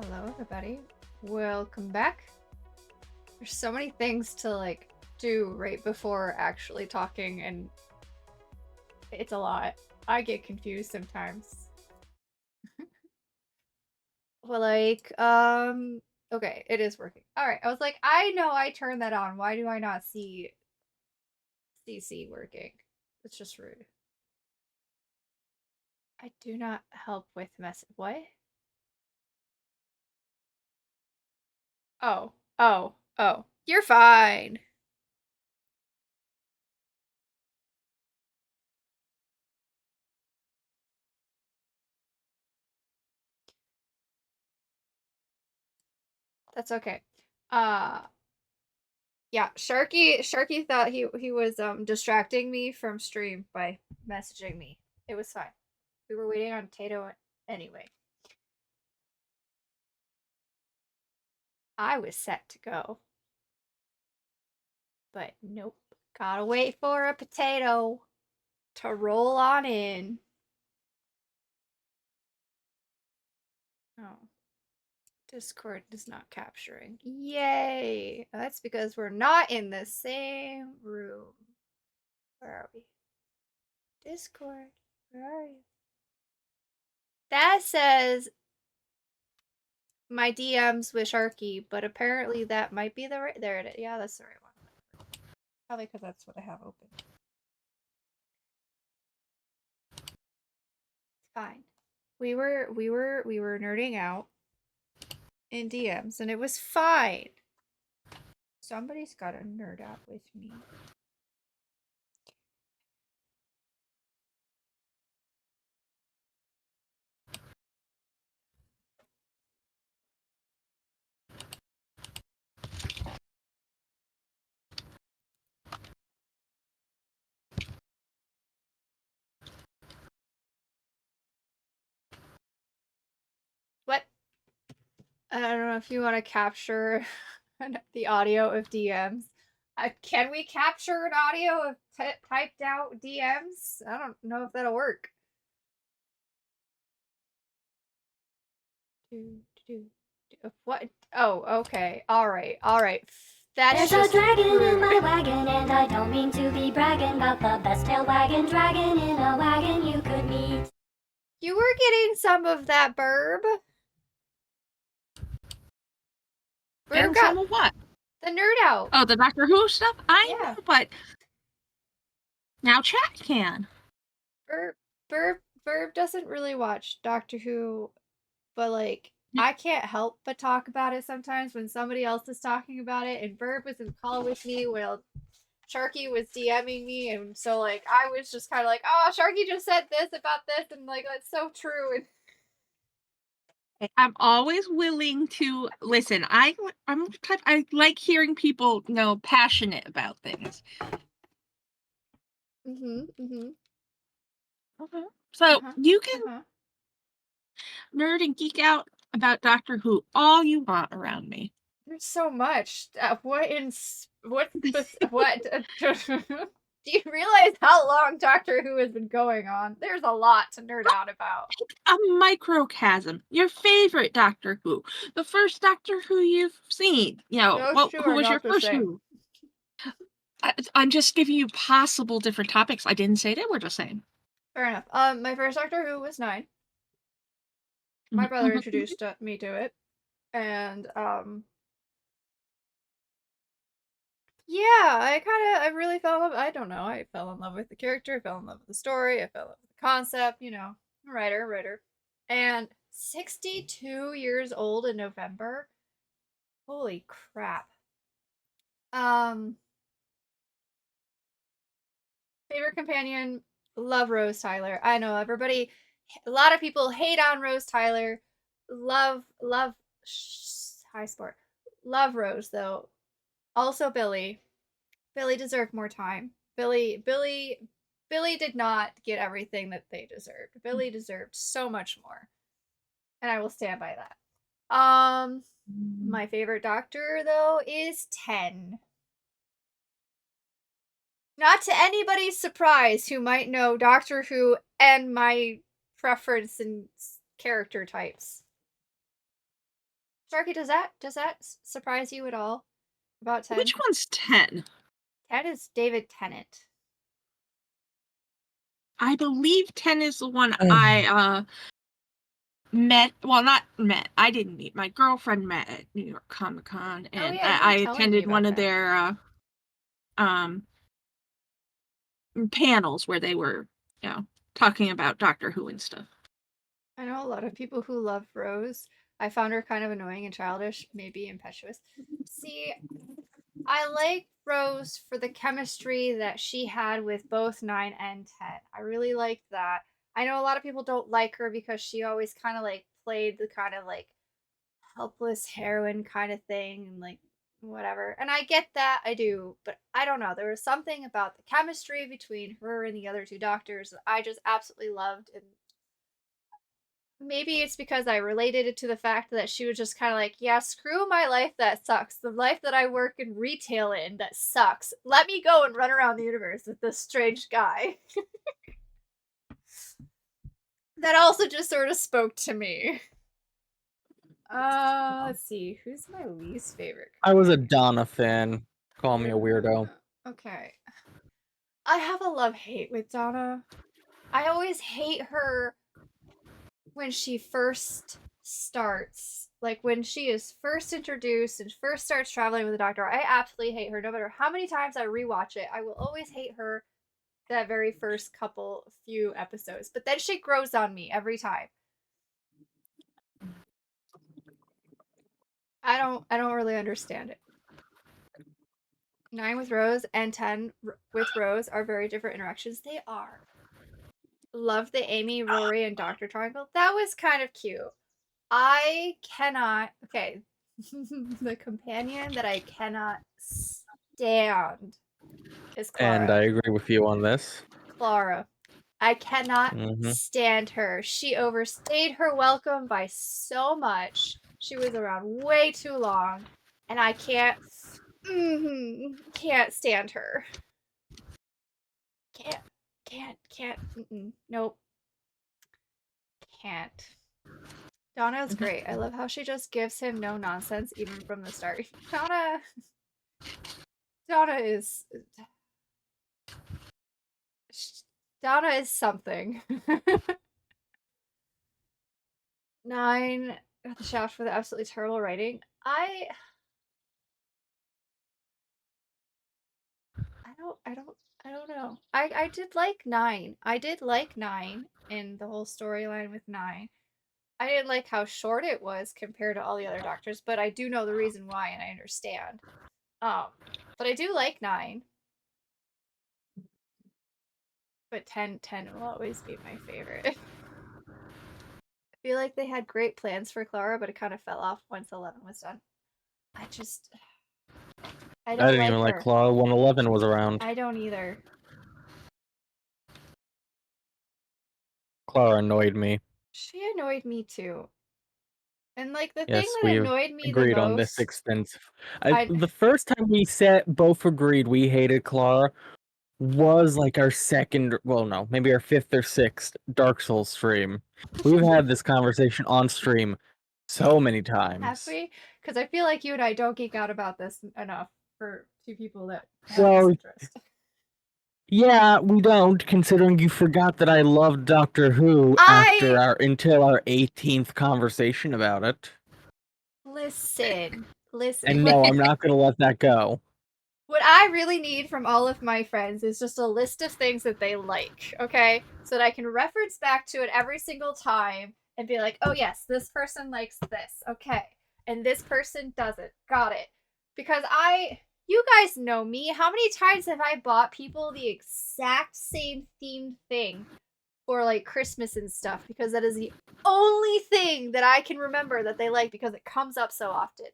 Hello, everybody. Welcome back. There's so many things to do right before actually talking, and it's a lot. I get confused sometimes. Well, okay, it is working. All right. I was like, I know I turned that on. Why do I not see CC working? It's just rude. I do not help with message. What? Oh. You're fine. That's okay. Uh, Yeah, Sharky thought he was distracting me from stream by messaging me. It was fine. We were waiting on Tato anyway. I was set to go. But nope. Gotta wait for a potato to roll on in. Oh. Discord is not capturing. Yay! That's because we're not in the same room. Where are we? Discord. Where are you? That says my DMs with Sharky, but apparently that might be the right. There it is. Yeah, that's the right one. Probably because that's what I have open. It's fine. We were nerding out in DMs, and it was fine. Somebody's got to nerd out with me. What? I don't know if you want to capture the audio of DMs. Can we capture an audio of typed out DMs? I don't know if that'll work. What? Oh, okay. All right. That's There's just a dragon rude. in my wagon, and I don't mean to be bragging about the best tail wagging dragon in a wagon you could meet. You were getting some of that, Burb. Burb And got some of what? the nerd out. Oh, the Doctor Who stuff? I Yeah. know, but now chat can. Burb doesn't really watch Doctor Who, but I can't help but talk about it sometimes when somebody else is talking about it. And Burb was in the call with me while Sharky was DMing me, and so I was just kind of like, oh, Sharky just said this about this, and it's so true. And I'm always willing to listen. I'm type I like hearing people, passionate about things. mm-hmm. Okay. So you can Uh-huh. nerd and geek out about Doctor Who all you want around me. There's so much. What do you realize how long Doctor Who has been going on? There's a lot to nerd out about. A microcosm. Your favorite Doctor Who. The first Doctor Who you've seen. Those two Who are was your not the first same. Who? I'm just giving you possible different topics. I didn't say they were the same. Fair enough. My first Doctor Who was 9. My brother introduced me to it, and yeah, I really fell in love. I don't know. I fell in love with the character. I fell in love with the story. I fell in love with the concept. Writer. And 62 years old in November. Holy crap. Um, Favorite companion, love Rose Tyler. I know everybody, a lot of people hate on Rose Tyler. Love, high sport. Love Rose though. Also Billy. Billy deserved more time. Billy did not get everything that they deserved. Billy deserved so much more, and I will stand by that. My favorite Doctor though is 10. Not to anybody's surprise who might know Doctor Who and my preference in character types. Sharky, does that surprise you at all about 10? Which one's 10? 10 is David Tennant. I believe 10 is the one I met. Well, not met. I didn't meet. My girlfriend met at New York Comic Con, Oh and yeah, you I were telling me attended one about of that. their um panels where they were, talking about Doctor Who and stuff. I know a lot of people who love Rose. I found her kind of annoying and childish, maybe impetuous. See, I like Rose for the chemistry that she had with both 9 and 10. I really liked that. I know a lot of people don't like her because she always kind of like played the kind of like helpless heroine kind of thing and like whatever. And I get that, I do, but I don't know. There was something about the chemistry between her and the other two doctors that I just absolutely loved. And maybe it's because I related it to the fact that she was just kind of like, yeah, screw my life that sucks. The life that I work in retail in that sucks. Let me go and run around the universe with this strange guy. That also just sort of spoke to me. Let's see. Who's my least favorite I was a companion? Donna fan. Call me a weirdo. Okay. I have a love hate with Donna. I always hate her when she first starts, like when she is first introduced and first starts traveling with the doctor. I absolutely hate her. No matter how many times I rewatch it, I will always hate her that very first few episodes. But then she grows on me every time. I don't really understand it. 9 with Rose and 10 with Rose are very different interactions. They are. Love the Amy, Rory, and Doctor Triangle. That was kind of cute. I cannot. Okay, the companion that I cannot stand is And Clara. I agree with you on this. Clara. I cannot Hmm. stand her. She overstayed her welcome by so much. She was around way too long, and I can't stand her. Can't. Nope. Can't. Donna is great. I love how she just gives him no nonsense even from the start. Donna is Donna is something. 9 got the shaft for the absolutely terrible writing. I don't know. I did like 9. I did like 9 in the whole storyline with 9. I didn't like how short it was compared to all the other doctors, but I do know the reason why and I understand. Um, but I do like 9. But 10 will always be my favorite. I feel like they had great plans for Clara, but it kind of fell off once 11 was done. I just I I don't didn't like even like her. Claw 111 was around. I don't either. Clara annoyed me. She annoyed me too. And like the thing Yes, that we've annoyed me the agreed on this most, extensive. I The first time we both agreed we hated Clara was like our second, well, no, maybe our fifth or sixth Dark Souls stream. We've had this conversation on stream so many have times. we? Because I feel like you and I don't geek out about this enough for two people that have this Well, interest. yeah, we don't, considering you forgot that I loved Doctor Who I until our 18th conversation about it. listen. And no, I'm not gonna let that go. What I really need from all of my friends is just a list of things that they like, okay? So that I can reference back to it every single time and be like, oh, yes, this person likes this, okay. And this person doesn't. Got it. Because you guys know me. How many times have I bought people the exact same themed thing for like Christmas and stuff? Because that is the only thing that I can remember that they like because it comes up so often.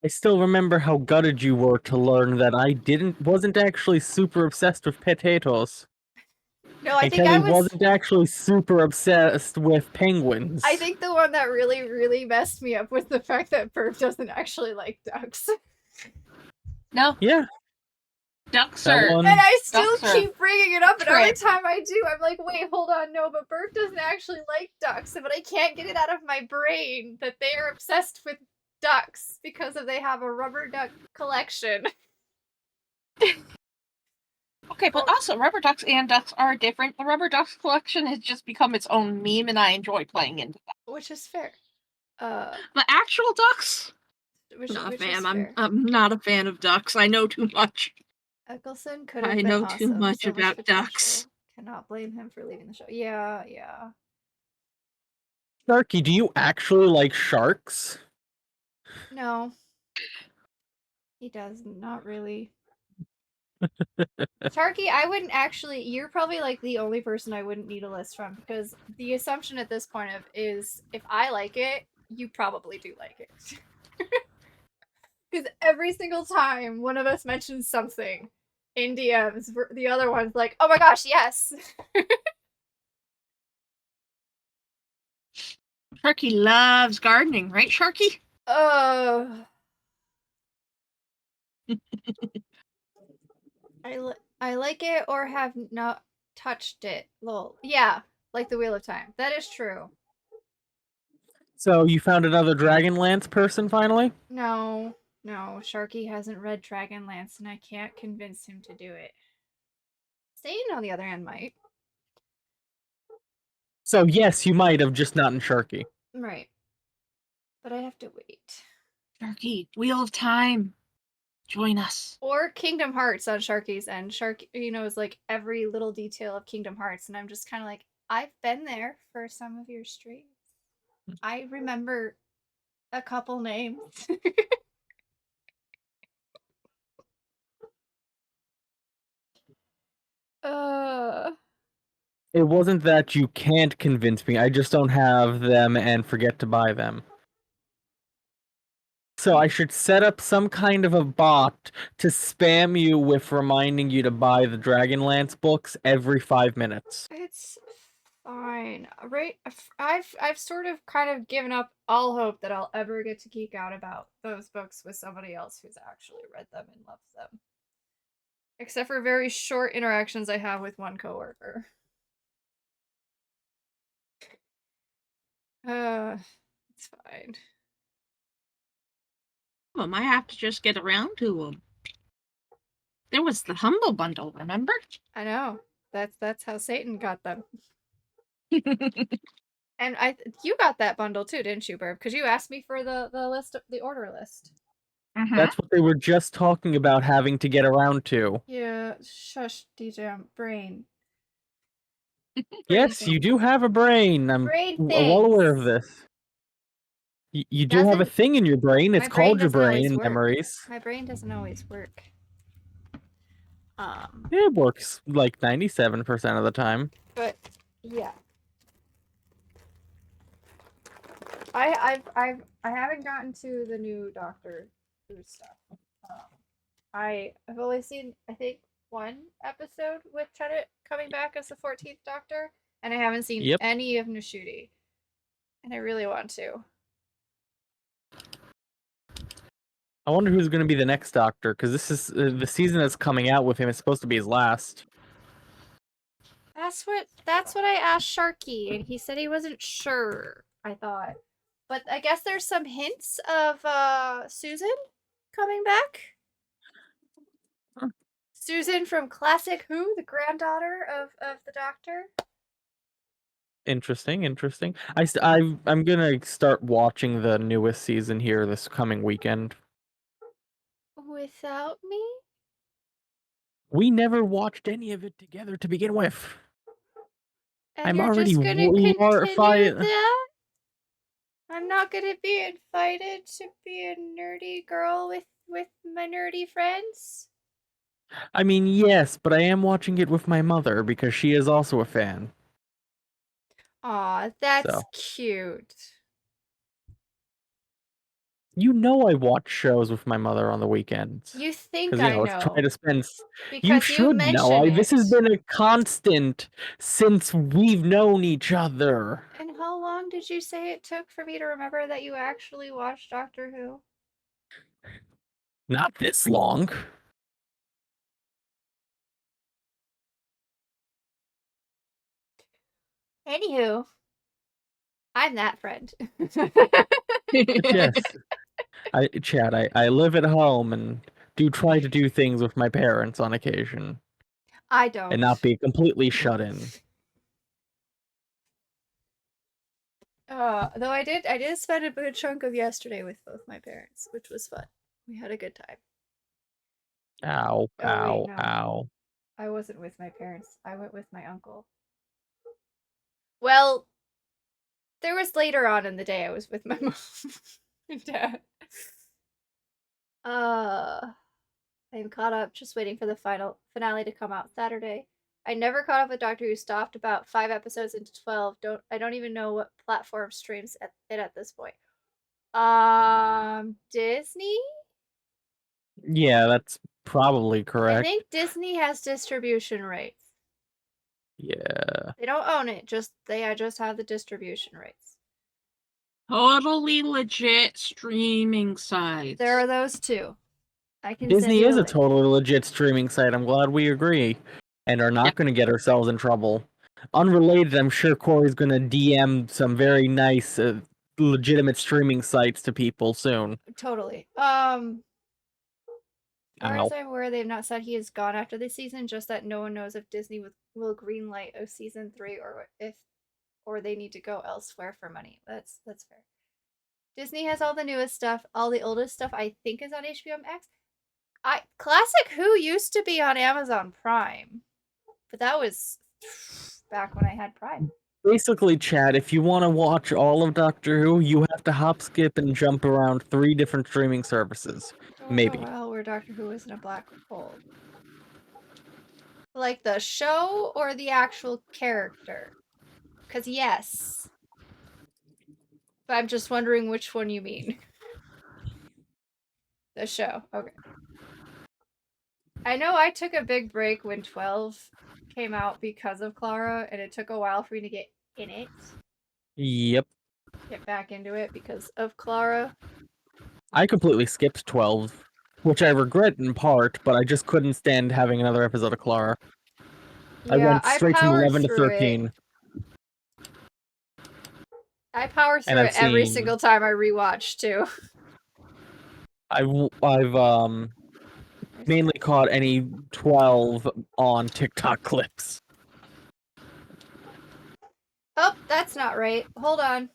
I still remember how gutted you were to learn that I wasn't actually super obsessed with potatoes. No, I And think Kelly wasn't actually super obsessed with I penguins. think the one that really, really messed me up was the fact that Burp doesn't actually like ducks. No, Yeah, Ducks That are. one. And I still Ducks are keep bringing it up, and every trip. time I do, I'm like, wait, hold on, no, but Bert doesn't actually like ducks, but I can't get it out of my brain that they are obsessed with ducks because they have a rubber duck collection. Okay, but also rubber ducks and ducks are different. The rubber ducks collection has just become its own meme, and I enjoy playing into that. Which is fair. Uh, The actual ducks, which not a which fan. is I'm fair. I'm not a fan of ducks. I know too much. Eccleston could have I been know too awesome. much So much about ducks. potential. Cannot blame him for leaving the show. Yeah, yeah. Sharky, do you actually like sharks? No, he does not really. Sharky, I wouldn't actually. You're probably like the only person I wouldn't need a list from because the assumption at this point of is if I like it, you probably do like it. Because every single time one of us mentions something in DMs, the other one's like, "Oh my gosh, yes." Sharky loves gardening, right, Sharky? Oh, I like it or have not touched it. Lol. Yeah, like the Wheel of Time. That is true. So you found another Dragonlance person finally? No, no, Sharky hasn't read Dragonlance, and I can't convince him to do it. Satan, on the other hand, might. So yes, you might have, just not in Sharky. Right. But I have to wait. Sharky, Wheel of Time. Join us. Or Kingdom Hearts on Sharky's end. Sharky, knows like every little detail of Kingdom Hearts, and I'm just kind of like, I've been there for some of your streams. I remember a couple names. uh, It wasn't that you can't convince me, I just don't have them and forget to buy them. So I should set up some kind of a bot to spam you with reminding you to buy the Dragonlance books every 5 minutes. it's fine. Right? I've sort of kind of given up all hope that I'll ever get to geek out about those books with somebody else who's actually read them and loves them. Except for very short interactions I have with one coworker. Uh, it's fine. I might have to just get around to them. There was the Humble Bundle, remember? I know. That's how Satan got them. And you got that bundle too, didn't you, Burb? Because you asked me for the list, the order list. That's what they were just talking about having to get around to. Yeah, shush, DJ, brain. Yes, you do have a brain. I'm Brain well aware of things. this. You do have a Doesn't thing in your brain. It's My brain called your doesn't brain always in work. memories. My brain doesn't always work. It works like 97% of the time. But yeah, I haven't gotten to the new Doctor Who stuff. I've only seen I think one episode with Tennant coming back as the 14th Doctor, and I haven't seen Yep. any of Nashudi, and I really want to. I wonder who's going to be the next Doctor, because this is the season that's coming out with him is supposed to be his last. That's what I asked Sharky, and he said he wasn't sure. I thought, but I guess there's some hints of Susan coming back. Huh. Susan from Classic Who, the granddaughter of the Doctor. Interesting, interesting. I'm gonna start watching the newest season here this coming weekend. Without me? We never watched any of it together to begin with. And I'm you're already just gonna continue horrified. that? I'm not gonna be invited to be a nerdy girl with my nerdy friends? I mean, yes, but I am watching it with my mother because she is also a fan. Aw, that's So, cute. you know, I watch shows with my mother on the weekends. You think Because, I let's try know. to spend. You Because you should know. mention This has it. been a constant since we've known each other. And how long did you say it took for me to remember that you actually watched Doctor Who? Not this long. Anywho, I'm that friend. But yes, Chad, I live at home and do try to do things with my parents on occasion I and don't. not be completely shut in. Though I did spend a good chunk of yesterday with both my parents, which was fun. We had a good time. Ow, Oh wait, ow, no. ow. I wasn't with my parents. I went with my uncle. Well, there was later on in the day I was with my mom and dad. I'm caught up, just waiting for the final finale to come out Saturday. I never caught up with Doctor Who. Stopped about 5 episodes into 12. I don't even know what platform streams it at this point. Disney? Yeah, that's probably I correct. think Disney has distribution rights. Yeah. They don't own it, they just have the distribution rights. Totally legit streaming sites. There are those two. I can send Disney you is a a link. totally legit streaming site. I'm glad we agree and are not Yep. going to get ourselves in trouble. Unrelated, I'm sure Corey's going to DM some very nice, legitimate streaming sites to people soon. Totally. Far Ow. as I'm aware, they've not said he is gone after this season, just that no one knows if Disney will greenlight a season 3 or they need to go elsewhere for money. That's fair. Disney has all the newest stuff. All the oldest stuff I think is on HBO Max. Classic Who used to be on Amazon Prime, but that was back when I had Prime. Basically, Chad, if you want to watch all of Doctor Who, you have to hop, skip, and jump around 3 different streaming services. There was Maybe. a while where Doctor Who was in a black hole. Like the show or the actual character? Because yes. But I'm just wondering which one you mean. The show. Okay. I know I took a big break when 12 came out because of Clara, and it took a while for me to get in it. Yep. Get back into it because of Clara. I completely skipped 12, which I regret in part, but I just couldn't stand having another episode of Clara. I Yeah, went I straight from powered 11 to through it. 13. I powered And through I've it every seen single time I rewatched too. I've mainly caught any 12 on TikTok clips. Oh, that's not right. Hold on.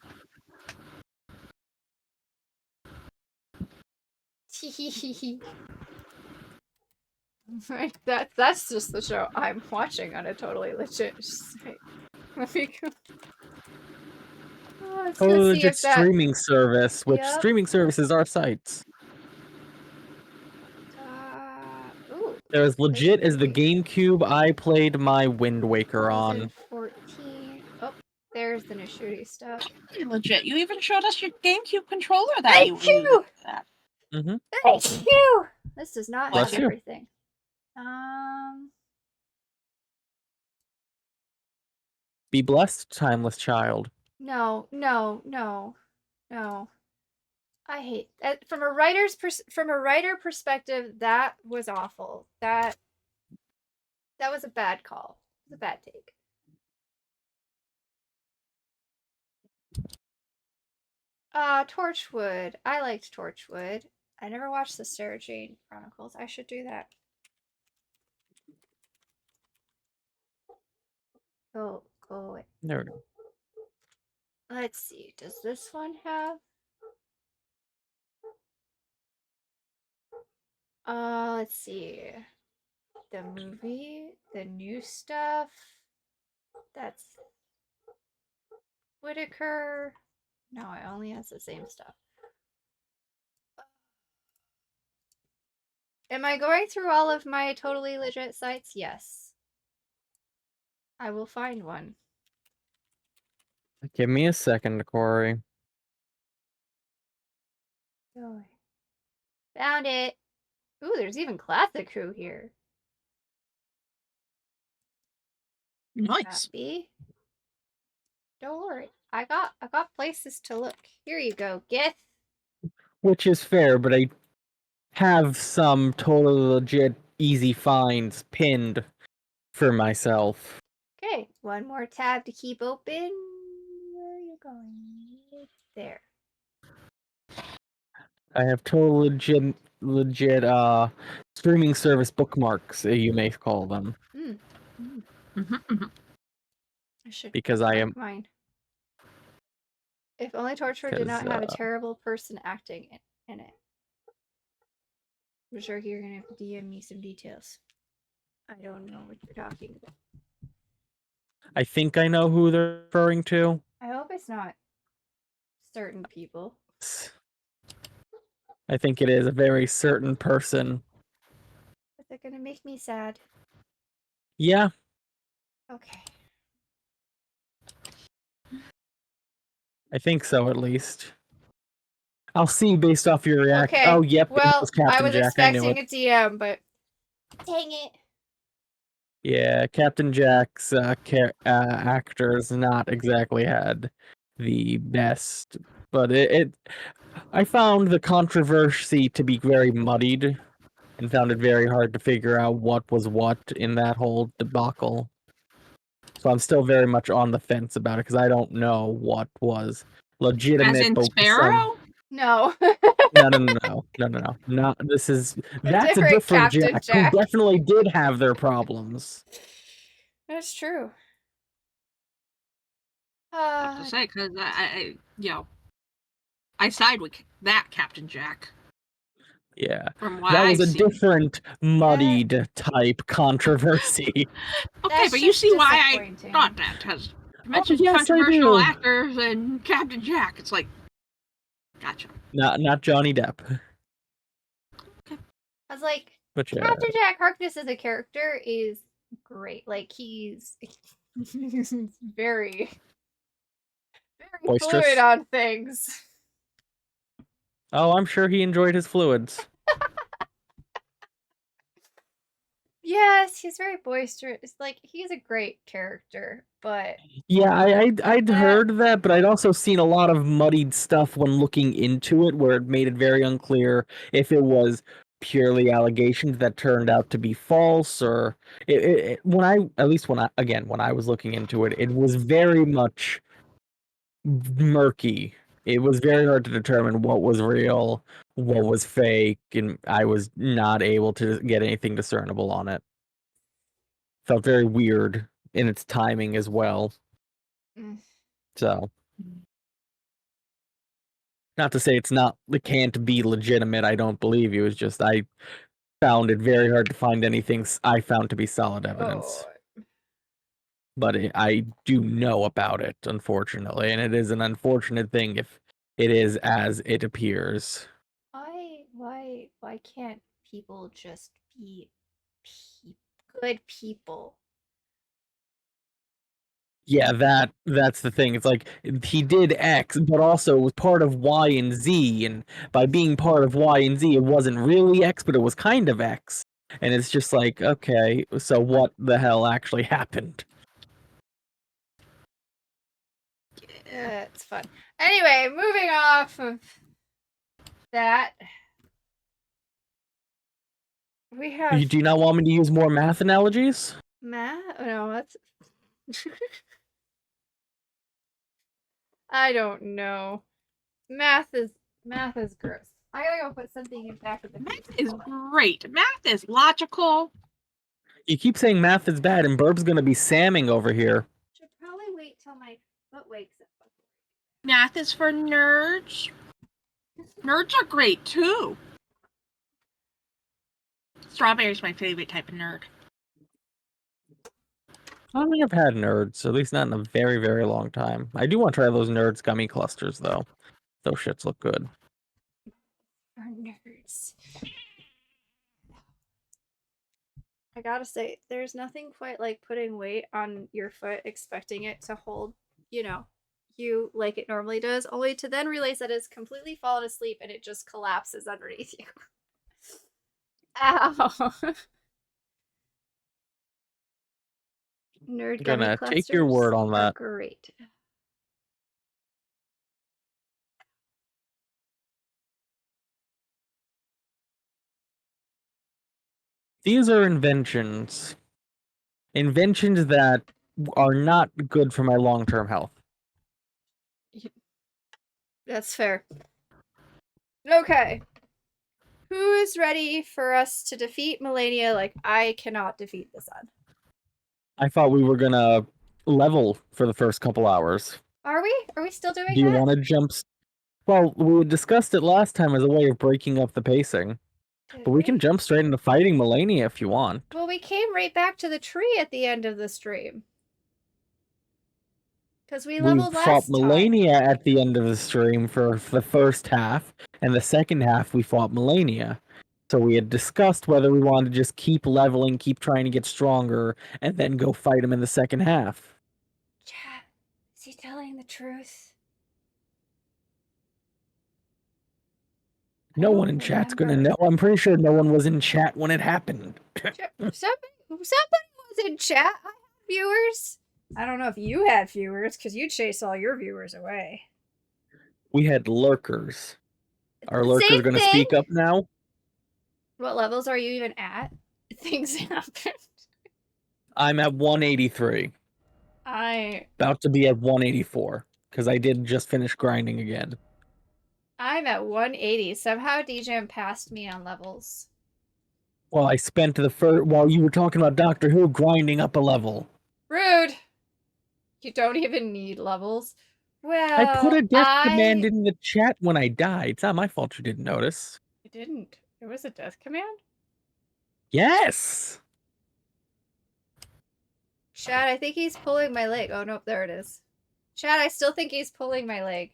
Right, that's just the show I'm watching on a totally legit site. Let me go. Oh, let's go Oh, see legit if that. streaming service, which Yep. streaming services are sites. Ooh. They're as legit as the movie. GameCube I played my Wind Waker on. 2014. Oh, there's the Nishuri stuff. Pretty legit. You even showed us your GameCube controller that Thank you were using you! for that. Mm-hmm. Thank you! This does not Bless have you. everything. Be blessed, timeless child. No. I hate that from a writer perspective. That was awful. That was a bad call. It was a bad take. Torchwood. I liked Torchwood. I never watched the Sarah Jane Chronicles. I should do that. Go away. There we go. Let's see. Does this one have? Let's see. The movie, the new stuff. That's Whitaker. No, it only has the same stuff. Am I going through all of my totally legit sites? Yes. I will find one. Give me a second, Corey. Oh, found it. Ooh, there's even Classic Who here. Nice. Happy. Don't worry. I got places to look. Here you go, Gith. Which is fair, but I have some totally legit easy finds pinned for myself. Okay. One more tab to keep open. Where are you going? There. I have total legit streaming service bookmarks, you may call them, Mm. Mm. Mhm. I should because I bookmark am mine. If only Torchwood did because not have a terrible person acting in it. I'm sure you're gonna have to DM me some details. I don't know what you're talking about. I think I know who they're referring to. I hope it's not certain people. I think it is a very certain person. But they're gonna make me sad. Yeah, Okay. I think so at least. I'll see based off your reaction. Okay. Oh, yep, it Well, was I Captain was Jack. I knew expecting it. a DM, but dang it. Yeah, Captain Jack's actors not exactly had the best, but I found the controversy to be very muddied and found it very hard to figure out what was what in that whole debacle. So I'm still very much on the fence about it because I don't know what was As legitimate, in but some. Sparrow? No. No. Not this is A that's a different different Captain Jack who Jack. definitely did have their problems. That's true. I have to say, because I side with that Captain Jack Yeah, from what that was I've a seen. different muddied type controversy. Okay, That's but you just see why I disappointing. thought that, because you Oh mentioned yes, I controversial do. actors and Captain Jack. It's like, gotcha. Not Johnny Depp, I was like, but yeah, Captain Jack Harkness as a character is great. Like he's very, very fluid boisterous. on things. Oh, I'm sure he enjoyed his fluids. Yes, he's very boisterous. Like he's a great character, but Yeah, I'd that heard that, but I'd also seen a lot of muddied stuff when looking into it, where it made it very unclear if it was purely allegations that turned out to be false, or when I at least when I was looking into it, it was very much murky. It was very hard to determine what was real, what was fake, and I was not able to get anything discernible on it. Felt very weird in its timing as well. mm, So, not to say it can't be legitimate. I don't believe you. It's just I found it very hard to find anything I found to be solid oh, evidence. But I do know about it, unfortunately, and it is an unfortunate thing if it is as it appears. why can't people just be pe- good people? Yeah, that's the thing. It's like he did X, but also was part of Y and Z, and by being part of Y and Z, it wasn't really X, but it was kind of X. And it's just like, okay, so what the hell actually happened? It's fun. Anyway, moving off of that, we have Do you not want me to use more math analogies? math. No, that's. I don't know. Math is gross. I gotta go put something in back of the Math future. is Hold on. great. Math is logical. You keep saying math is bad, and Burb's gonna be samming over here. Should probably wait till my foot wakes up. Math is for nerds. Nerds are great too. Strawberry's my favorite type of nerd. I don't think I've had nerds, at least not in a very, very long time. I do want to try those nerds gummy clusters, though. Those shits look good. For nerds. I gotta say, there's nothing quite like putting weight on your foot, expecting it to hold, you know, you like it normally does, only to then realize that it's completely fallen asleep and it just collapses underneath you. Ow. Nerd I'm gummy gonna take your clusters word on are that. great. These are inventions. Inventions that are not good for my long-term health. That's fair. Okay. Who is ready for us to defeat Malenia like I cannot defeat the sun? I thought we were gonna level for the first couple hours. Are we? Are we still doing Do you that? want to jump? Well, we discussed it last time as a way of breaking up the pacing. Did But we can jump straight into fighting Malenia if you want. Well, we came right back to the tree at the end of the stream. Because we We leveled fought last time. Malenia at the end of the stream for the first half, and the second half we fought Malenia. So we had discussed whether we wanted to just keep leveling, keep trying to get stronger, and then go fight him in the second half. Chat, is he telling the truth? No one in chat's gonna know. I'm pretty sure no one was in chat when it happened. Somebody was in chat. I had viewers. I don't know if you had viewers, because you chased all your viewers away. We had lurkers. Are Same lurkers gonna thing. speak up now? What levels are you even at? Things happen. I'm at 183. About to be at 184, because I did just finish grinding again. I'm at 180. Somehow DJM passed me on levels. Well, I spent the first while you were talking about Doctor Who grinding up a level. Rude. You don't even need levels. Well, I put a death command in the chat when I died. It's not my fault you didn't notice. I didn't. It was a death command? Yes! Chad, I think he's pulling my leg. Oh, nope, there it is. Chad, I still think he's pulling my leg.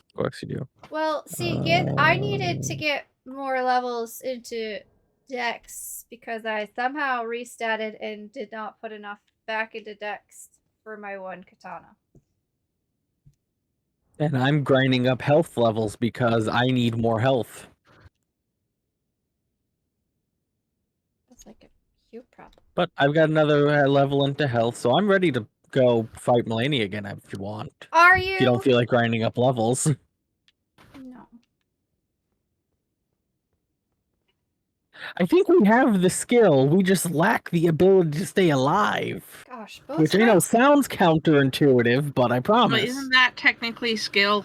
Of course you do. Well, see, I needed to get more levels into Dex because I somehow restatted and did not put enough back into Dex for my one katana. And I'm grinding up health levels because I need more health. That's like a huge problem. But I've got another level into health, so I'm ready to go fight Malenia again if you want. Are you? If you don't feel like grinding up levels. No. I think we have the skill, we just lack the ability to stay alive. Gosh, both Which I know sounds counterintuitive, but I promise. But isn't that technically skill?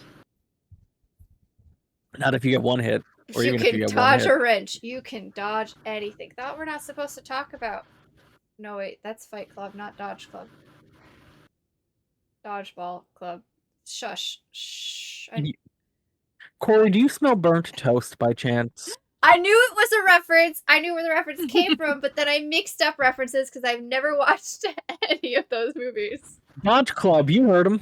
Not if you get one hit. Or you even if can you get dodge one hit. a wrench. You can dodge anything. Thought we're not supposed to talk about. No, wait, that's Fight Club, not Dodge Club. Dodgeball Club. Shush. Shh. Corey, do you smell burnt toast by chance? I knew it was a reference. I knew where the reference came from, but then I mixed up references because I've never watched any of those movies. Dodge Club, you heard him.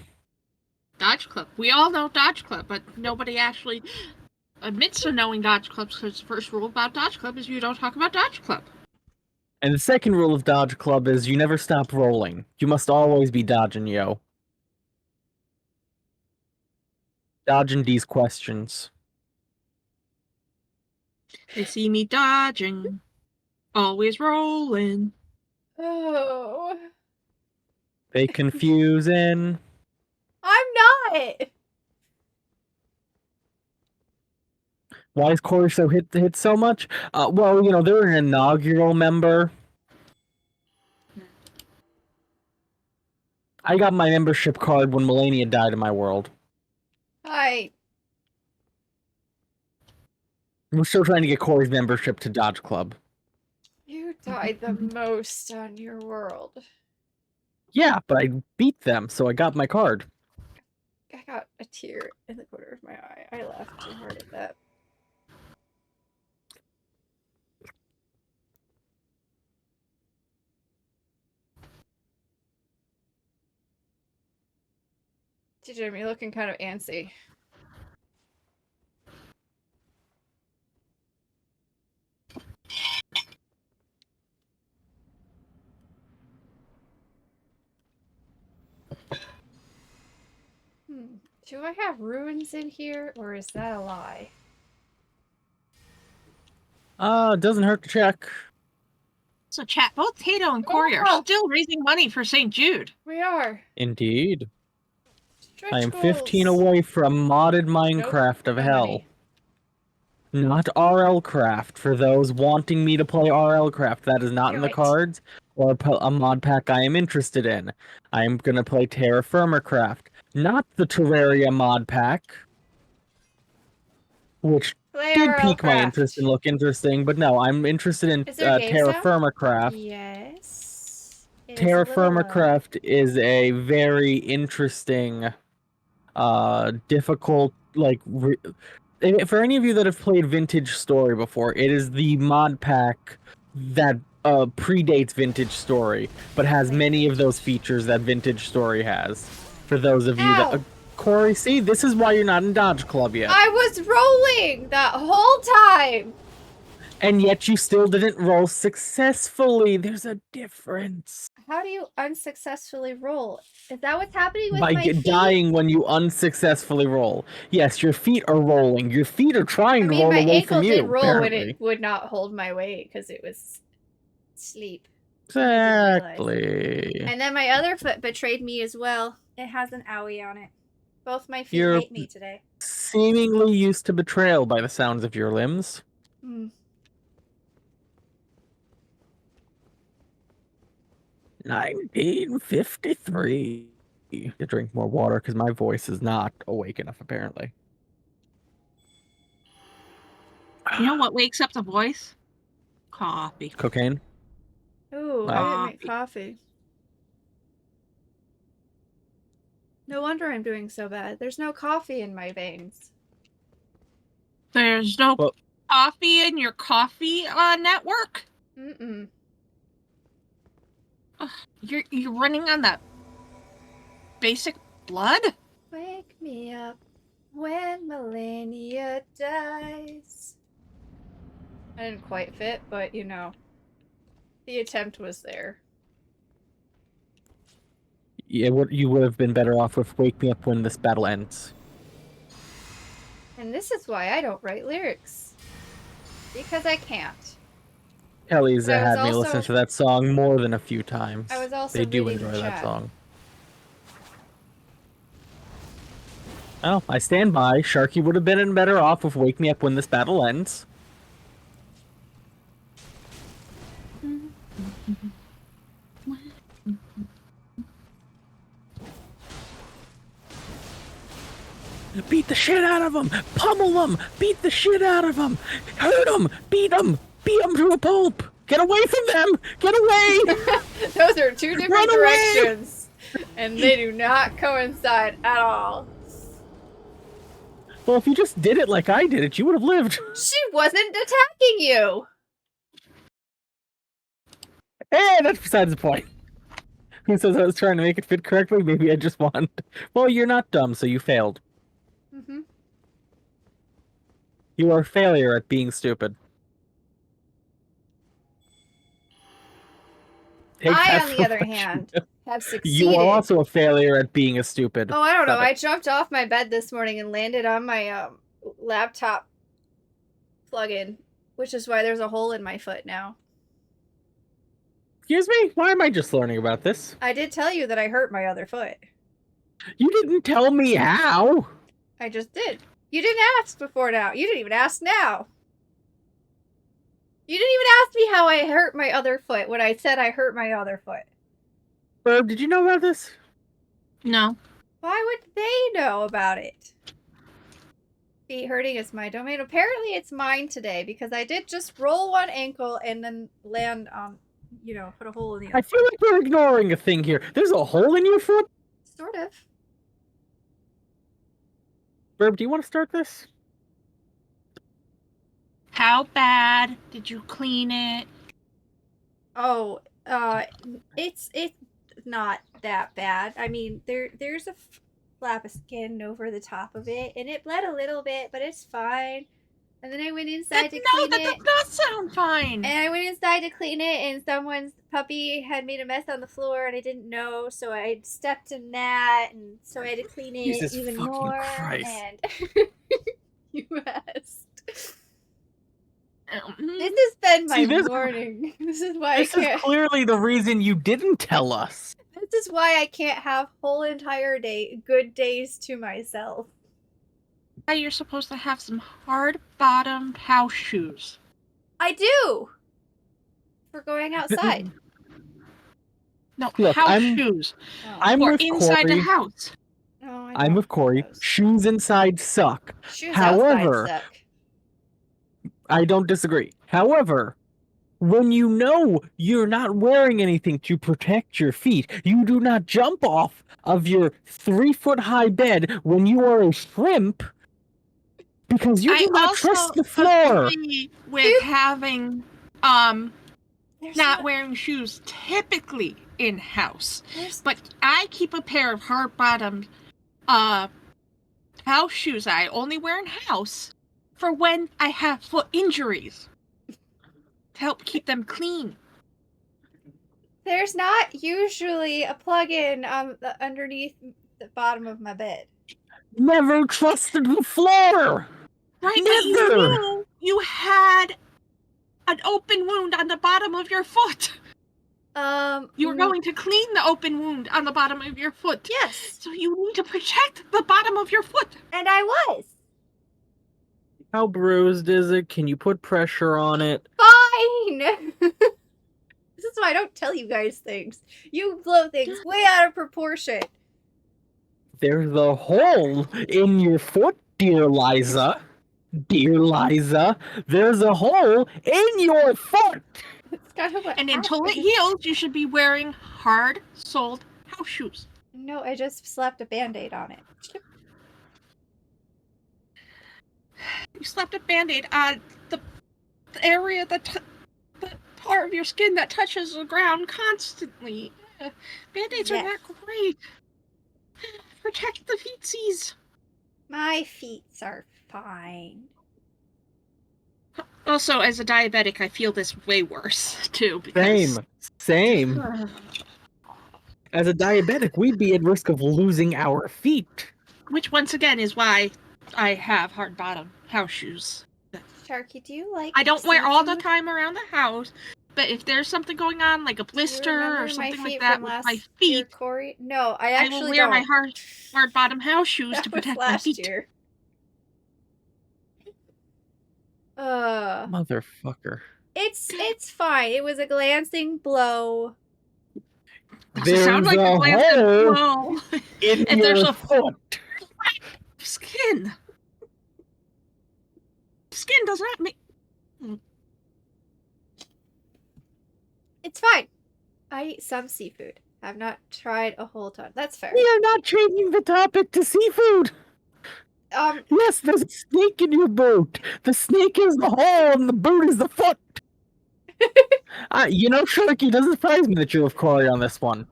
Dodge Club. We all know Dodge Club, but nobody actually admits to knowing Dodge Club because the first rule about Dodge Club is you don't talk about Dodge Club. And the second rule of Dodge Club is you never stop rolling. You must always be dodging, yo. Dodging these questions. They see me dodging, always rolling. Oh. They confusing. I'm not! Why is Corey so hit so much? Well, you know, they're an inaugural member. I got my membership card when Malenia died in my world. We're still trying to get Corey's membership to Dodge Club. You died the most on your world. Yeah, but I beat them, so I got my card. I got a tear in the corner of my eye. I laughed too hard at that. TJ, you're looking kind of antsy. Do I have ruins in here, or is that a lie? It doesn't hurt to check. So, chat, both Tato and Corey are still raising money for St. Jude. We are. Indeed. Stretch I am goals. 15 away from modded Minecraft of no hell. money. Not RL Craft, for those wanting me to play RL Craft. That is not in the Right. cards. or a mod pack I am interested in. I am gonna play Terra Firma Craft, not the Terraria mod pack, which Play did pique my interest Craft. and look interesting. But no, I'm interested in Is there games Terra now? Firma Craft. Yes. It is a Terra little Firma low. Craft is a very interesting, difficult, like. For any of you that have played Vintage Story before, it is the mod pack that predates Vintage Story, but has many of those features that Vintage Story has. For those of you that... Ow! Corey, see? This is why you're not in Dodge Club yet. I was rolling that whole time! And yet you still didn't roll successfully. There's a difference. How do you unsuccessfully roll? Is that what's happening with By my feet? dying when you unsuccessfully roll. Yes, your feet are rolling. Your feet are trying I to mean, roll my away ankle from you, did roll when apparently. it would not hold my weight because it was sleep. And I didn't realize. Exactly. And then my other foot betrayed me as well. It has an owie on it. Both my feet You're hate me today. seemingly used to betrayal by the sounds of your limbs. Hmm. 1953. To drink more water because my voice is not awake enough, apparently. You know what wakes up the voice? Coffee. Cocaine? Ooh, I didn't make coffee. No wonder I'm doing so bad. There's no coffee in my veins. There's no coffee in your coffee network? Mm-mm. You're running on that basic blood? Wake me up when Malenia dies. I didn't quite fit, but you know, the attempt was there. Yeah, you would have been better off with Wake Me Up When This Battle Ends. And this is why I don't write lyrics. Because I can't. Kelly's But I was had me listen also- to that song more than a few times. I was also They do reading the enjoy that chat. song. Oh, I stand by. Sharky would have been better off with Wake Me Up When This Battle Ends. Beat the shit out of them! Pummel them! Beat the shit out of them! Hurt them! Beat them! Beat them to a pulp! Get away from them! Get away! Those are two different Run away! directions. And they do not coincide at all. Well, if you just did it like I did it, you would have lived. She wasn't attacking you! Hey, that's besides the point. Who says I was trying to make it fit correctly? Maybe I just want... Well, you're not dumb, so you failed. Mm-hmm. You are a failure at being stupid. Take I, that on the for other what you hand, do. have succeeded. You are also a failure at being a stupid. Oh, I don't know. Stop it. I jumped off my bed this morning and landed on my laptop plug-in, which is why there's a hole in my foot now. Excuse me? Why am I just learning about this? I did tell you that I hurt my other foot. You didn't tell me how. I just did. You didn't ask before now. You didn't even ask now. You didn't even ask me how I hurt my other foot when I said I hurt my other foot. Herb, did you know about this? No. Why would they know about it? Feet hurting is my domain. Apparently it's mine today because I did just roll one ankle and then land on, you know, put a hole in the other. I feel like we're ignoring a thing here. There's a hole in your foot? Sort of. Herb, do you want to start this? How bad? Did you clean it? Oh, it's not that bad. I mean, there's a flap of skin over the top of it, and it bled a little bit, but it's fine. And then I went inside to clean that it. does not sound fine. And I went inside to clean it, and someone's puppy had made a mess on the floor, and I didn't know, so I stepped in that, and so I had to clean it Jesus even fucking more. Christ. And you asked. Mm-hmm. This has been my See, this- morning. This is why This I is can't. clearly the reason you didn't tell us. This is why I can't have whole entire good days to myself. You're supposed to have some hard-bottomed house shoes. I do. For going outside. No, Look, house I'm shoes. Oh. I'm Or with inside the Corey. house. No, I I'm don't with Corey. like those. Shoes inside suck. Shoes outside However, suck. I don't disagree. However, when you know you're not wearing anything to protect your feet, you do not jump off of your 3-foot high bed when you are a shrimp because you I do not also trust the floor. agree with having There's not wearing shoes typically in house. There's But I keep a pair of hard bottomed house shoes I only wear in house for when I have foot injuries. To help keep them clean. there's not usually a plug-in underneath the bottom of my bed. Never trusted the floor. Right, Never. but you knew you had an open wound on the bottom of your foot. You were going to clean the open wound on the bottom of your foot. Yes. So you need to protect the bottom of your foot. And I was. How bruised is it? Can you put pressure on it? Fine. This is why I don't tell you guys things. You blow things way out of proportion. There's a hole in your foot, dear Liza. Dear Liza, there's a hole in your foot. That's kind of what And until it happened. heals, you should be wearing hard-soled house shoes. No, I just slapped a band-aid on it. You slapped a band-aid on the area the part of your skin that touches the ground constantly. Band-aids are not great. Protect the feetsies. My feet are fine. Also, as a diabetic, I feel this way worse, too. Because... Same. As a diabetic, we'd be at risk of losing our feet. Which, once again, is why I have hard-bottom house shoes. Sharky, do you like I don't wear all the seafood? time around the house, but if there's something going on, like a blister or something like that with my feet, Corey? No, I I actually will wear don't. my hard-bottom house shoes That to was protect my last feet. year. Motherfucker. It's fine. It was a glancing blow. Doesn't sound like a glancing blow. In And there's a foot. skin. Skin does not make. It's fine. I eat some seafood. I've not tried a whole ton. That's fair. We are not changing the topic to seafood. Yes, there's a snake in your boat. The snake is the hole and the boat is the foot. Sharky, it doesn't surprise me that you're with Corey on this one.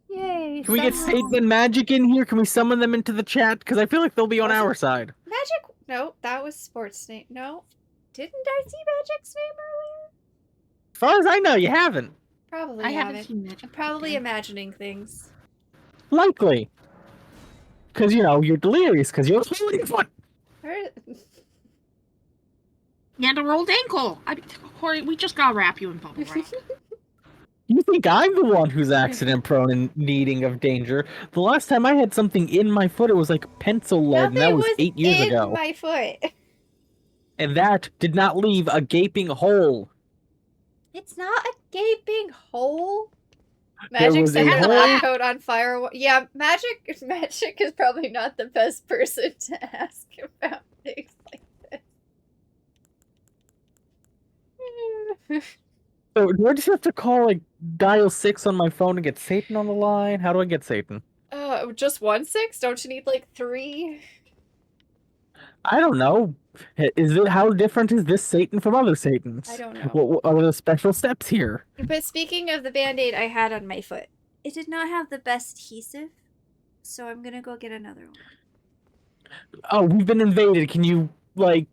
Yay. Can we get Satan and Magic in here? Can we summon them into the chat? Because I feel like they'll be on our side. Magic? No, that was Sports name. No. Didn't I see Magic's name earlier? As far as I know, you haven't. Probably I haven't haven't. seen Magic. I'm probably imagining things. Likely. Because, you're delirious because you're holding foot. And a rolled ankle. Corey, we just gotta wrap you in bubble wrap. You think I'm the one who's accident prone and needing of danger. The last time I had something in my foot, it was like pencil lead, and that was 8 years in ago. My foot. And that did not leave a gaping hole. It's not a gaping hole. There Magic was set a her hole. lab coat on fire. Yeah, Magic is probably not the best person to ask about things like this. So do I just have to call, dial 6 on my phone and get Satan on the line? How do I get Satan? Just 1-6? Don't you need 3? I don't know. How different is this Satan from other Satans? I don't know. What are the special steps here? But speaking of the band-aid I had on my foot, it did not have the best adhesive, so I'm gonna go get another one. Oh, we've been invaded. Can you, Never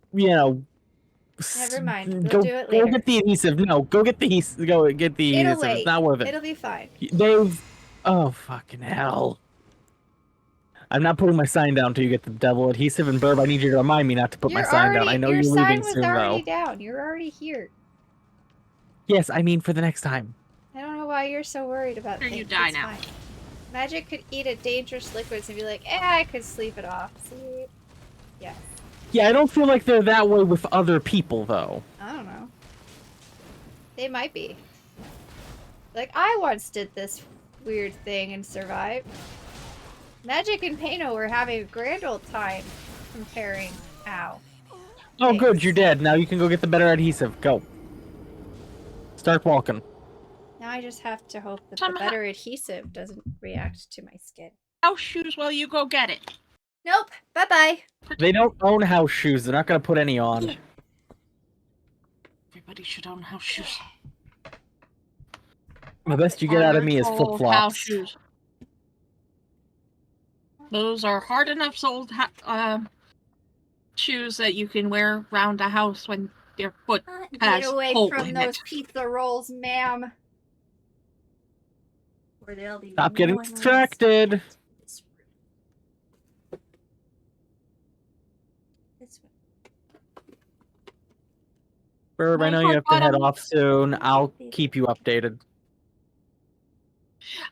mind. We'll do it later. Go get the adhesive. No, go get the adhesive. Go get the It'll adhesive. wait. It's not worth it. It'll be fine. Oh, fucking hell. I'm not putting my sign down till you get the devil adhesive, and Burb, I need you to remind me not to put my sign down. I know you're leaving soon, Your sign was though. already down. You're already here. Yes, I mean for the next time. I don't know why you're so worried about Here things. you die It's now. fine. Magic could eat a dangerous liquids and be like, I could sleep it off. See? Yes. Yeah, I don't feel like they're that way with other people, though. I don't know. They might be. I once did this weird thing and survived. Magic and Pano were having a grand old time comparing. Ow. Oh, Thanks. good, you're dead. Now you can go get the better adhesive. Go. Start walking. Now I just have to hope that Somehow- the better adhesive doesn't react to my skin. House shoes while you go get it. Nope. Bye-bye. They don't own house shoes. They're not gonna put any on. Everybody should own house shoes. The best you get out of me is Hard-soled flip-flops. house shoes. Those are hard enough soled shoes that you can wear around the house when your foot has Get away hole from in those it. pizza rolls, ma'am. Or they'll be Stop getting rolling distracted. This way. This way. Burb, I know you have to head off soon. I'll keep you updated.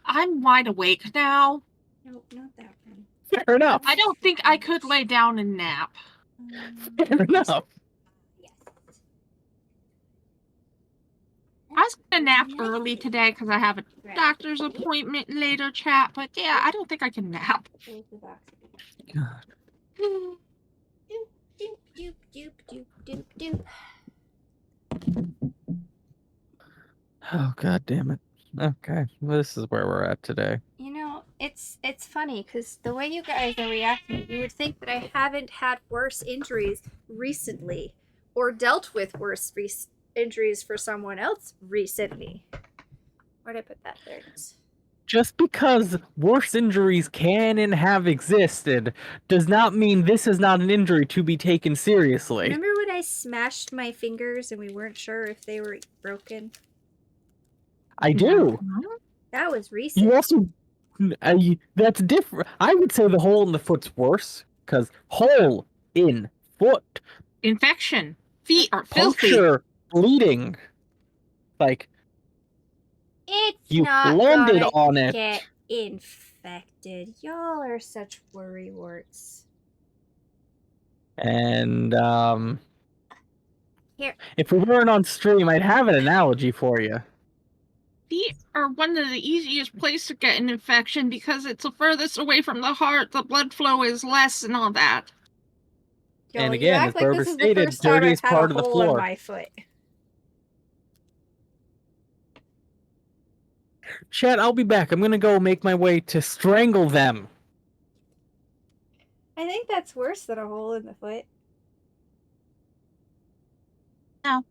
I'm wide awake now. Nope, not that one. Fair enough. I don't think I could lay down and nap. Fair enough. Yes. I was gonna nap early today because I have a doctor's appointment later, chat. But yeah, I don't think I can nap. Where's the box? God. Doop, doop, doop, doop, doop, doop, doop. Oh, god damn it. Okay, well, this is where we're at today. You know, it's funny because the way you guys are reacting, you would think that I haven't had worse injuries recently or dealt with worse injuries for someone else recently. Where'd I put that? There it is. Just because worse injuries can and have existed does not mean this is not an injury to be taken seriously. Remember when I smashed my fingers and we weren't sure if they were broken? I do. That was recent. You also, that's different. I would say the hole in the foot's worse because hole in foot, Infection. Feet are filthy. puncture, bleeding. Like It's you not landed gonna on it. get infected. Y'all are such worrywarts. And Here. if we weren't on stream, I'd have an analogy for you. Feet are one of the easiest places to get an infection because it's the furthest away from the heart. The blood flow is less and all that. Yo, And you again, act as like Berber this is the stated, first time I've dirtiest had part a of the hole in floor. my foot. Chat, I'll be back. I'm gonna go make my way to strangle them. I think that's worse than a hole in the foot. No.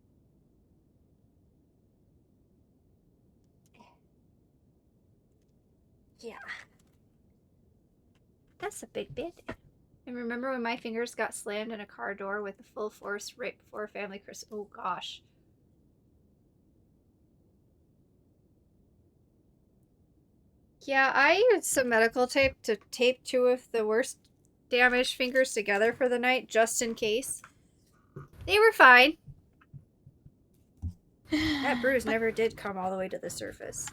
Yeah. That's a big bit. And remember when my fingers got slammed in a car door with a full force right before family Christmas? Oh gosh. Yeah, I used some medical tape to tape two of the worst damaged fingers together for the night, just in case. They were fine. That bruise never did come all the way to the surface.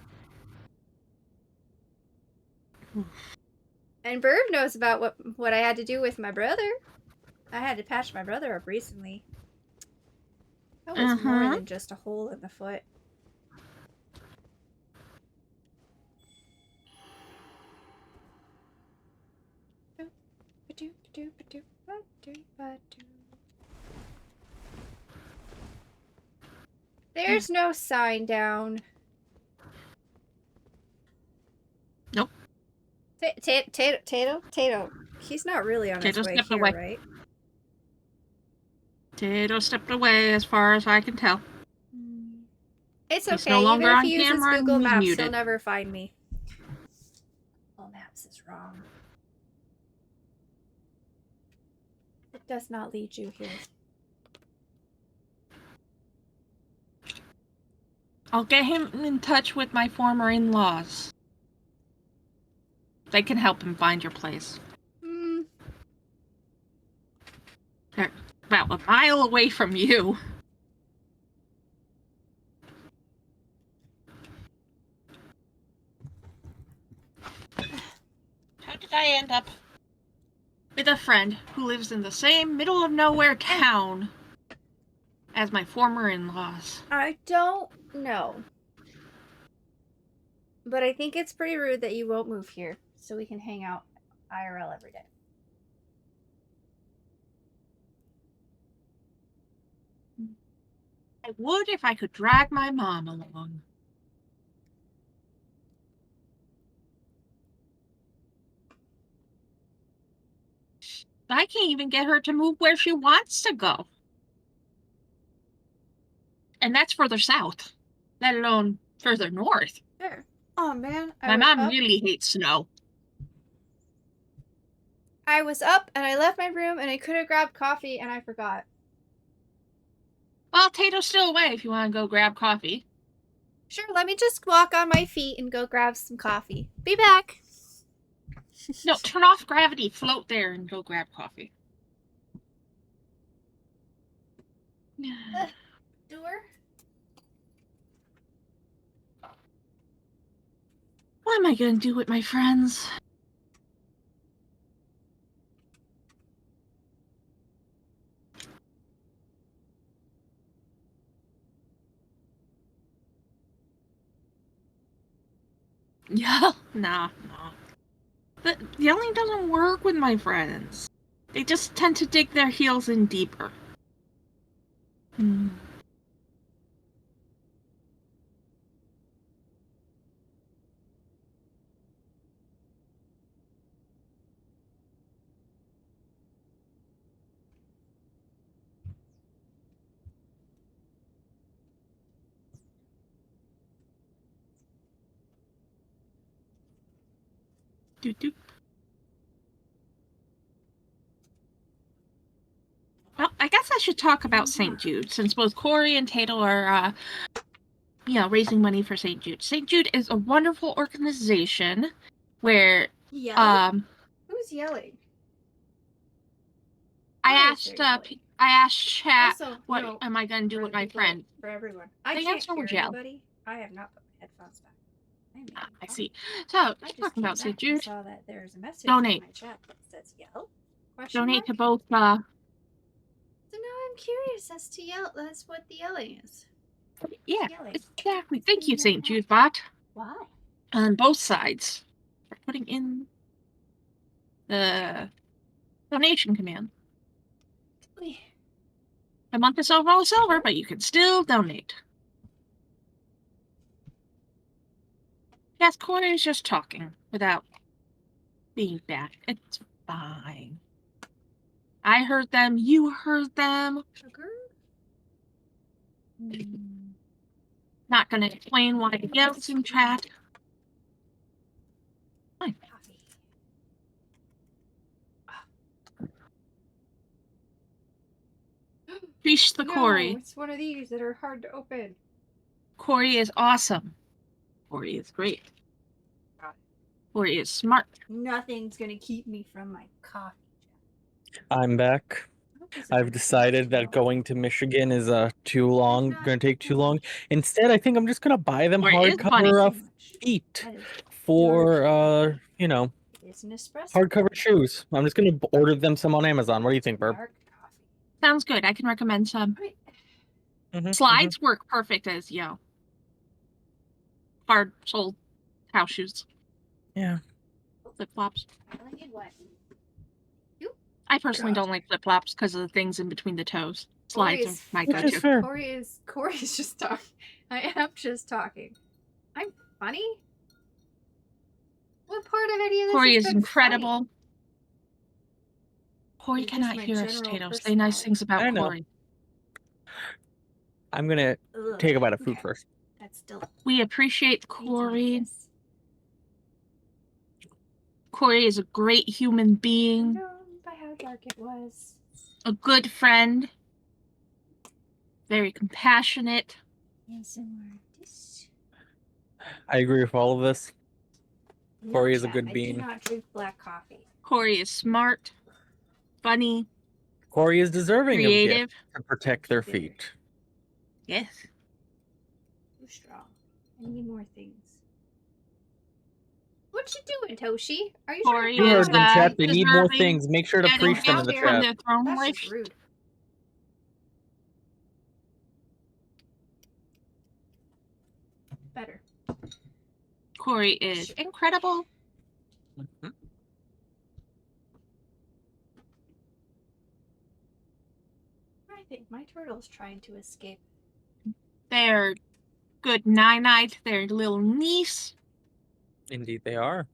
And Burb knows about what I had to do with my brother. I had to patch my brother up recently. That was more than just a hole in the foot. There's no sign down. Nope. Tato. He's not really on his Tato way stepped here, away. right? Tato stepped away as far as I can tell. It's He's okay. no longer Even if on he uses camera and Google he's Maps, muted. he'll never find me. Google Maps is wrong. It does not lead you here. I'll get him in touch with my former in-laws. They can help him find your place. They're about a mile away from you. How did I end up with a friend who lives in the same middle of nowhere town as my former in-laws? I don't know. But I think it's pretty rude that you won't move here so we can hang out IRL every day. I would if I could drag my mom along. I can't even get her to move where she wants to go. And that's further south, let alone further north. Sure. Oh man, My mom really hates snow. I was up and I left my room and I could have grabbed coffee and I forgot. Well, Tato's still away if you want to go grab coffee. Sure, let me just walk on my feet and go grab some coffee. Be back. No, turn off gravity, float there, and go grab coffee. Door? What am I going to do with my friends? Yeah, nah. The yelling doesn't work with my friends. They just tend to dig their heels in deeper. Doot. Well, I guess I should talk about St. Jude, since both Corey and Tato are, raising money for St. Jude. St. Jude is a wonderful organization where, Yelling? Who's yelling? I Why is asked, there yelling? I asked chat, Also, what no, am I going to do for with the my people- friend? For everyone. I The can't answer hear was yell. anybody. I have not put my headphones back. I see. So, I just talking came about St. back and Jude, saw that there's a message Donate. in my chat that says yell. Question donate mark? to both, So now I'm curious as to yell. That's what the yelling is. yeah, Yelling. exactly. Thank you, St. Jude bot. Why? On both sides for putting in the donation command. The month is over all silver, but you can still donate. Yes, Corey is just talking without being bad. It's fine. I heard them, you heard them. Sugar? Not gonna explain why he yells in chat. Fine. Coffee. Fish the No, Corey. it's one of these that are hard to open. Corey is awesome. Corey is great. Corey is smart. Nothing's gonna keep me from my coffee. I'm back. I've decided that going to Michigan is too long, going to take too long. Instead, I think I'm just going to buy them Corey is funny. hardcover feet for It's an espresso. hardcover shoes. I'm just going to order them some on Amazon. What do you think, Burb? Dark coffee. Sounds good. I can recommend some. Mhm, Slides work perfect as, hard soled house shoes. Yeah. Flip flops. I only need one. I personally God. don't like flip flops because of the things in between the toes. Slides Corey are is- my Which is go-to. fair. Corey's just talking. I am just talking. I'm funny. What part of any of this Corey has is been incredible. funny? Corey It's cannot just my hear us, general Tato. Say nice personality. things about I know. Corey. I'm going to Ugh. take a bite of food Okay. first. That's still. We appreciate needs Corey. this. Corey is a great human being, Known by how dark it was. a good friend, very compassionate. I agree with all of this. No, Corey is a chat, good I bean. do not drink black coffee. Corey is smart, funny, Corey is deserving of creative. gifts to protect their Bitter. feet. Yes. Too strong. I need more things. What you doing, Toshi? Are you Corey You trying heard to them, find chat. out They need more deserving things. Make sure to getting preach them in the out from chat. their throne That's life. just rude. Better. Corey is incredible. Mhm. I think my turtle's trying to escape. They're good nine-eyed to their little niece. Indeed, they are.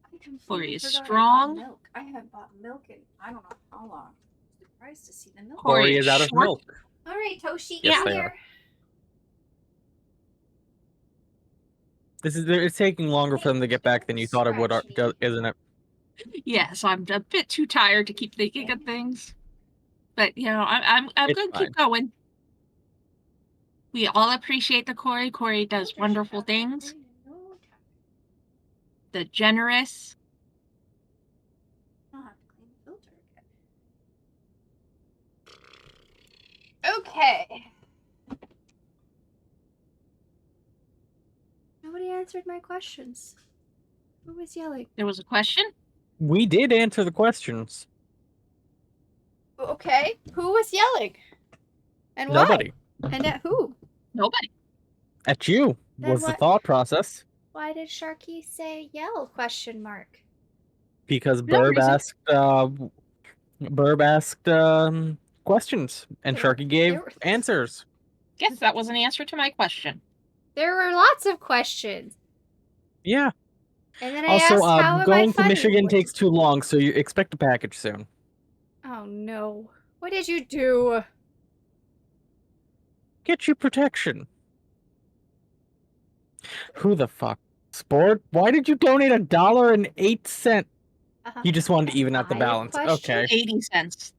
I completely Corey is forgot strong. I bought milk. I haven't bought milk in I don't know how long. I'm surprised to see the milk. Corey Corey is out of short. milk. All right, Toshi, Yes, come they here. are. It's taking longer for them to get back than you thought it would, Scratch me. isn't it? Yes, I'm a bit too tired to keep thinking of things. But I'm It's gonna fine. keep going. We all appreciate the Corey. Corey does wonderful things. The generous. I'll have to clean the filter again. Okay. Nobody answered my questions. Who was yelling? There was a question. We did answer the questions. Okay. Who was yelling? And Nobody. why? And at who? Nobody. At you Then was the what- thought process. Why did Sharky say yell? Question mark. Because No Burb reason. asked questions, and There were- Sharky gave there were- answers. Yes, that was an answer to my question. There were lots of questions. Yeah. And then I Also, asked, how am I going to funny? Michigan What takes too long, so you expect a package soon. Oh no. What did you do? Get you protection. Who the fuck? Sport? Why did you donate $1.08? You just wanted to even out the I balance. question? Okay. 80 cents.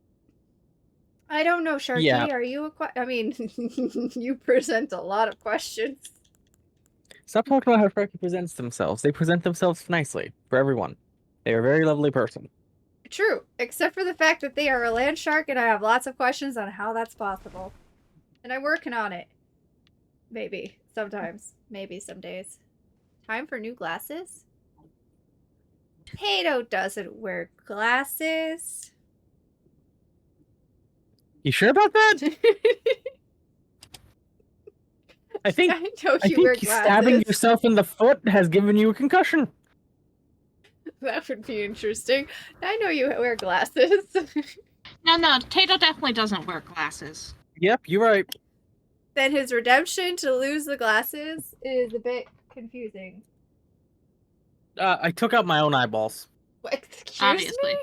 I don't know, Sharky. Yeah. Are you a I mean, you present a lot of questions. Stop talking about how Sharky presents themselves. They present themselves nicely for everyone. They are a very lovely person. True, except for the fact that they are a land shark and I have lots of questions on how that's possible. And I'm working on it. Maybe. Sometimes. Maybe some days. Time for new glasses? Potato doesn't wear glasses. You sure about that? I think I know I you wear think stabbing glasses. yourself in the foot has given you a concussion. That would be interesting. I know you wear glasses. No, Tato definitely doesn't wear glasses. Yep, you're right. Then his redemption to lose the glasses is a bit confusing. I took out my own eyeballs. Excuse Obviously. me?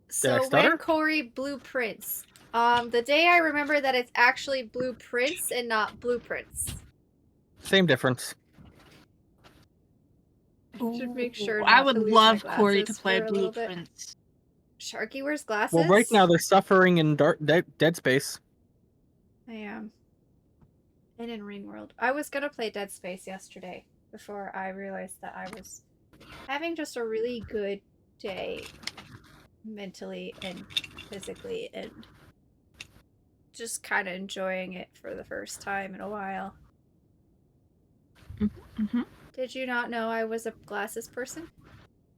So stutter? when Corey blueprints, the day I remember that it's actually blueprints and not blueprints. Same difference. I should make sure. I not would to lose love my Corey to glasses play for a little bit. Blueprints. Sharky wears glasses. Well, right now they're suffering in Dead Space. I am. And in Ring World. I was gonna play Dead Space yesterday before I realized that I was having just a really good day mentally and physically and just kind of enjoying it for the first time in a while. Mm-hmm. Did you not know I was a glasses person?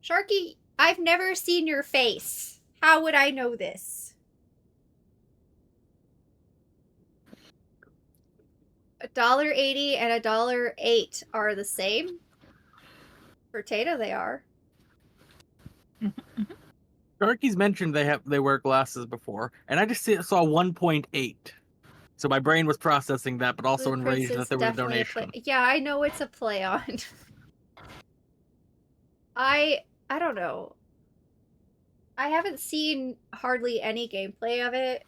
Sharky, I've never seen your face. How would I know this? $1.80 and $1.08 are the same. For Tato, they are. Sharky's mentioned they wear glasses before, and I just saw 1.8. So my brain was processing that, but also Blueprints enraged is that there was a definitely donation. Yeah, I know it's a play on. I don't know. I haven't seen hardly any gameplay of it,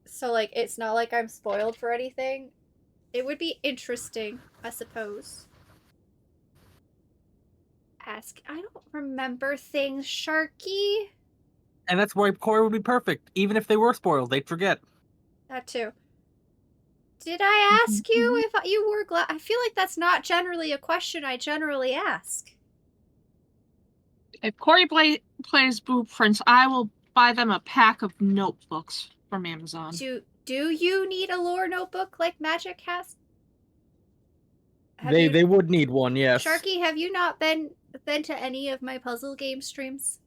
so like it's not like I'm spoiled for anything. It would be interesting, I suppose. Ask. I don't remember things, Sharky. And that's why Corey would be perfect. Even if they were spoiled, they'd forget. That too. Did I ask you if you wore glass? I feel like that's not generally a question I generally ask. If Corey plays Blueprints, I will buy them a pack of notebooks from Amazon. Do you need a lore notebook like Magic has? They would need one, yes. Sharky, have you not been to any of my puzzle game streams?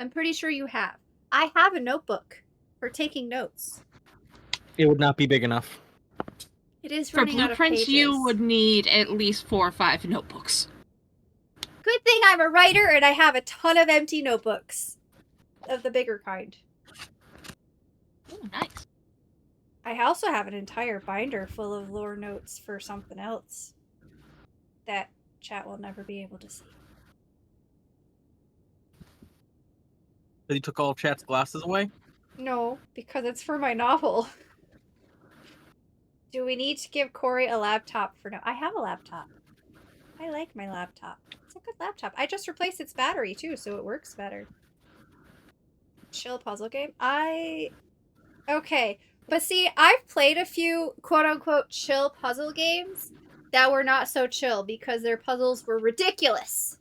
I'm pretty sure you have. I have a notebook for taking notes. It would not be big enough. It is For running out of blueprints, pages. you would need at least 4 or 5 notebooks. Good thing I'm a writer and I have a ton of empty notebooks. Of the bigger kind. Oh, nice. I also have an entire binder full of lore notes for something else that chat will never be able to see. But you took all chat's glasses away? No, because it's for my novel. Do we need to give Corey a laptop for now? I have a laptop. I like my laptop. It's a good laptop. I just replaced its battery too, so it works better. Chill puzzle game? Okay. But see, I've played a few quote-unquote chill puzzle games that were not so chill because their puzzles were ridiculous.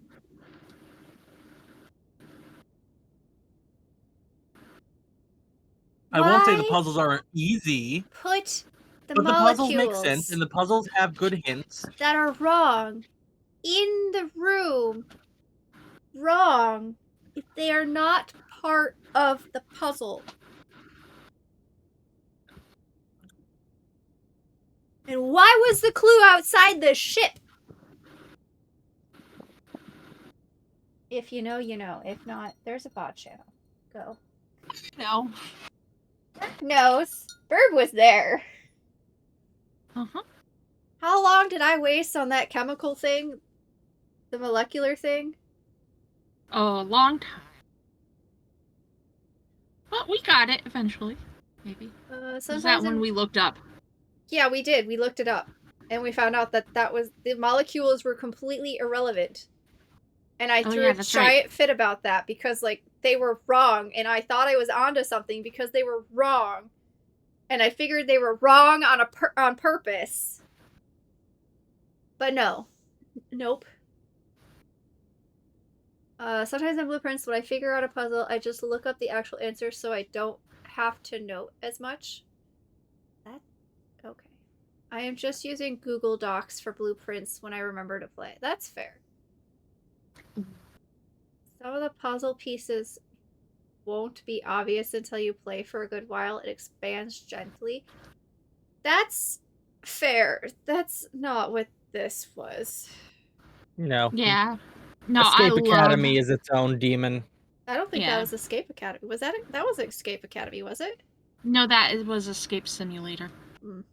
I won't say the puzzles aren't easy, Put the but the puzzles make molecules sense, and the puzzles have good hints. that are wrong in the room wrong if they are not part of the puzzle. And why was the clue outside the ship? If you know, you know. If not, there's a bot channel. Go. No. Knows. Burb was there. Uh-huh. How long did I waste on that chemical thing? The molecular thing? A long time. But we got it eventually. Maybe. Was that when we looked up? Yeah, we did. We looked it up. And we found out that the molecules were completely irrelevant. And I threw a giant fit about that because, like, they were wrong. And I thought I was onto something because they were wrong. And I figured they were wrong on purpose. But no. Nope. Sometimes in blueprints, when I figure out a puzzle, I just look up the actual answer so I don't have to note as much. Okay. I am just using Google Docs for blueprints when I remember to play. That's fair. Some of the puzzle pieces won't be obvious until you play for a good while. It expands gently. That's fair. That's not what this was. No. Yeah. No, Escape Academy is its own demon. I don't think that was Escape Academy. Was that that was Escape Academy, was it? No, that was Escape Simulator.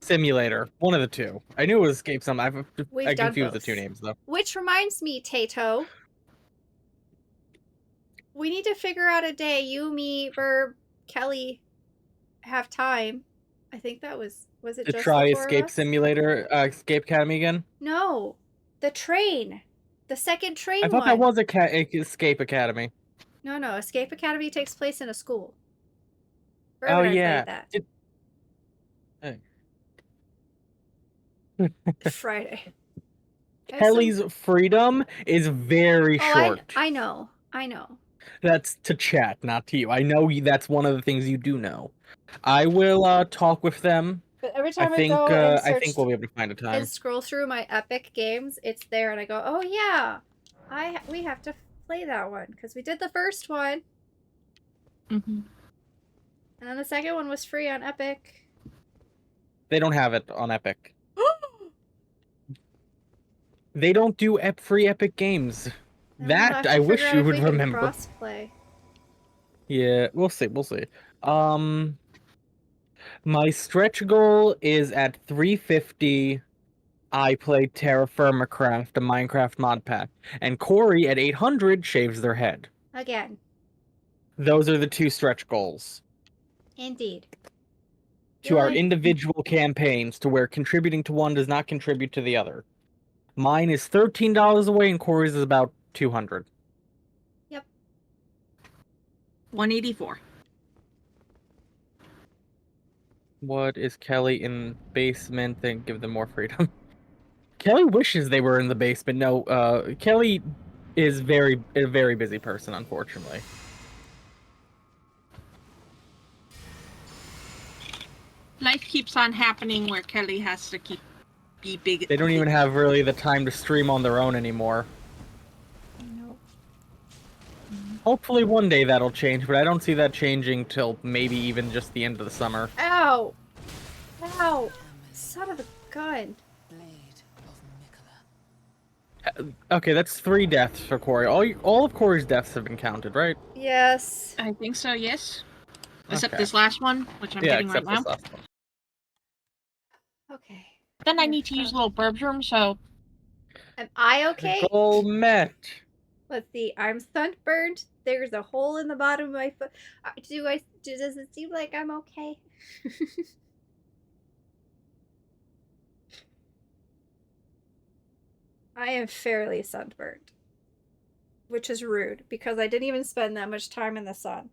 Simulator. One of the two. I knew it was Escape some. I confused the both. two names though. Which reminds me, Tato. We need to figure out a day you, me, Burb, Kelly have time. I think that was it to just try the four Escape of us? Simulator, Escape Academy again? No. The train. The second train I thought that was Escape Academy. No. Escape Academy takes place in a school. Burb Oh and I yeah. played that. Friday. Kelly's freedom is very short. I know. That's to chat, not to you. I know that's one of the things you do know. I will talk with them. But every time I think we'll be able to find a time. And scroll through my Epic games, it's there, and I go, oh yeah, we have to play that one because we did the first one, Mm-hmm. and then the second one was free on Epic. They don't have it on Epic. They don't do free Epic games. That I wish you would remember. Crossplay. Yeah, we'll see. My stretch goal is at 350. I play Terra Firma Craft, a Minecraft mod pack, and Corey at 800 shaves their head. Again. Those are the two stretch goals. Indeed. To our individual campaigns, to where contributing to one does not contribute to the other. Mine is $13 away, and Corey's is about 200. Yep. 184. What is Kelly in basement? Then give them more freedom. Kelly wishes they were in the basement. No, Kelly is a very busy person, unfortunately. Life keeps on happening where Kelly has to be big. They don't even have really the time to stream on their own anymore. No. Hopefully one day that'll change, but I don't see that changing till maybe even just the end of the summer. Ow! Ow! Son of a gun. Okay, that's 3 deaths for Corey. All of Corey's deaths have been counted, right? Yes. I think so, yes. Except Okay. this last one, which I'm Yeah, getting right except now. this last one. Okay. Then I need to use a little burbs room, so Am I okay? Goal met. Let's see. I'm sunburned. There's a hole in the bottom of my foot. Does it seem like I'm okay? I am fairly sunburned. Which is rude, because I didn't even spend that much time in the sun.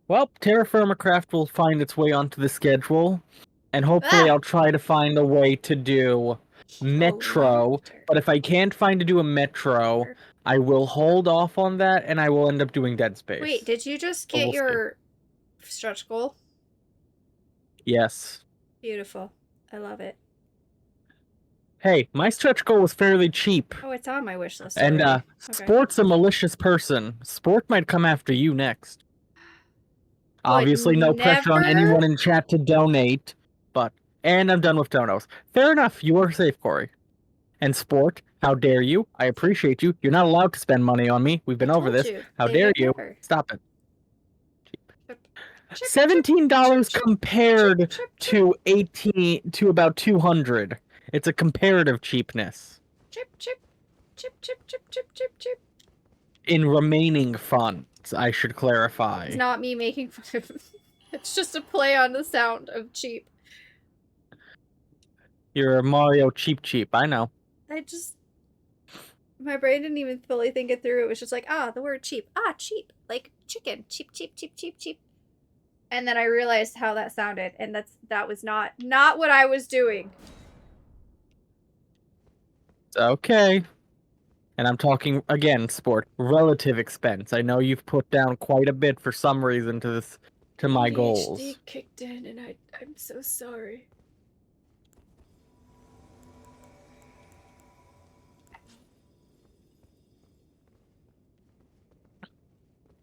Well, Terra Firma Craft will find its way onto the schedule, and hopefully I'll try to find a way to do Metro. laughter. But if I can't find to do a Metro, I will hold off on that, and I will end up doing Dead Space. Wait, did you just But get we'll see. your stretch goal? Yes. Beautiful. I love it. Hey, my stretch goal was fairly cheap. Oh, it's on my wish list And already. Okay. Sport's a malicious person. Sport might come after you next. Obviously, no pressure on anyone in chat to donate, and I'm done with donos. Fair enough, you are safe, Corey. And Sport, how dare you? I appreciate you. You're not allowed to spend money on me. We've been over this. How dare you? Stop it. $17 compared to 18 to about 200. It's a comparative cheapness. Chip, chip, chip, chip, chip, chip, chip, chip. In remaining funds, I should clarify. It's not me making fun of it. It's just a play on the sound of cheap. You're a Mario cheap, I know. My brain didn't even fully think it through. It was just like, the word cheap. Cheap. Like chicken. Cheap, cheap, cheap, cheap, cheap. And then I realized how that sounded, and that was not what I was doing. Okay. And I'm talking, again, Sport, relative expense. I know you've put down quite a bit for some reason to my goals. ADHD kicked in, and I'm so sorry.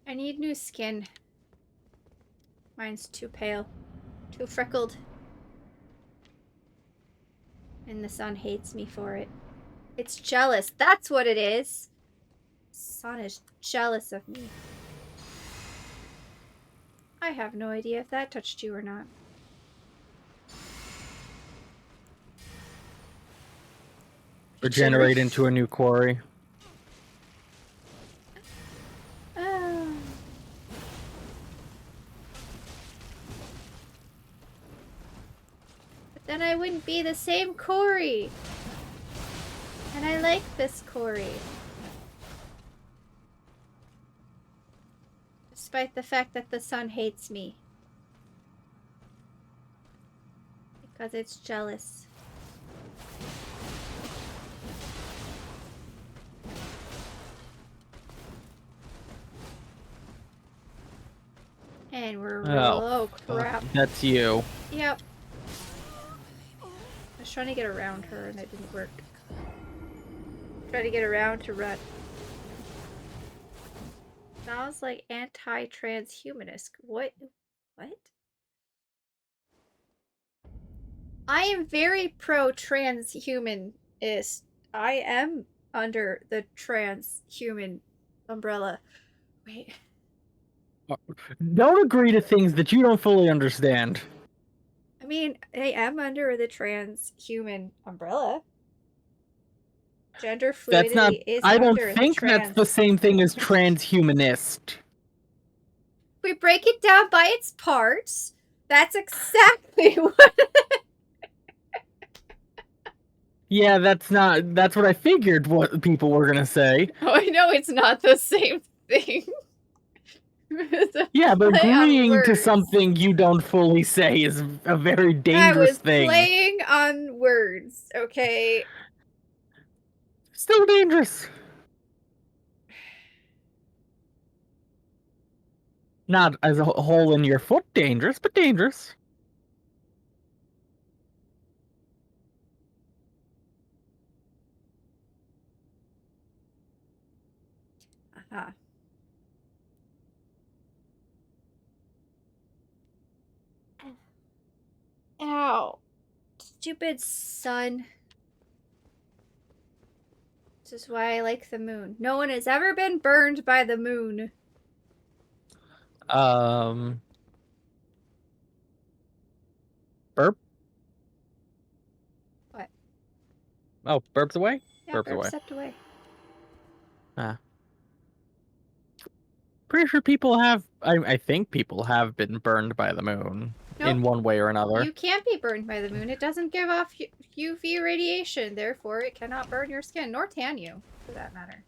I need new skin. Mine's too pale. Too freckled. And the sun hates me for it. It's jealous. That's what it is. Sun is jealous of me. I have no idea if that touched you or not. Regenerate into a new quarry. But then I wouldn't be the same Corey. And I like this Corey. Despite the fact that the sun hates me. Because it's jealous. And we're oh crap. That's you. Yep. I was trying to get around her and it didn't work. Try to get around to run. Sounds like anti-transhumanist. What? I am very pro-transhumanist. I am under the transhuman umbrella. Wait. Don't agree to things that you don't fully understand. I mean, I am under the transhuman umbrella. Gender fluidity is I don't under think that's the same thing as transhumanist. We break it down by its parts. That's exactly what. Yeah, that's what I figured what people were gonna say. Oh, I know it's not the same thing. Yeah, but agreeing to something you don't fully say is a very dangerous thing. I was playing on words, okay? Still dangerous. Not as a hole in your foot dangerous, but dangerous. Ah. Ow. Stupid sun. This is why I like the moon. No one has ever been burned by the moon. Burp? What? Oh, burps away? Yeah, Burps Burp away. stepped away. Ah. Pretty sure people have, I think people have been burned by the moon in Nope. one way or another. You can't be burned by the moon. It doesn't give off UV radiation, therefore it cannot burn your skin, nor tan you, for that matter.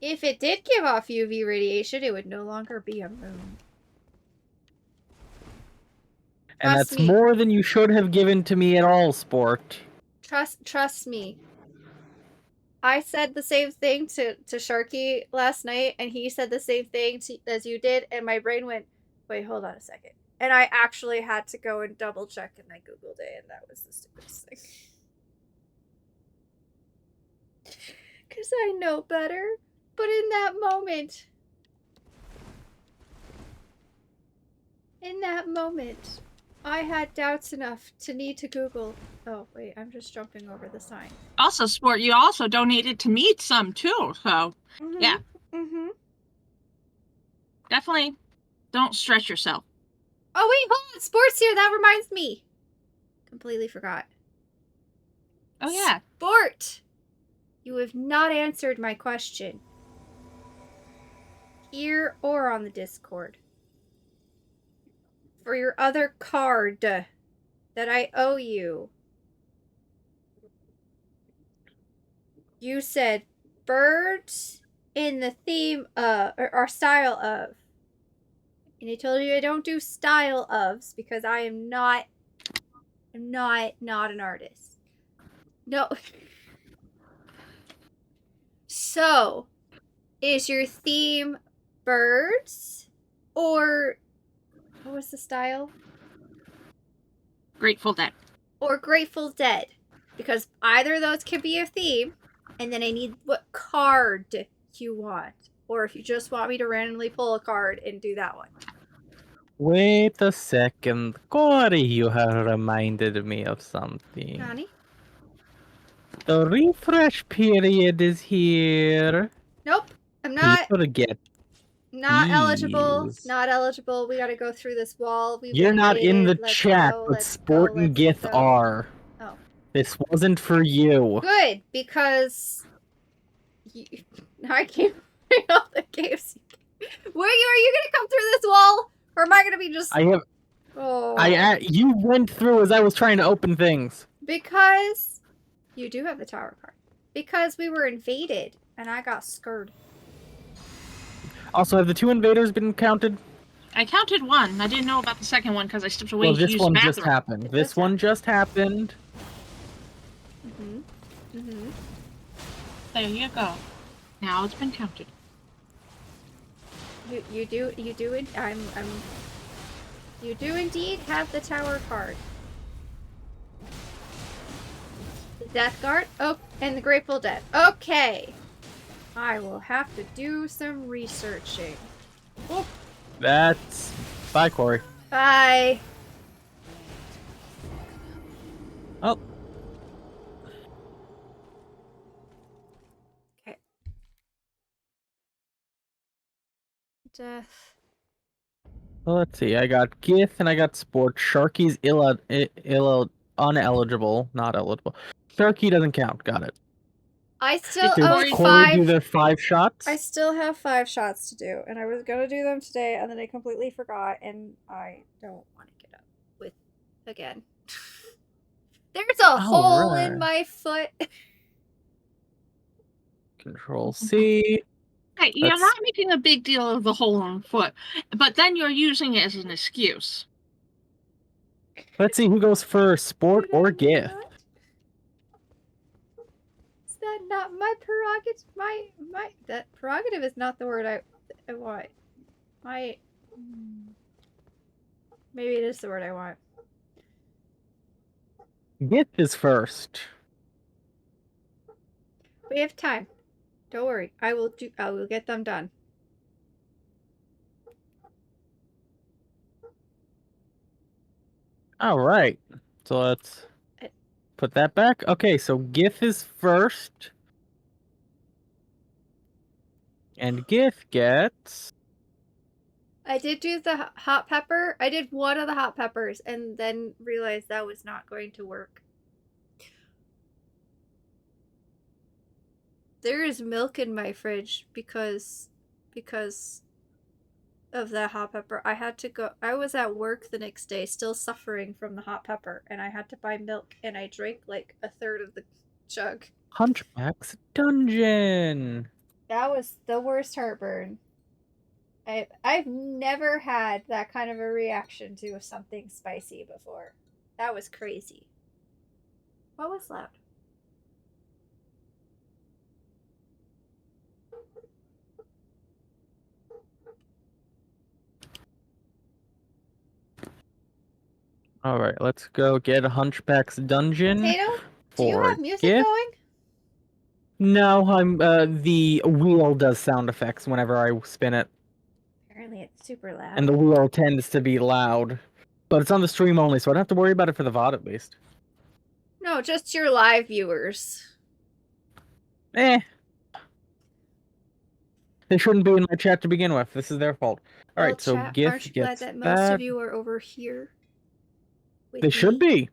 If it did give off UV radiation, it would no longer be a moon. And Trust that's me. more than you should have given to me at all, sport. Trust me. I said the same thing to Sharky last night, and he said the same thing as you did, and my brain went, wait, hold on a second. And I actually had to go and double check, and I Googled it, and that was the stupidest thing. Because I know better. But in that moment, I had doubts enough to need to Google. Oh, wait, I'm just jumping over the sign. Also, sport, you also donated to meat some too, so yeah. Mm-hmm. Definitely don't stress yourself. Oh, wait, hold on. Sport's here. That reminds me. Completely forgot. Oh yeah. Sport! You have not answered my question. Here or on the Discord. For your other card that I owe you. You said birds in the theme of, or style of. And I told you I don't do style ofs because I am not an artist. No. So, is your theme birds or what was the style? Grateful Dead. Or Grateful Dead? Because either of those can be a theme, and then I need what card you want. Or if you just want me to randomly pull a card and do that one. Wait a second. Corey, you have reminded me of something. Nani? The refresh period is here. Nope. I'm not Forget. eligible. These. Not eligible. We gotta go through this wall. We've You're been not in the invaded. Let's chat, go, but let's Sport go, and let's Gith go. are. Oh. This wasn't for you. Good, because I can't bring all the games. Are you gonna come through this wall? Or am I gonna be just... I have. Oh. You went through as I was trying to open things. Because you do have the tower card. Because we were invaded and I got scared. Also, have the 2 invaders been counted? I counted one. I didn't know about the second one because I stepped away Well, to this use one the just bathroom. happened. This one just happened. There you go. Now it's been counted. You do it. You do indeed have the tower card. The Death Guard. Oh, and the Grateful Dead. Okay. I will have to do some researching. Oh. That's... Bye, Corey. Bye. Oh. Okay. Death. Well, let's see. I got Gith and I got Sport. Sharky's uneligible. Not eligible. Sharky doesn't count. Got it. I still Did owe Corey Corey 5. do their 5 shots? I still have 5 shots to do, and I was gonna do them today, and then I completely forgot, and I don't want to get up with again. There's a hole in my foot. Control C. Hey, you're not making a big deal of the hole in the foot, but then you're using it as an excuse. Let's see who goes first, Sport or Gith. Is that not my prerogative? That prerogative is not the word I want. Maybe it is the word I want. Gith is first. We have time. Don't worry. I will get them done. All right. So let's put that back. Okay, so GIF is first. And GIF gets... I did do the hot pepper. I did one of the hot peppers and then realized that was not going to work. There is milk in my fridge because of the hot pepper. I had to go. I was at work the next day still suffering from the hot pepper and I had to buy milk and I drank like a third of the jug. Hunchback's Dungeon. That was the worst heartburn. I've never had that kind of a reaction to something spicy before. That was crazy. What was loud? All right, let's go get a Hunchback's Dungeon. Tato, do you have music GIF. going? No, I'm the wheel does sound effects whenever I spin it. Apparently it's super loud. And the wheel tends to be loud. But it's on the stream only, so I don't have to worry about it for the VOD at least. No, just your live viewers. Eh. They shouldn't be in my chat to begin with. This is their fault. Alright, so chat, GIF aren't you gets glad that most of you are over here? They should be.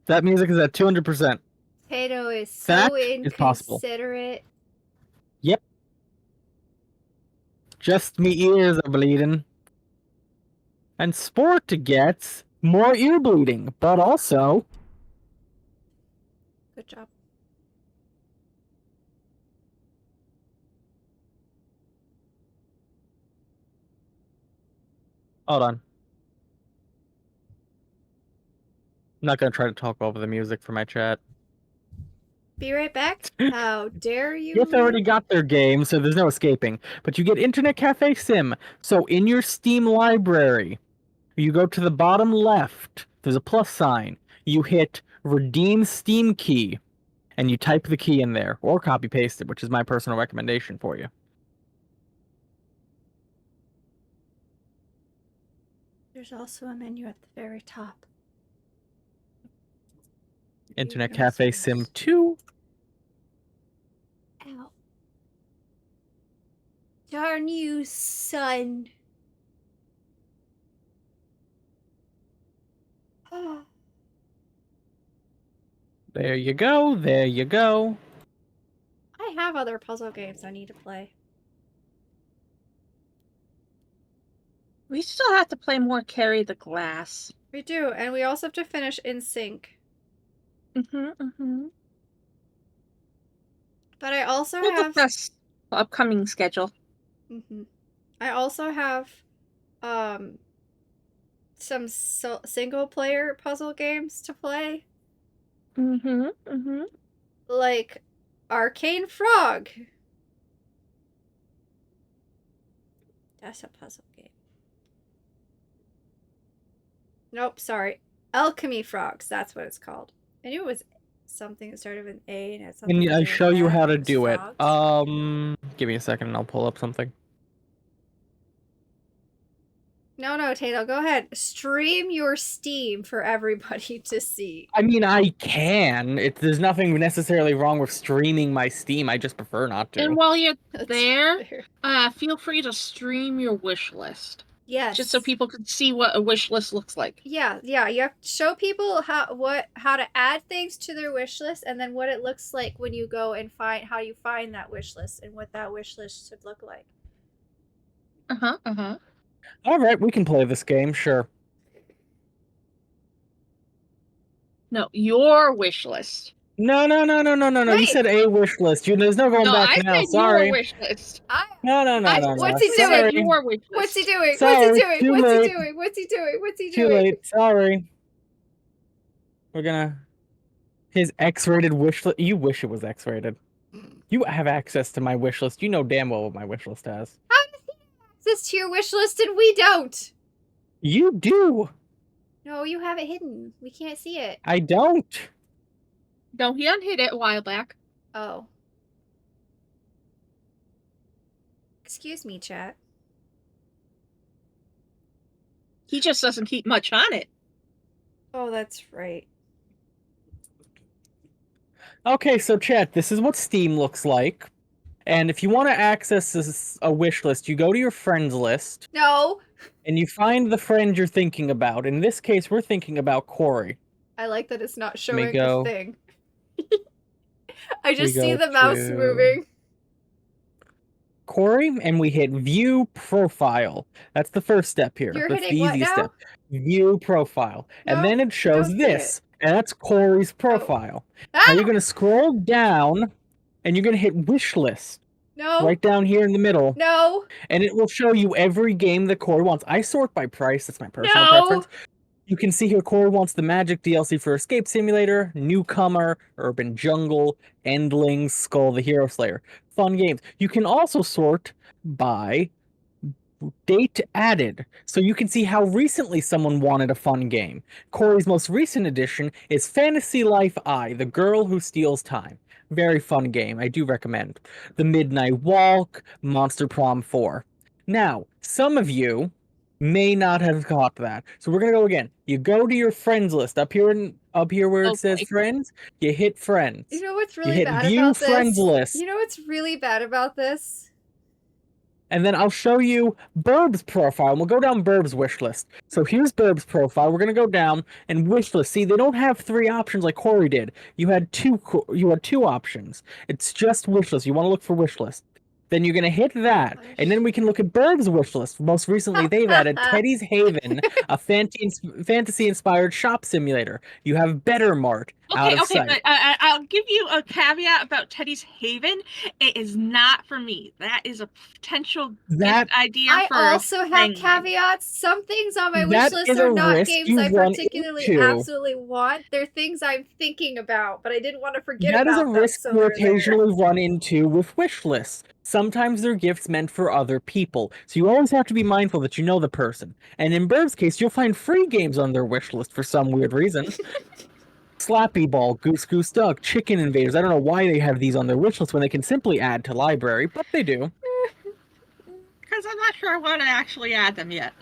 That music is at 200%. Tato is That so is possible. inconsiderate. Yep. Just me ears are bleeding. And Sport gets more ear bleeding, but also... Good job. Hold on. I'm not going to try to talk over the music for my chat. Be right back. How dare you? Yes, already got their game, so there's no escaping. But you get Internet Cafe Sim. So in your Steam library, you go to the bottom left. There's a plus sign. You hit Redeem Steam Key, and you type the key in there, or copy paste it, which is my personal recommendation for you. There's also a menu at the very top. Internet Cafe Sim 2. Ow. Darn you, son. There you go. There you go. I have other puzzle games I need to play. We still have to play more Carry the Glass. We do, and we also have to finish In Sync. But I also We'll have discuss the upcoming schedule. I also have some single player puzzle games to play. Like Arcane Frog. That's a puzzle game. Nope, sorry. Alchemy Frogs, that's what it's called. I knew it was something that started with an A and had something to Can do I with show you that, how and to it was do it? frogs. Give me a second and I'll pull up something. No, Tato, go ahead. Stream your Steam for everybody to see. I mean, I can. There's nothing necessarily wrong with streaming my Steam. I just prefer not to. And while you're That's there, fair. feel free to stream your wish list. Yes. Just so people can see what a wish list looks like. Yeah. You have to show people how to add things to their wish list, and then what it looks like when you go and how you find that wish list and what that wish list should look like. All right, we can play this game, sure. No, your wish list. No. Wait. You said a wish list. There's no going back I now. said Sorry. your wish list. No. What's he doing? Said your wish list. What's he doing? Sorry, What's he doing? too What's late. he doing? What's he doing? What's he Too doing? late. Sorry. We're gonna... His X-rated wish list. You wish it was X-rated. You have access to my wish list. You know damn well what my wish list has. How does he have access to your wish list and we don't? You do. No, you have it hidden. We can't see it. I don't. No, he unhid it a while back. Oh. Excuse me, chat. He just doesn't keep much on it. Oh, that's right. Okay, so chat, this is what Steam looks like. And if you want to access a wish list, you go to your friends list No! and you find the friend you're thinking about. In this case, we're thinking about Corey. I like that it's not Let me showing a go. thing. I We just see go the mouse to moving. Corey, and we hit View Profile. That's the first step here. You're That's hitting the what easiest now? step. View Profile. And No, then it I shows don't see it. this, and that's Corey's Oh. profile. Now Ah! you're going to scroll down, and you're going to hit Wish List. No. Right down here in the middle. No. And it will show you every game that Corey wants. I sort by price. That's my personal No. preference. You can see here Corey wants the Magic DLC for Escape Simulator, Newcomer, Urban Jungle, Endlings, Skull the Hero Slayer. Fun games. You can also sort by date added, so you can see how recently someone wanted a fun game. Corey's most recent addition is Fantasy Life I, The Girl Who Steals Time. Very fun game, I do recommend. The Midnight Walk, Monster Prom 4. Now, some of you may not have caught that, so we're gonna go again. You go to your friends list up here where it says Okay. friends. You hit friends. You know what's You really hit bad view about friends this? list. You know what's really bad about this? And then I'll show you Burb's profile. And we'll go down Burb's wish list. So here's Burb's profile. We're gonna go down and wish list. See, they don't have 3 options like Corey did. You had two options. It's just wish list. You want to look for wish list. Then you're gonna hit that, and then we can look at Burb's wish list. Most recently, they've added Teddy's Haven, a fantasy-inspired shop simulator. You have Better Mart out of sight. But I'll give you a caveat about Teddy's Haven. It is not for me. That is a potential gift idea I for also a have thing. caveats. Some things on my wish That list is are a not risk games you I run particularly into. absolutely want. They're things I'm thinking about, but I didn't want to forget That about is a them, risk so you they're there. occasionally run into with wish lists. Sometimes they're gifts meant for other people, so you always have to be mindful that you know the person. And in Burb's case, you'll find free games on their wish list for some weird reason. Slappy Ball, Goose Goose Duck, Chicken Invaders. I don't know why they have these on their wish list when they can simply add to library, but they do. Because I'm not sure I want to actually add them yet.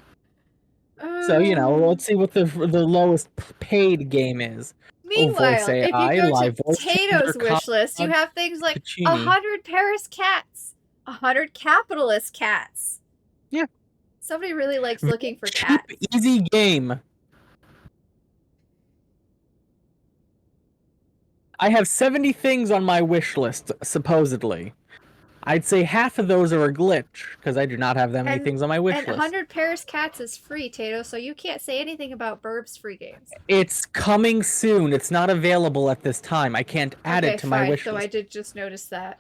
So, you know, let's see what the lowest paid game is. Meanwhile, Voice if you AI, go to live voice Tato's changer, wish list, you have things like Puccini. 100 Paris cats, 100 capitalist cats. Yeah. Somebody really likes looking for cheap, cats. easy game. I have 70 things on my wish list, supposedly. I'd say half of those are a glitch, because I do not have that many things on my wish And list. 100 Paris cats is free, Tato, so you can't say anything about Burb's free games. It's coming soon. It's not available at this time. I can't add it to my wish so list. I did just notice that.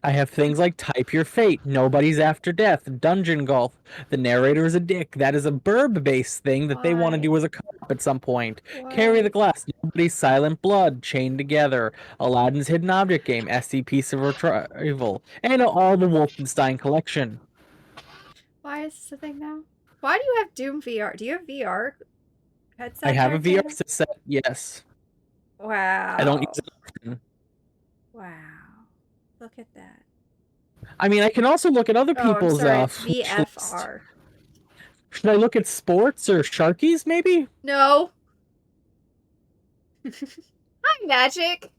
I have things like Type Your Fate, Nobody's After Death, Dungeon Golf, The Narrator is a Dick. That is a Burb-based thing that they want to do as a co-op at some point. Carry the Glass, Nobody's Silent Blood, Chained Together, Aladdin's Hidden Object Game, SCP of Retrieval, and all the Wolfenstein collection. Why is this a thing now? Why do you have Doom VR? Do you have VR headset? I have a there, VR set, yes. Wow. I don't use it often. Wow. Look at that. I mean, I can also look at other people's it's VFR. Should I look at sports or Sharkies, maybe? No. Hi, Magic.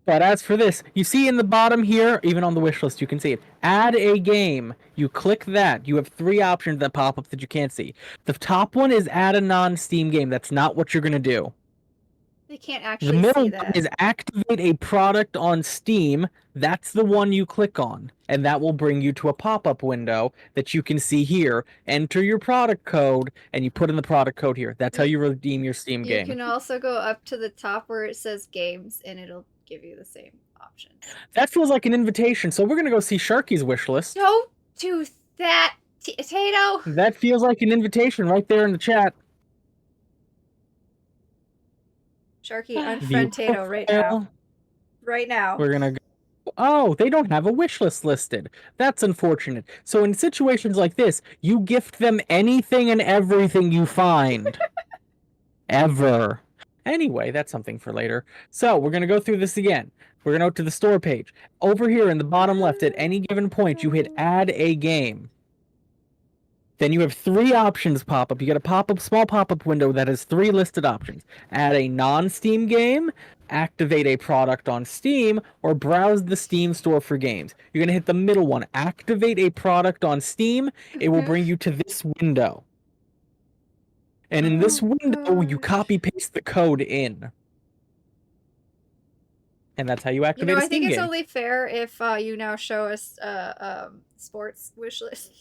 But as for this, you see in the bottom here, even on the wish list, you can see it. Add a game. You click that. You have 3 options that pop up that you can't see. The top one is add a non-Steam game. That's not what you're going to do. They can't The actually middle see one that. is activate a product on Steam. That's the one you click on. And that will bring you to a pop-up window that you can see here. Enter your product code, and you put in the product code here. That's how you redeem your Steam game. You can also go up to the top where it says games, and it'll give you the same options. That feels like an invitation, so we're going to go see Sharky's wish list. Don't do that, Tato! That feels like an invitation right there in the chat. Sharky, unfriend Tato right now. Right now. We're gonna go. Oh, they don't have a wish list listed. That's unfortunate. So in situations like this, you gift them anything and everything you find. Ever. Anyway, that's something for later. So we're gonna go through this again. We're gonna go to the store page. Over here in the bottom left, at any given point, you hit add a game. Then you have 3 options pop up. You get a small pop-up window that has 3 listed options. Add a non-Steam game, activate a product on Steam, or browse the Steam store for games. You're going to hit the middle one, activate a product on Steam. It will bring you to this window. And in this window, you copy paste the code in. And that's how you activate a I Steam think it's game. only fair if you now show us sports wish list.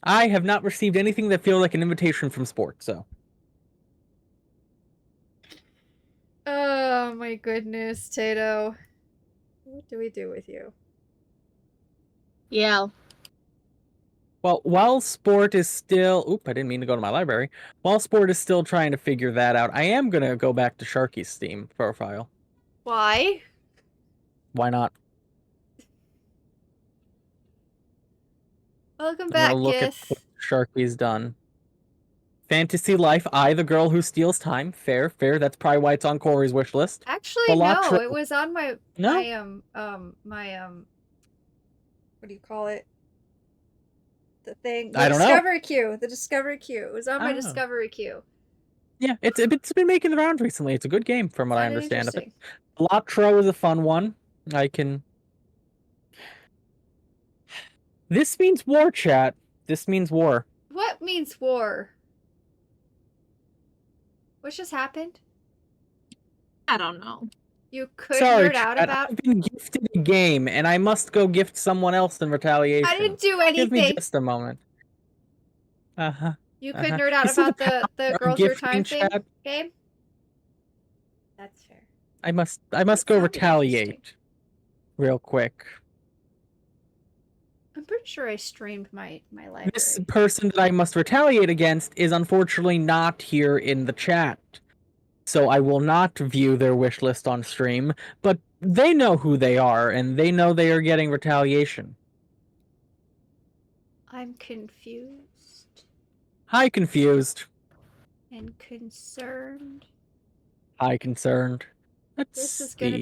I have not received anything that feels like an invitation from sports, so. Oh my goodness, Tato. What do we do with you? Yeah. Well, while Sport is still... Oop, I didn't mean to go to my library. While Sport is still trying to figure that out, I am going to go back to Sharky's Steam profile. Why? Why not? Welcome I'm back, going to look at what Sharky's done. Fantasy Life, I, the Girl Who Steals Time. Fair, fair. That's probably why it's on Corey's wish list. Actually, no. It was on my... No? What do you call it? The thing. I don't know. Discovery queue. The Discovery queue. It was on my Discovery queue. Yeah, it's been making the rounds recently. It's a good game, from what I understand of it. Latro is a fun one. I can... This means war, chat. This means war. What means war? What just happened? I don't know. You could nerd out about... I've been gifted a game, and I must go gift someone else in retaliation. I didn't do anything. Give me just a moment. You could nerd out about the Girls Your Time thing game? That's fair. I must go retaliate real quick. I'm pretty sure I streamed my library. This person that I must retaliate against is unfortunately not here in the chat. So I will not view their wish list on stream, but they know who they are, and they know they are getting retaliation. I'm confused. Hi, confused. And concerned. Hi, concerned. This is gonna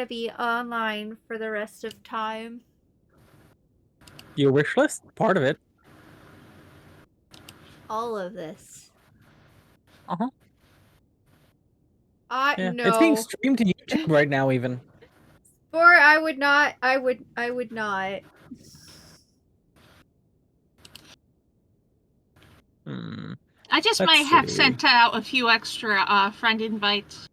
be online for the rest of time. Your wish list? Part of it. All of this. Uh-huh. No. It's being streamed to YouTube right now, even. Or I would not. I would not. I just might have sent out a few extra friend invites.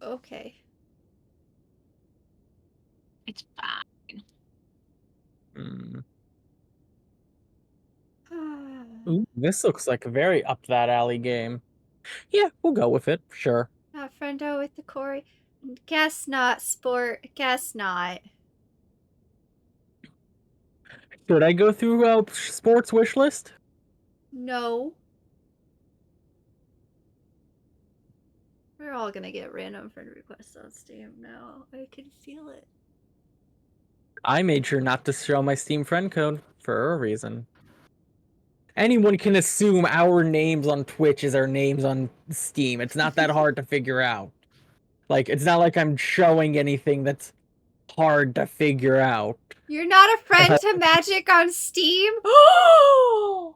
Okay. It's fine. Ooh, this looks like a very up that alley game. Yeah, we'll go with it. Sure. Not friendo with the Corey. Guess not, sport. Guess not. Should I go through sports wish list? No. We're all gonna get random friend requests on Steam now. I can feel it. I made sure not to show my Steam friend code for a reason. Anyone can assume our names on Twitch is our names on Steam. It's not that hard to figure out. Like, it's not like I'm showing anything that's hard to figure out. You're not a friend to Magic on Steam? Oh!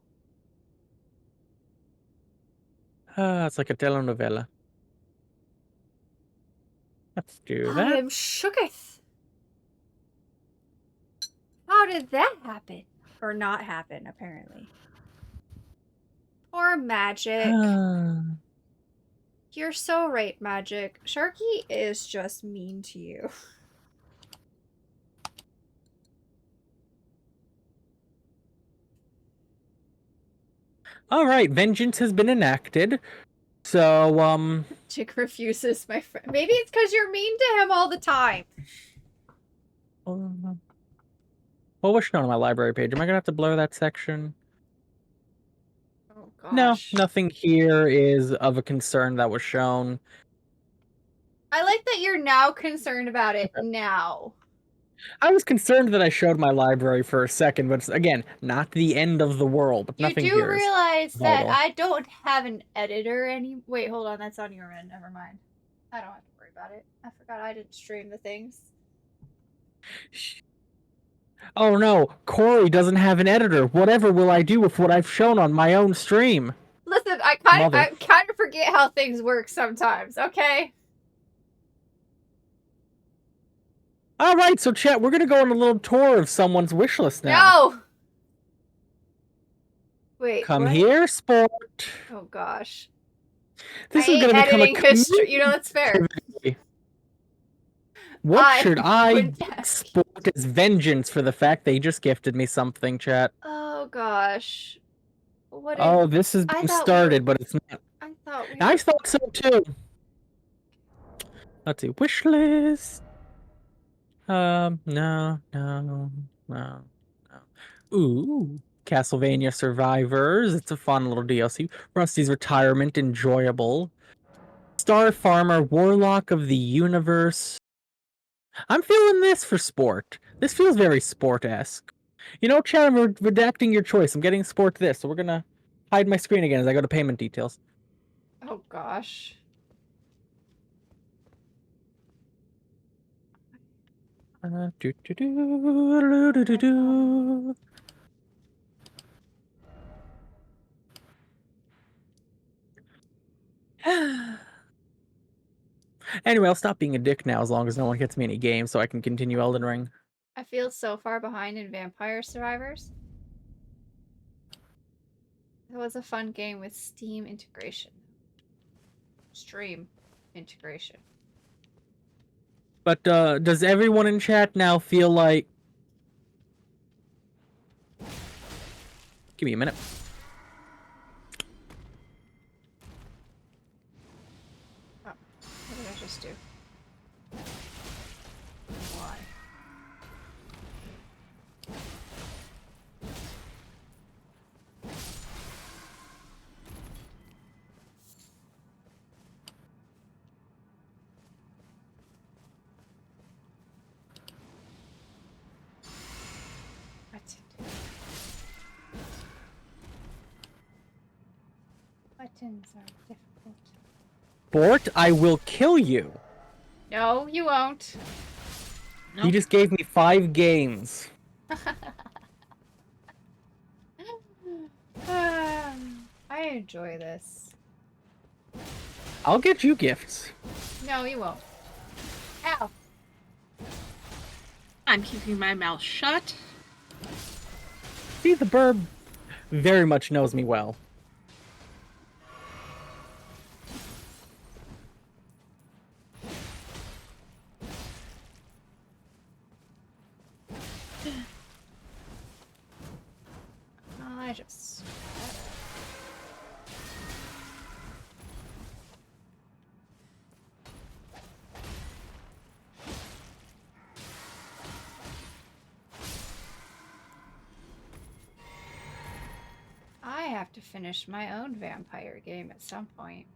It's like a telenovela. Let's do that. I am shooketh. How did that happen? Or not happen, apparently. Poor Magic. You're so right, Magic. Sharky is just mean to you. Alright, vengeance has been enacted. So, Magic refuses my friend. Maybe it's because you're mean to him all the time. Well, what's shown on my library page? Am I gonna have to blur that section? Oh, gosh. No, nothing here is of a concern that was shown. I like that you're now concerned about it now. I was concerned that I showed my library for a second, but again, not the end of the world. But You nothing do here is realize that vital. I don't have an editor any. Wait, hold on. That's on your end. Never mind. I don't have to worry about it. I forgot I didn't stream the things. Oh no, Corey doesn't have an editor. Whatever will I do with what I've shown on my own stream? Listen, Mother. I kind of forget how things work sometimes. Okay. All right, so chat, we're gonna go on a little tour of someone's wish list now. No. Wait. Come what? here, sport. Oh gosh. This I is hate gonna become a editing history. You know that's fair. activity. What should I wouldn't give ask. sport as vengeance for the fact they just gifted me something, chat? Oh gosh. What did Oh, this has I been thought we were? started, but it's not. I thought we I were. thought so too. Let's see, wish list. No, no, no, no. Ooh, Castlevania Survivors. It's a fun little DLC. Rusty's Retirement, enjoyable. Star Farmer, Warlock of the Universe. I'm feeling this for sport. This feels very sport-esque. You know, chat, I'm redacting your choice. I'm getting sport this, so we're gonna hide my screen again as I go to payment details. Oh gosh. Do, do, do, do, do, do. Anyway, I'll stop being a dick now as long as no one gets me any games so I can continue Elden Ring. I feel so far behind in Vampire Survivors. It was a fun game with Steam integration. Stream integration. But does everyone in chat now feel like... Give me a minute. Oh, what did I just do? Why? Buttons are difficult. Bort, I will kill you. No, you won't. Nope. He just gave me 5 games. I enjoy this. I'll get you gifts. No, you won't. Ow. I'm keeping my mouth shut. See, the burb very much knows me well. I just... I have to finish my own vampire game at some point.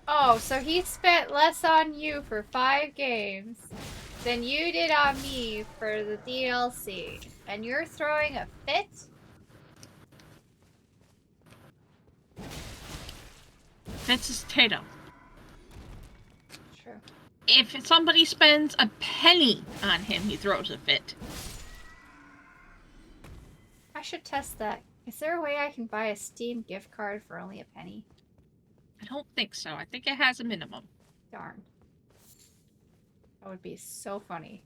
Oh, so he spent less on you for 5 games than you did on me for the DLC. And you're throwing a fit? That's his potato. True. If somebody spends a penny on him, he throws a fit. I should test that. Is there a way I can buy a Steam gift card for only a penny? I don't think so. I think it has a minimum. Darn. That would be so funny.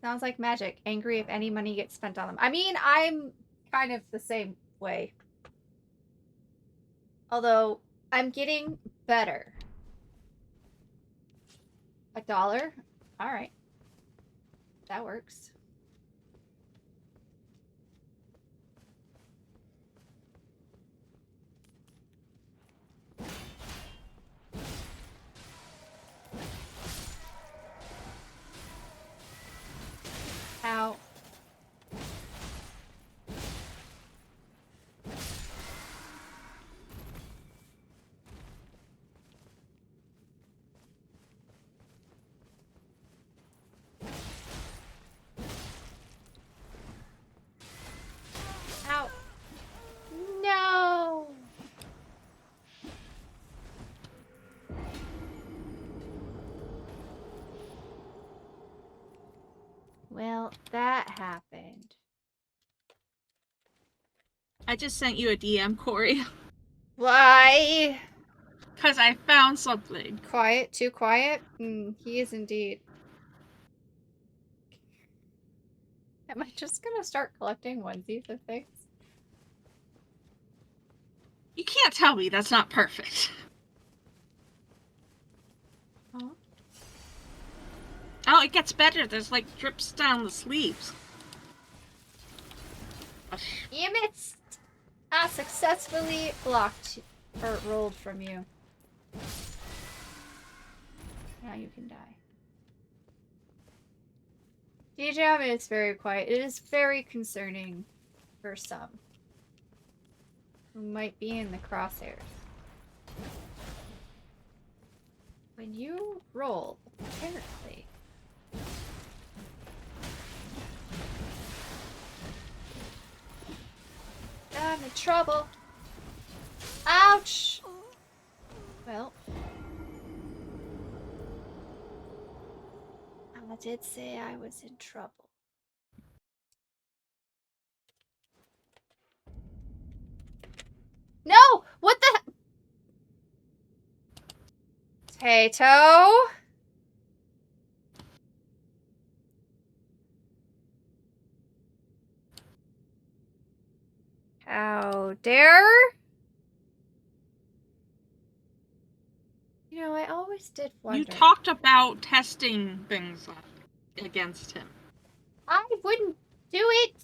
Sounds like magic. Angry if any money gets spent on them. I mean, I'm kind of the same way. Although, I'm getting better. $1? Alright. That works. happened? I just sent you a DM, Corey, Why? because I found something. Quiet? Too quiet? He is indeed. Am I just gonna start collecting onesies of things? You can't tell me that's not perfect. Huh? Oh, it gets better. There's like drips down the sleeves. You missed! I successfully blocked or rolled from you. Now you can die. DJ, I mean, it's very quiet. It is very concerning for some who might be in the crosshairs. When you roll, apparently. I'm in trouble. Ouch! Well, I did say I was in trouble. No! What the? Tato? How dare? You know, I always did wonder. You talked about testing things against him. I wouldn't do it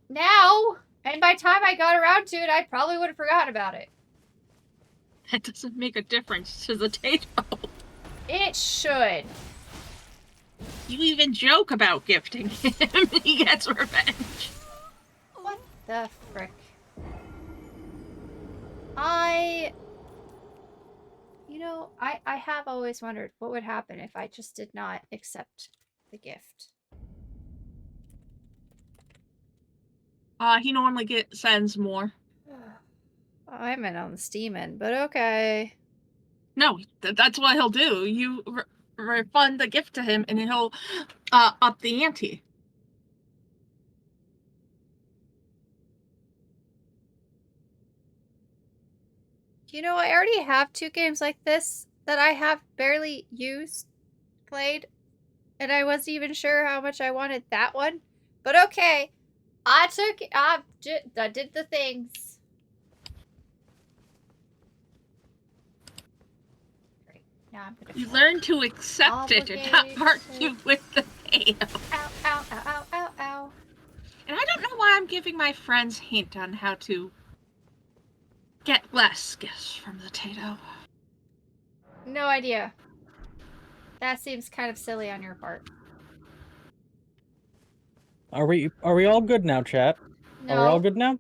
now. And by the time I got around to it, I probably would have forgotten about it. That doesn't make a difference to the Tato. It should. You even joke about gifting him. He gets revenge. What the frick? You know, I have always wondered what would happen if I just did not accept the gift. He normally sends more. I meant on the Steam end, but okay. No, that's what he'll do. You refund the gift to him, and he'll up the ante. You know, I already have 2 games like this that I have barely played, and I wasn't even sure how much I wanted that one. But okay, I did the things. Great. Now I'm gonna. You learn to accept it and not argue with the Tato. Ow! Ow! Ow! Ow! Ow! Ow! And I don't know why I'm giving my friends hint on how to get less gifts from the Tato. No idea. That seems kind of silly on your part. Are we all good now, chat? No. Are we all good now?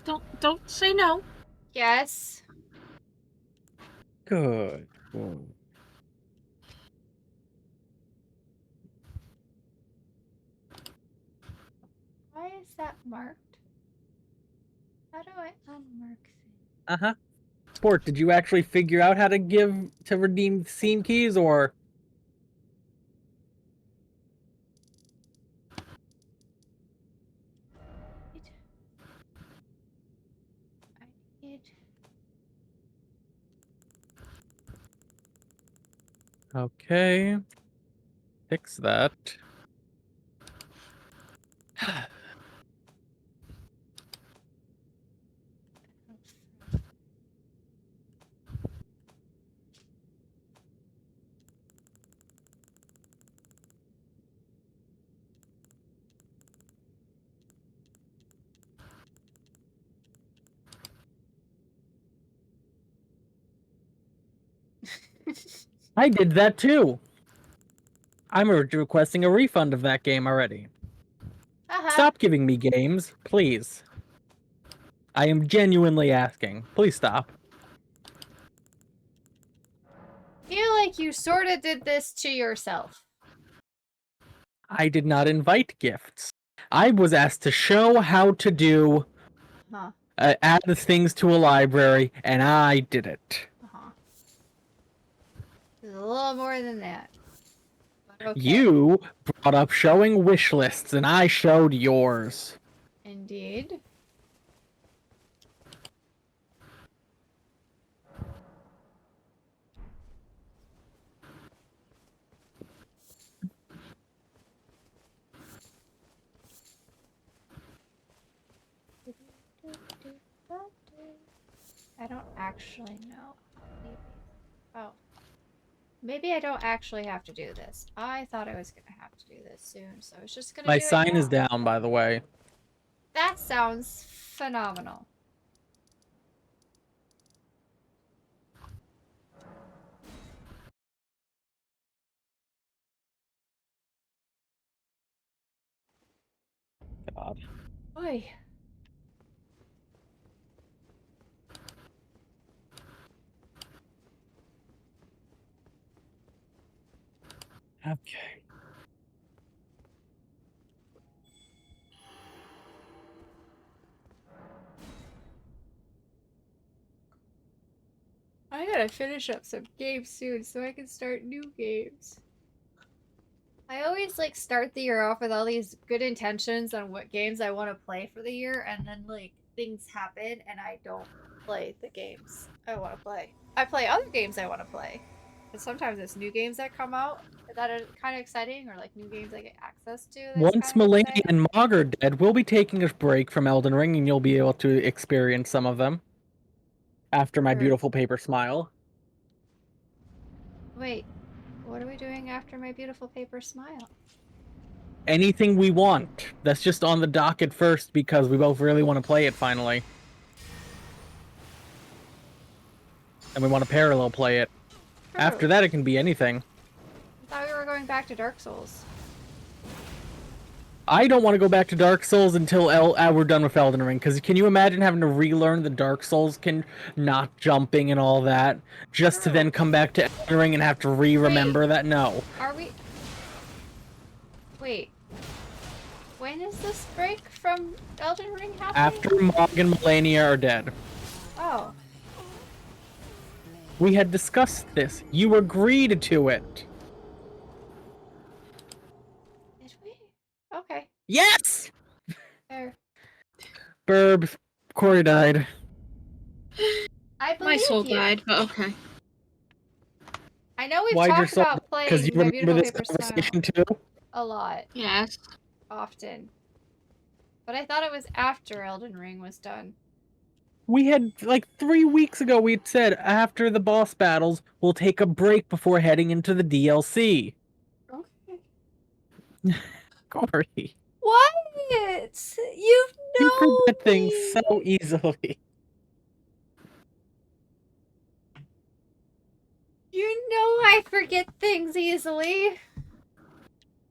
Don't say no. Yes. Good. Why is that marked? How do I unmark things? Uh-huh. Sport, did you actually figure out how to redeem scene keys, or? I need. Okay. Fix that. I did that too. I'm requesting a refund of that game already. Stop giving me games, please. I am genuinely asking. Please stop. Feel like you sort of did this to yourself. I did not invite gifts. I was asked to show how to do add the things to a library, and I did it. There's a little more than that. Okay. You brought up showing wish lists, and I showed yours. Indeed. I don't actually know. Maybe. Oh. Maybe I don't actually have to do this. I thought I was going to have to do this soon, so I was just going to My do it sign is now. down, by the way. That sounds phenomenal. God. Oy. Okay. I gotta finish up some games soon so I can start new games. I always like start the year off with all these good intentions on what games I want to play for the year, and then like things happen and I don't play the games I want to play. I play other games I want to play. And sometimes it's new games that come out that are kind of exciting, or like new games I get access to that's Once kind of Malenia exciting. and Mog are dead, we'll be taking a break from Elden Ring, and you'll be able to experience some of them. After my Sure. beautiful paper smile. Wait, what are we doing after my beautiful paper smile? Anything we want. That's just on the docket first because we both really want to play it finally. And we want to parallel play it. True. After that, it can be anything. I thought we were going back to Dark Souls. I don't want to go back to Dark Souls until we're done with Elden Ring, because can you imagine having to relearn the Dark Souls not jumping and all that, just to True. then come back to Elden Ring and have to remember that? No. Are we... Wait. When is this break from Elden Ring happening? After Mog and Malenia are dead. Oh. We had discussed this. You agreed to it. Did we? Okay. Yes! There. Burb. Corey died. I believe My soul you. died, but okay. I know we've Why'd your talked soul- about Because you playing My remember Beautiful this Paper conversation Smile too? a lot. Yes. Often. But I thought it was after Elden Ring was done. We had, like, 3 weeks ago, we'd said after the boss battles, we'll take a break before heading into the DLC. Okay. Corey. What? You You know forget things me. so easily. You know I forget things easily.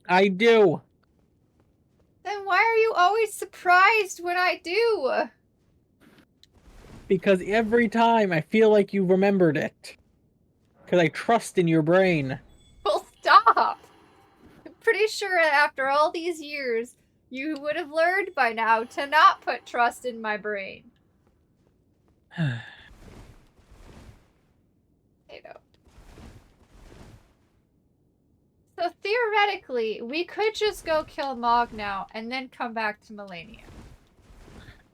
I do. Then why are you always surprised when I do? Because every time I feel like you remembered it. Because I trust in your brain. Well, stop. I'm pretty sure after all these years, you would have learned by now to not put trust in my brain. I know. So theoretically, we could just go kill Mog now and then come back to Malenia.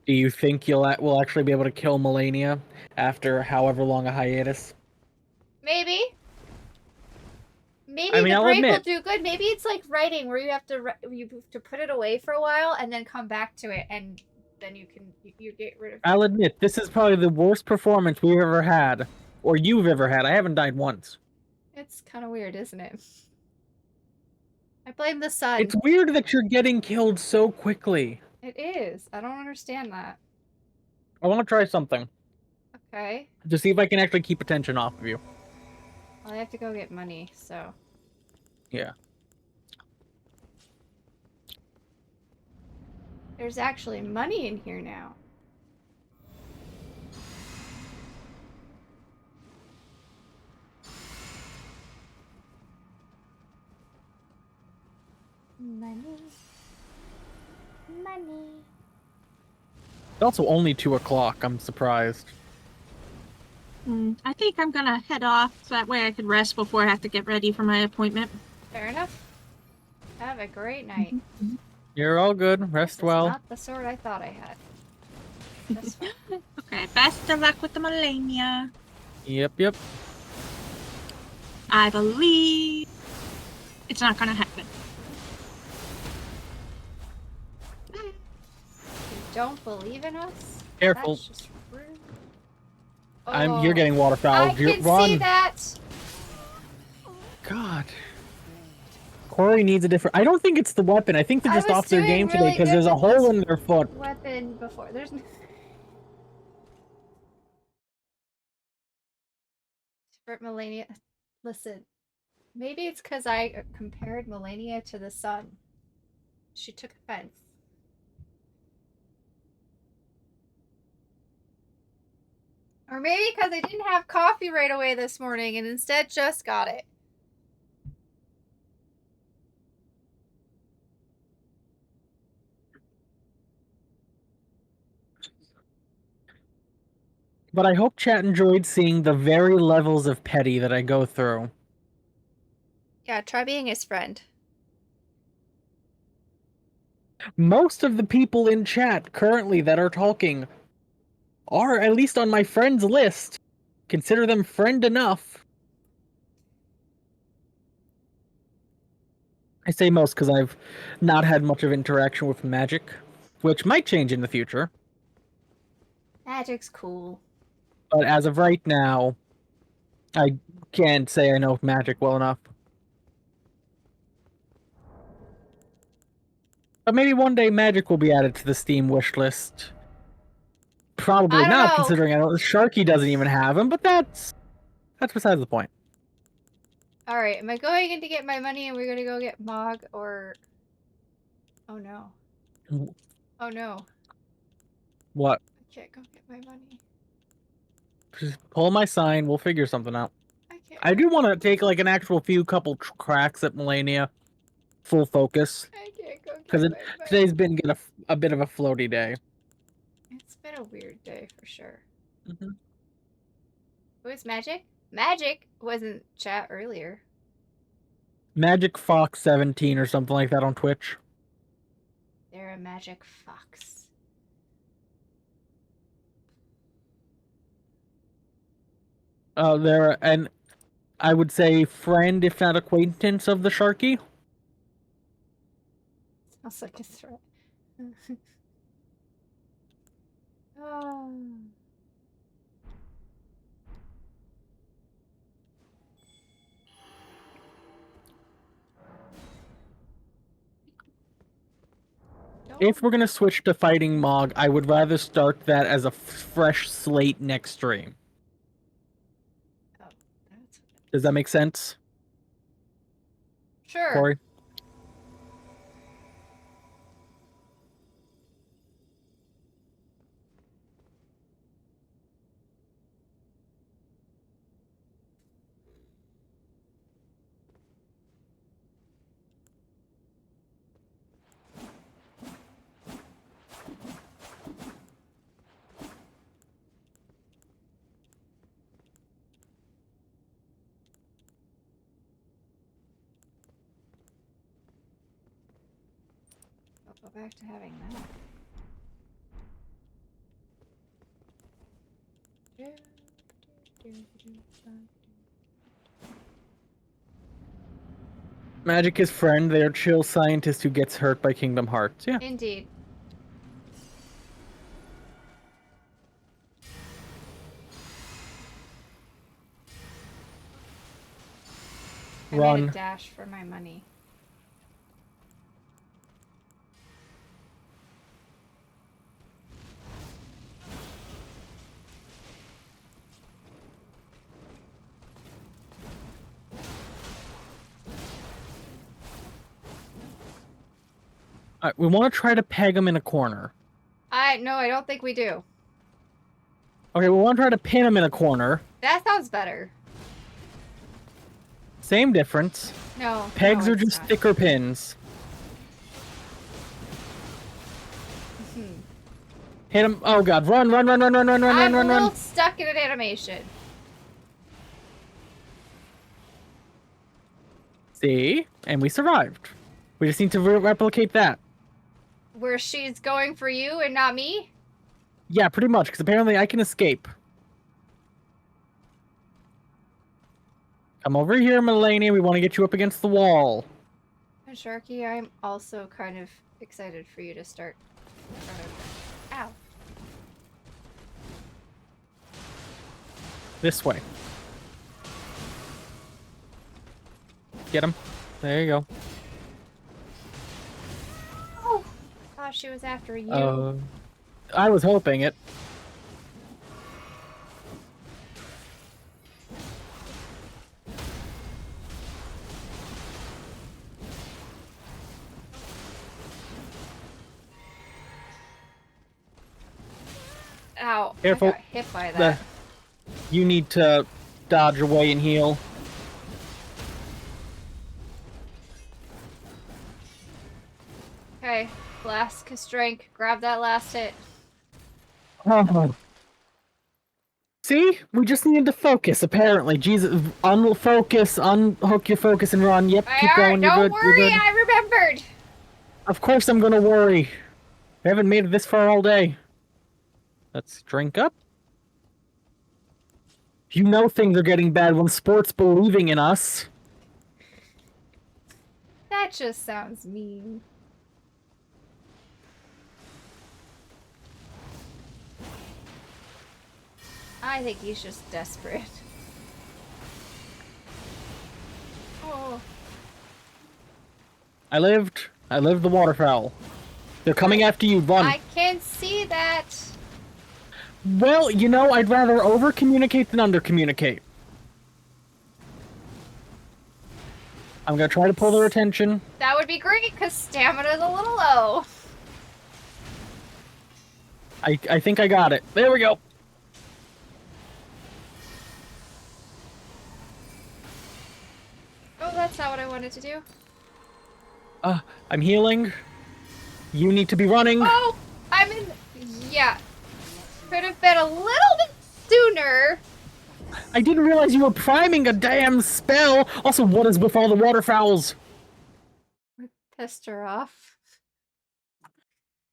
Do you think we'll actually be able to kill Malenia after however long a hiatus? Maybe. Maybe I mean, the I'll break will admit. do good. Maybe it's like writing where you have to put it away for a while and then come back to it, and then you get rid of it. I'll admit, this is probably the worst performance we've ever had. Or you've ever had. I haven't died once. It's kind of weird, isn't it? I blame the sun. It's weird that you're getting killed so quickly. It is. I don't understand that. I want to try something. Okay. To see if I can actually keep attention off of you. Well, I have to go get money, so. Yeah. There's actually money in here now. Money. Money. It's also only 2 o'clock. I'm surprised. I think I'm gonna head off so that way I can rest before I have to get ready for my appointment. Fair enough. Have a great night. You're all good. Rest This is well. not the sword I thought I had. That's fine. Okay, best of luck with the Malenia. Yep. I believe it's not gonna happen. You don't believe in us? Careful. That's just rude. You're getting waterfowl. I can Run. see that. God. Corey needs a different. I don't think it's the weapon. I think they're just off their game today because there's a hole in their foot. Weapon before there's. For Malenia, listen. Maybe it's because I compared Malenia to the sun. She took offense. Or maybe because I didn't have coffee right away this morning and instead just got it. But I hope chat enjoyed seeing the very levels of petty that I go through. Yeah, try being his friend. Most of the people in chat currently that are talking are at least on my friends list. Consider them friend enough. I say most because I've not had much of interaction with magic, which might change in the future. Magic's cool. But as of right now, I can't say I know magic well enough. But maybe one day magic will be added to the Steam wish list. Probably I don't not, know. considering Sharky doesn't even have him, but that's besides the point. Alright, am I going in to get my money and we're gonna go get Mog or... Oh no. Oh no. What? I can't go get my money. Just pull my sign, we'll figure something out. I can't. I do want to take like an actual few couple cracks at Malenia. Full focus. I can't go get Because my money. today's been a bit of a floaty day. It's been a weird day for sure. Mm-hmm. Who is Magic? Magic wasn't chat earlier. Magic Fox 17 or something like that on Twitch. They're a magic fox. They're an, I would say, friend, if not acquaintance, of the Sharky. Smells like a threat. Oh. If we're gonna switch to fighting Mog, I would rather start that as a fresh slate next stream. Oh, Does that make sense, sure. Corey? I'll go back to having that. Magic is friend. They are chill scientist who gets hurt by Kingdom Hearts. Yeah. Indeed. I made Run. a dash for my money. We want to try to peg him in a corner. No, I don't think we do. Okay, we want to try to pin him in a corner. That sounds better. Same difference. No. Pegs no, are it's just not. thicker pins. Hit him. Oh god, run. I'm a little stuck in an animation. See? And we survived. We just need to replicate that. Where she's going for you and not me? Yeah, pretty much, because apparently I can escape. Come over here, Malenia. We want to get you up against the wall. And Sharky, I'm also kind of excited for you to start. Ow. This way. Get him. There you go. Oh! Thought she was after you. I was hoping it. Ow. Careful. I got hit by that. You need to dodge away and heal. Okay. Flask is drink. Grab that last hit. Oh. See? We just needed to focus, apparently. Jesus. Unfocus, unhook your focus and run. Yep, keep going. You're Don't good. worry, You're good. I remembered! Of course I'm gonna worry. I haven't made it this far all day. Let's drink up. You know things are getting bad when sports believing in us. That just sounds mean. I think he's just desperate. Oh. I lived the waterfowl. They're coming after you, run. I can see that. Well, you know, I'd rather over-communicate than under-communicate. I'm gonna try to pull their attention. That would be great, because stamina's a little low. I think I got it. There we go. Oh, that's not what I wanted to do. I'm healing. You need to be running. Oh! I'm in... Yeah. Could have been a little bit sooner. I didn't realize you were priming a damn spell. Also, what is with all the waterfowls? Pissed her off.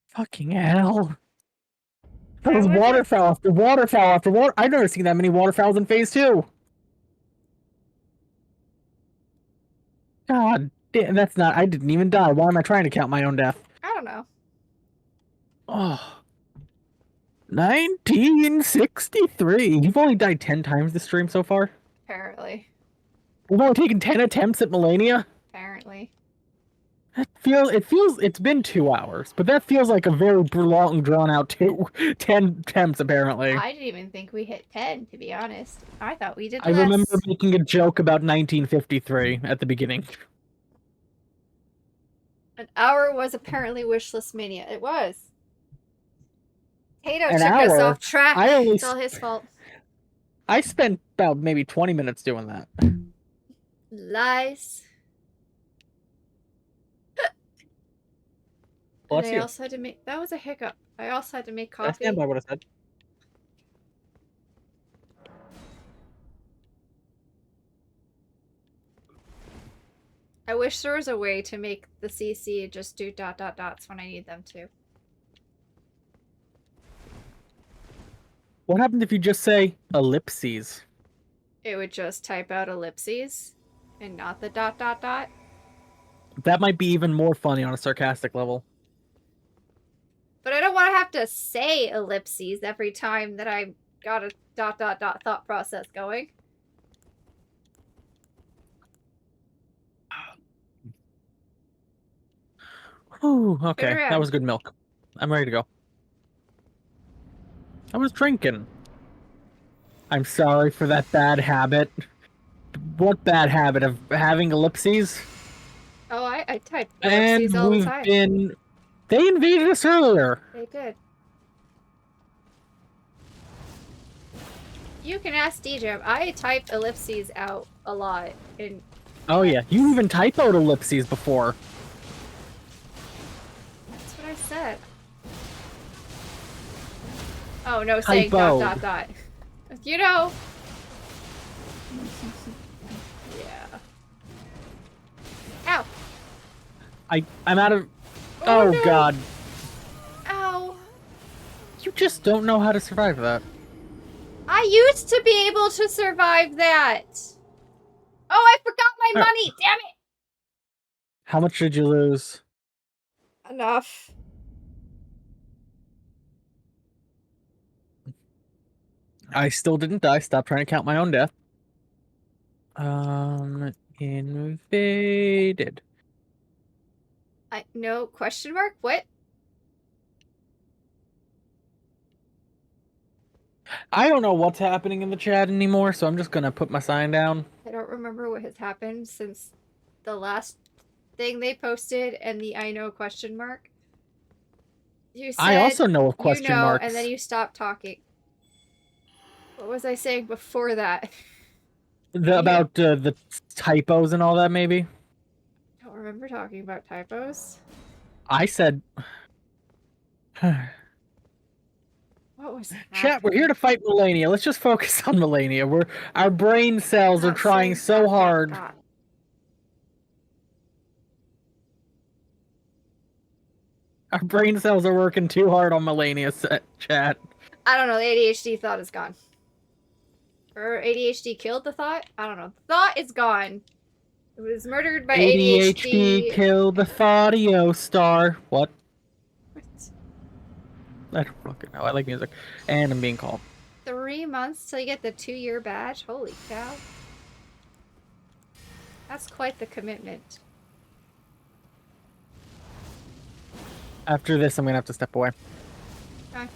Fucking hell. That was waterfowl after waterfowl after water. I've never seen that many waterfowls in phase 2. God damn, that's not. I didn't even die. Why am I trying to count my own death? I don't know. Oh. 1963. You've only died 10 times this stream so far? Apparently. We've only taken 10 attempts at Malenia? Apparently. It's been 2 hours, but that feels like a very long, drawn-out 10 attempts, apparently. I didn't even think we hit 10, to be honest. I thought we did I less. remember making a joke about 1953 at the beginning. An hour was apparently wishless mania. It was. Tato An took us hour? off track. I only It's all his fault. I spent about maybe 20 minutes doing that. Lies. Bless And I you. also had to make... That was a hiccup. I also had to make I coffee. stand by what I said. I wish there was a way to make the CC just do ... dots when I need them to. What happened if you just say ellipses? It would just type out ellipses and not the ... dot. That might be even more funny on a sarcastic level. But I don't want to have to say ellipses every time that I got a ... dot thought process going. Ooh, okay. Good round. That was good milk. I'm ready to go. I was drinking. I'm sorry for that bad habit. What bad habit of having ellipses? Oh, I type And ellipses all the we've time. been... They invaded us earlier. They did. You can ask DJ. I type ellipses out a lot. In Oh yeah, you even typoed ellipses before. That's what I said. Oh no, saying ... Typoed. dot. You know. Yeah. Ow. I'm out of. Oh, Oh no. God! Ow. You just don't know how to survive that. I used to be able to survive that. Oh, I forgot my Alright. money. Damn it. How much did you lose? Enough. I still didn't die. Stop trying to count my own death. Invaded. No question mark? What? I don't know what's happening in the chat anymore, so I'm just gonna put my sign down. I don't remember what has happened since the last thing they posted and the I know question mark. You said I also know of you question know, marks. and then you stopped talking. What was I saying before that? About the typos and all that, maybe? I don't remember talking about typos. I said... What was Chat, we're here happening? to fight Malenia. Let's just focus on Malenia. Our brain cells are Not trying saying so hard. dot. Our brain cells are working too hard on Malenia, chat. I don't know, the ADHD thought is gone. Or ADHD killed the thought? I don't know. The thought is gone. It was murdered by ADHD ADHD. killed the Thaudio star. What? What? I don't fucking know. I like music. And I'm being called. 3 months till you get the 2-year badge? Holy cow. That's quite the commitment. After this, I'm gonna have to step away. Okay.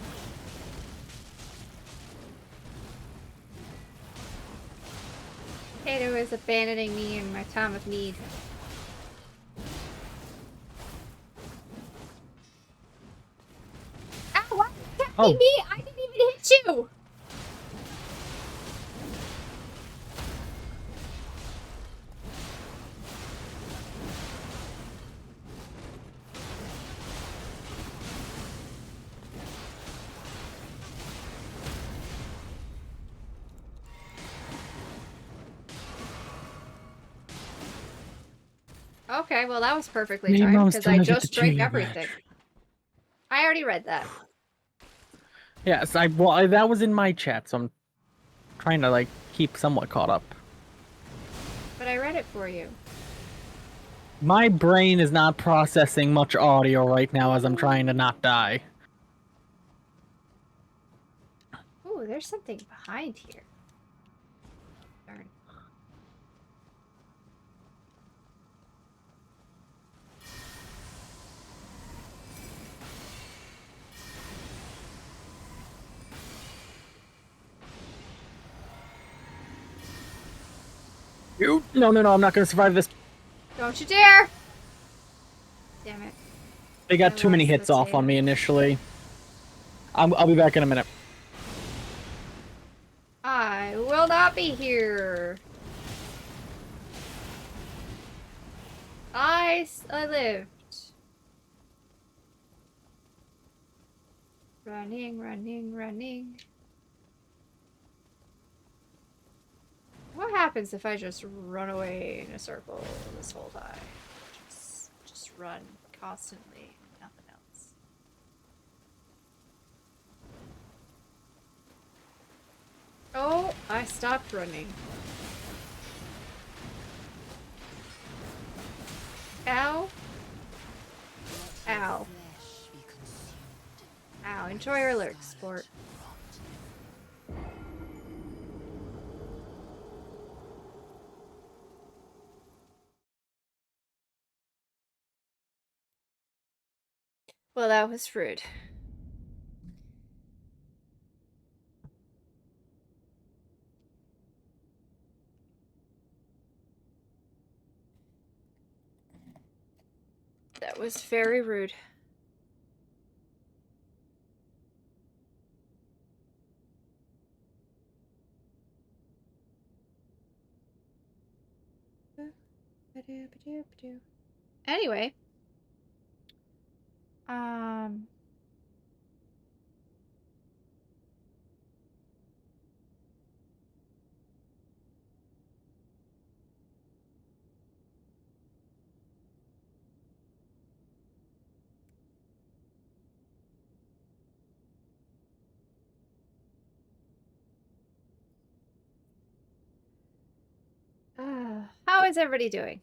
Tato is abandoning me in my time of need. Ow, why are you attacking me? I didn't even hit you! Okay, well that was perfectly timed because I just drank everything. I already read that. Yes, that was in my chat, so I'm trying to like keep somewhat caught up. But I read it for you. My brain is not processing much audio right now as I'm trying to not die. Ooh, there's something behind here. Darn. No, I'm not gonna survive this. Don't you dare! Damn it. They got I too many lost the hits off on me tail. initially. I'll be back in a minute. I will not be here. I lived. Running, running, running. What happens if I just run away in a circle this whole time? Just run constantly, nothing else. Oh, I stopped running. Ow. Ow. Ow. Enjoy your lurk, sport. Well, that was rude. That was very rude. Anyway. Um... How's everybody doing?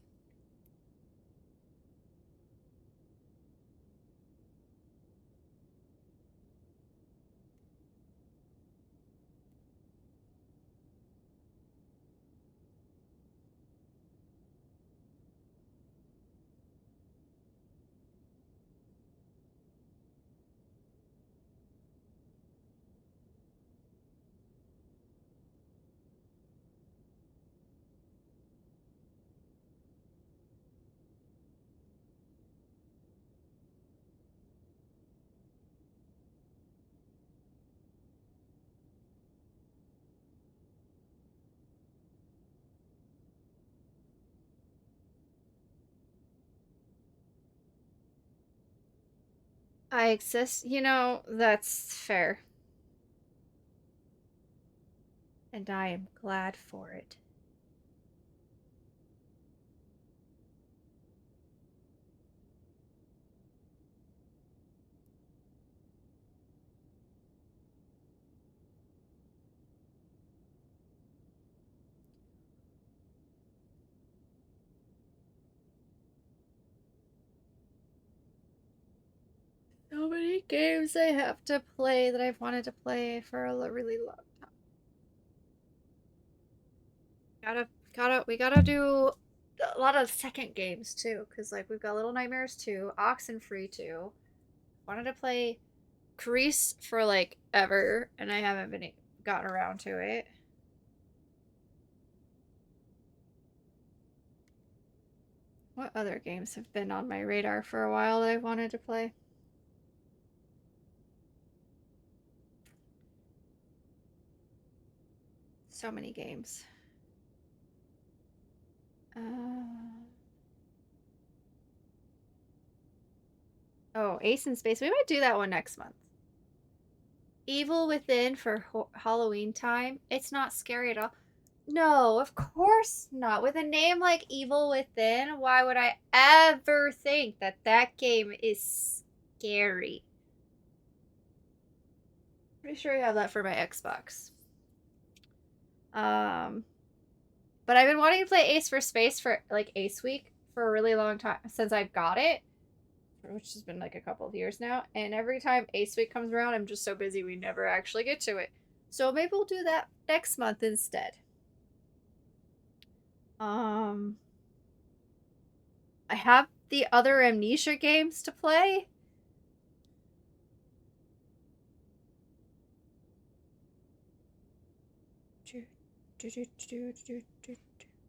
I exist. You know, that's fair. And I am glad for it. So many games I have to play that I've wanted to play for a really long time. We gotta do a lot of second games too, because like we've got Little Nightmares 2, Oxenfree 2. Wanted to play Crease for like ever, and I haven't been gotten around to it. What other games have been on my radar for a while that I wanted to play? So many games. Oh, Ace in Space. We might do that one next month. Evil Within for Halloween time. It's not scary at all. No, of course not. With a name like Evil Within, why would I ever think that that game is scary? Pretty sure I have that for my Xbox. But I've been wanting to play Ace for Space for like Ace Week for a really long time since I've got it, which has been like a couple of years now. And every time Ace Week comes around, I'm just so busy we never actually get to it. So maybe we'll do that next month instead. I have the other Amnesia games to play.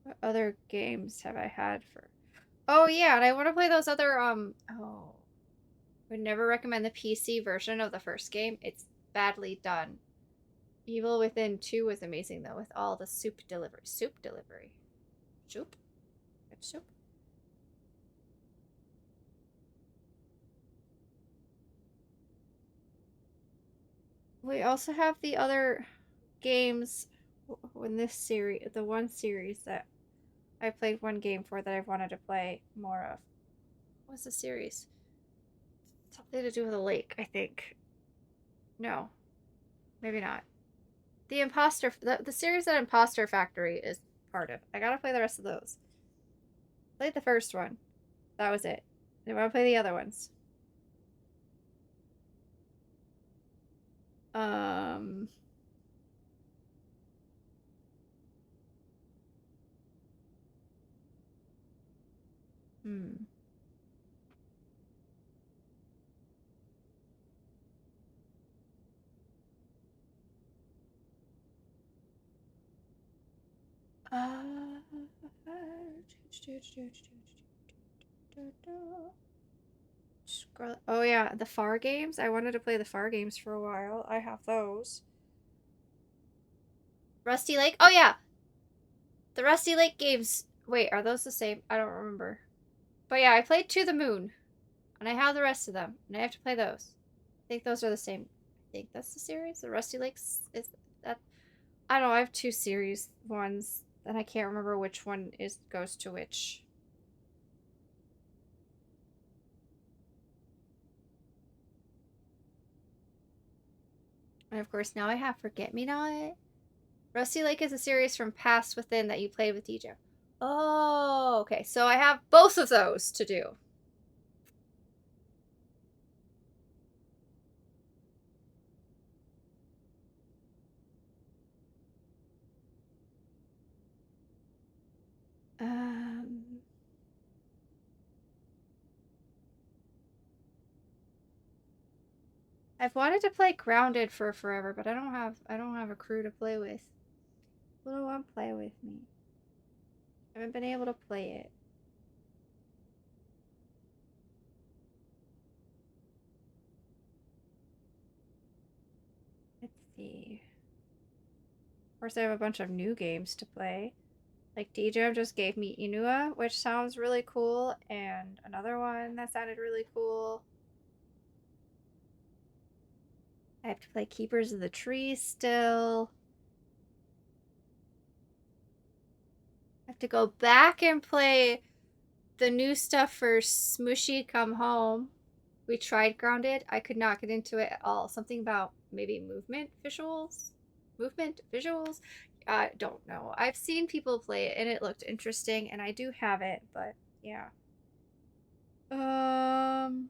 What other games have I had for? Oh yeah, and I want to play those other oh. Would never recommend the PC version of the first game. It's badly done. Evil Within 2 was amazing though, with all the soup delivery. Soup delivery. Soup? Good soup. We also have the other games in this series, the one series that I played one game for that I've wanted to play more of. What's the series? Something to do with a lake, I think. No, maybe not. The series that Imposter Factory is part of. I gotta play the rest of those. Played the first one. That was it. I want to play the other ones. Um. Hmm. Uh, Scroll. Oh yeah, the Far games. I wanted to play the Far games for a while. I have those. Rusty Lake. Oh yeah, the Rusty Lake games. Wait, are those the same? I don't remember. But yeah, I played To the Moon, and I have the rest of them, and I have to play those. I think those are the same. I think that's the series. The Rusty Lakes is that. I don't know. I have two series ones, and I can't remember which one goes to which. And of course, now I have Forget Me Not. Rusty Lake is a series from Past Within that you played with DJ. Oh, okay. So I have both of those to do. Um, I've wanted to play Grounded for forever, but I don't have a crew to play with. Who do want to play with me? I haven't been able to play it. Let's see. Of course, I have a bunch of new games to play. Like DJ just gave me Inua, which sounds really cool, and another one that sounded really cool. I have to play Keepers of the Trees still. I have to go back and play the new stuff for Smooshy Come Home. We tried Grounded. I could not get into it at all. Something about maybe movement visuals? Movement visuals? I don't know. I've seen people play it and it looked interesting, and I do have it, but yeah. Um.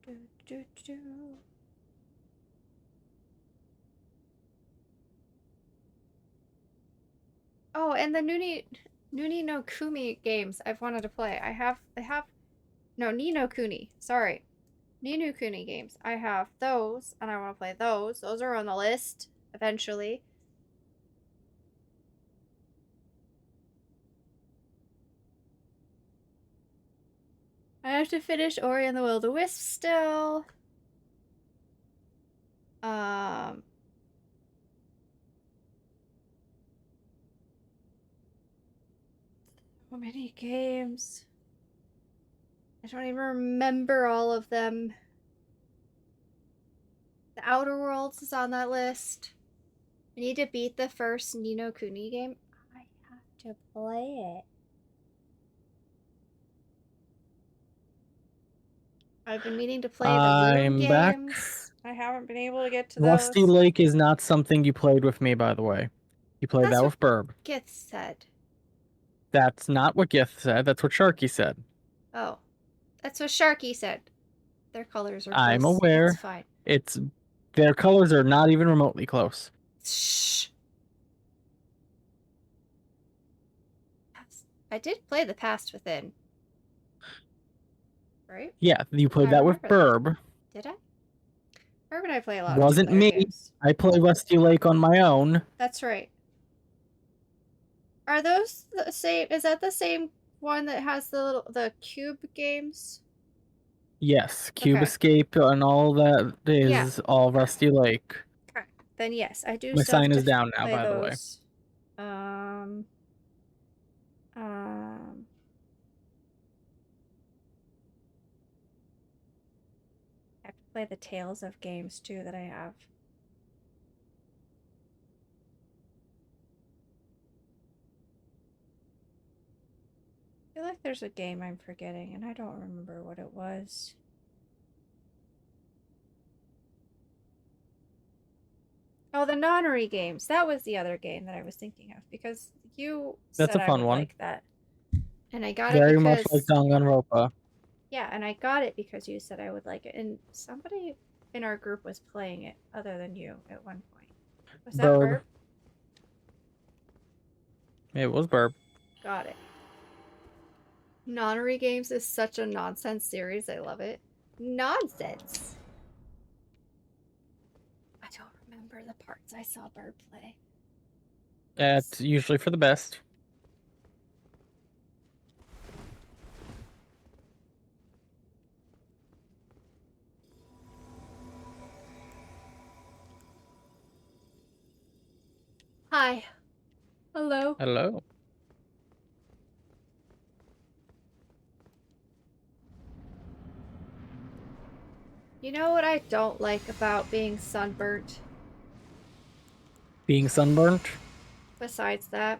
Do, do, do. Oh, and the Nuni no Kumi games I've wanted to play. I have no Ni no Kuni. Sorry. Ni no Kuni games. I have those and I want to play those. Those are on the list eventually. I have to finish Ori and the Will of the Wisp still. Um so many games. I don't even remember all of them. The Outer Worlds is on that list. I need to beat the first Ni no Kuni game. I have to play it. I've been meaning to play the Loom I'm back. games. I haven't been able to get to Rusty those. Lake is not something you played with me, by the way. You played That's that what with Burb. Gith said. That's not what Gith said. That's what Sharky said. Oh, that's what Sharky said. Their colors are I'm close. It's aware. fine. It's their colors are not even remotely close. Shh. I did play the Past Within. Right? Yeah, you played I that with remember that. Burb. Did I? Or would I play a lot of Wasn't two-player me. games? I play Rusty Lake on my own. That's right. Are those the same? Is that the same one that has the cube games? Yes, Cube Okay. Escape and all that Yeah. is all Rusty Lake. Okay. Then yes, I do My still have sign to is down now, play by the way. those. Um. Um. I have to play the Tales of games too that I have. I feel like there's a game I'm forgetting, and I don't remember what it was. Oh, the Nonary games. That was the other game that I was thinking of because you That's said a I fun would one. like that. And I got it Very much like because Danganronpa. yeah, and I got it because you said I would like it. And somebody in our group was playing it other than you at one point. Was that Burb. Burp? It was Burb. Got it. Nonary games is such a nonsense series. I love it. Nonsense. I don't remember the parts I saw Burp play. That's usually for the best. Hi. Hello. Hello. You know what I don't like about being sunburnt? Being sunburnt? Besides that,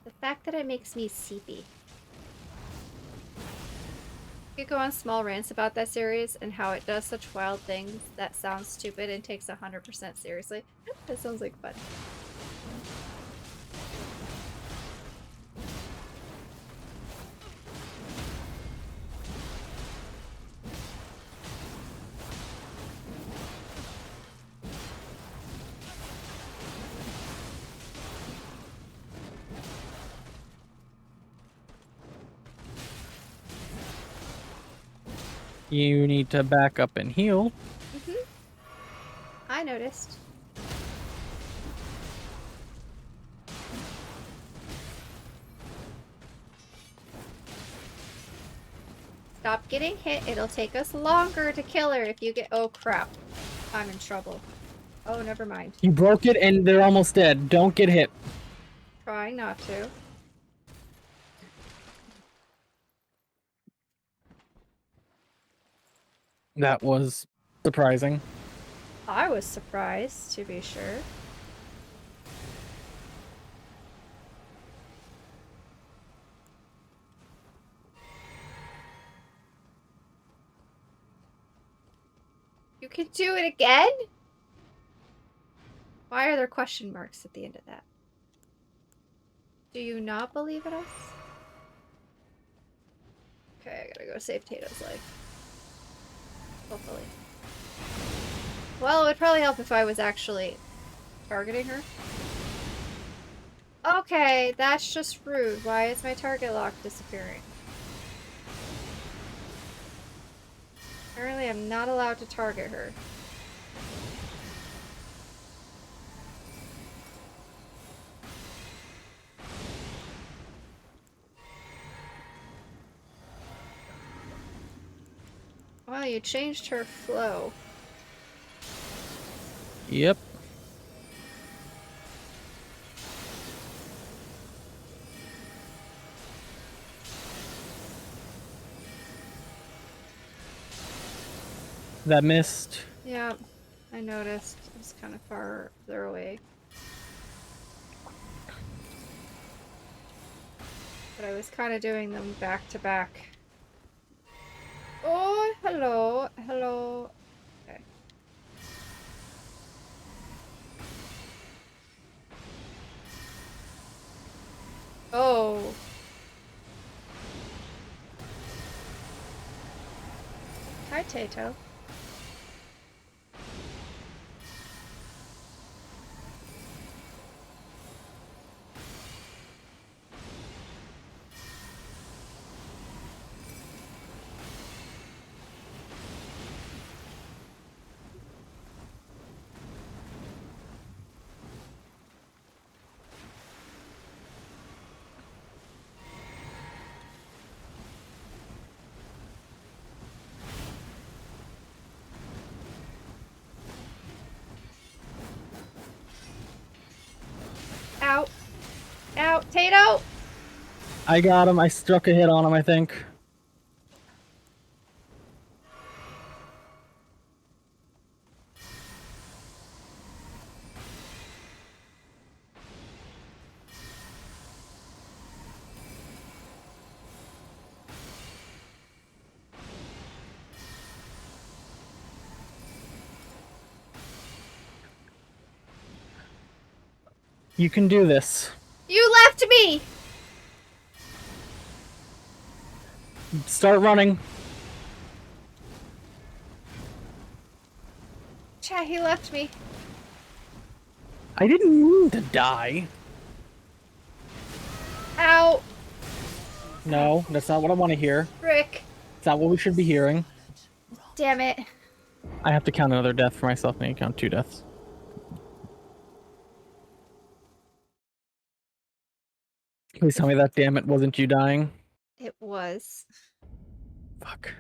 the fact that it makes me seepy. You could go on small rants about that series and how it does such wild things that sound stupid and takes 100% seriously. That sounds like fun. You need to back up and heal. I noticed. Stop getting hit. It'll take us longer to kill her if you get- Oh crap. I'm in trouble. Oh, never mind. You broke it and they're almost dead. Don't get hit. Trying not to. That was surprising. I was surprised, to be sure. You can do it again? Why are there question marks at the end of that? Do you not believe in us? Okay, I gotta go save Tato's life. Hopefully. Well, it would probably help if I was actually targeting her. Okay, that's just rude. Why is my target lock disappearing? Apparently I'm not allowed to target her. Well, you changed her flow. Yep. That missed. Yeah, I noticed. It was kind of farther away. But I was kind of doing them back to back. Oh, hello. Hello. Okay. Oh. Hi, Tato. Out. Out. Tato! I got him. I struck a hit on him, I think. You can do this. You left me! Start running. Chat, he left me. I didn't mean to die. Ow. No, that's not what I want to hear. Frick. It's not what we should be hearing. Damn it. I have to count another death for myself. I need to count 2 deaths. Please tell me that damn it wasn't you dying. It was. Fuck.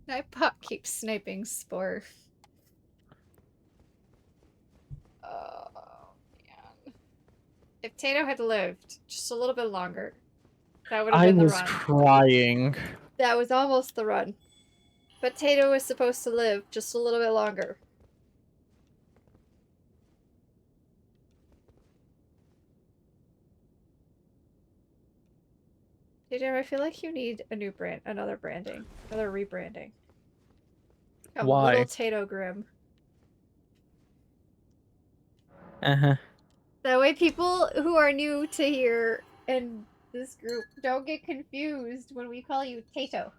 My pup keeps sniping Spore. Oh, man. If Tato had lived just a little bit longer, that would have I been the was run. crying. That was almost the run. But Tato was supposed to live just a little bit longer. Tato, I feel like you need a new brand, another branding, another rebranding. A Why? little Tato Grim. Uh-huh. That way people who are new to here and this group don't get confused when we call you Tato.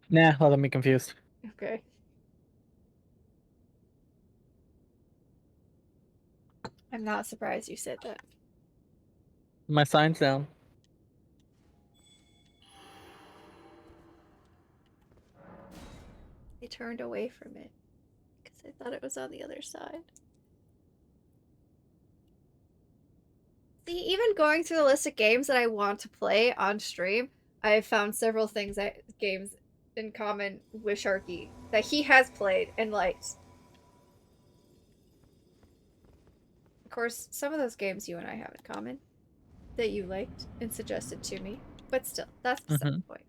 Nah, let them be confused. Okay. I'm not surprised you said that. My sign's down. I turned away from it because I thought it was on the other side. See, even going through the list of games that I want to play on stream, I have found several games in common with Sharky that he has played and liked. Of course, some of those games you and I have in common that you liked and suggested to me, but still, that's beside the point.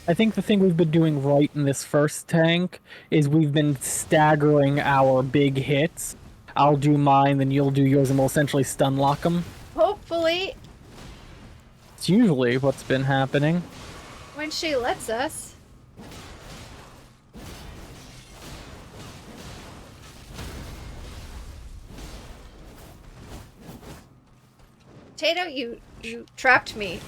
I think the thing we've been doing right in this first tank is we've been staggering our big hits. I'll do mine, then you'll do yours, and we'll essentially stun lock them. Hopefully, It's usually what's been happening. when she lets us. Tato, you trapped me.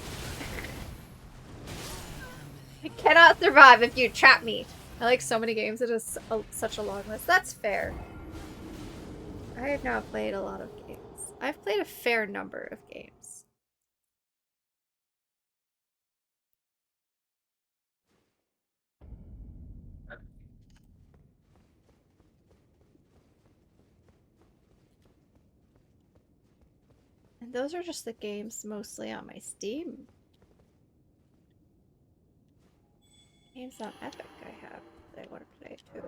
I cannot survive if you trap me. I like so many games. It is such a long list. That's fair. I have not played a lot of games. I've played a fair number of games. And those are just the games mostly on my Steam. Games on Epic I have that I want to play too.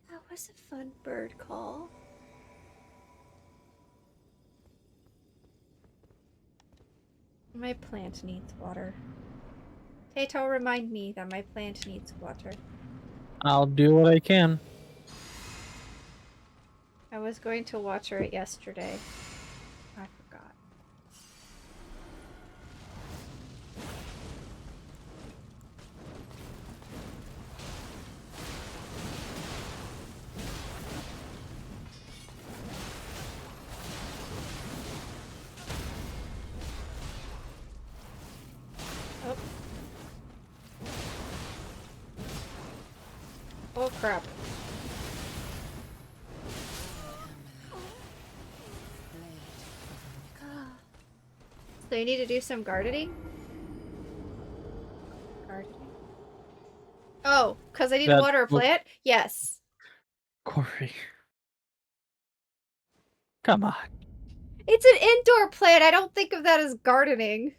That was a fun bird call. My plant needs water. Tato, remind me that my plant needs water. I'll do what I can. I was going to water it yesterday. I forgot. Oh. Oh crap. So you need to do some gardening? Gardening? Oh, because I need to water a plant? Yes. Corey. Come on. It's an indoor plant. I don't think of that as gardening.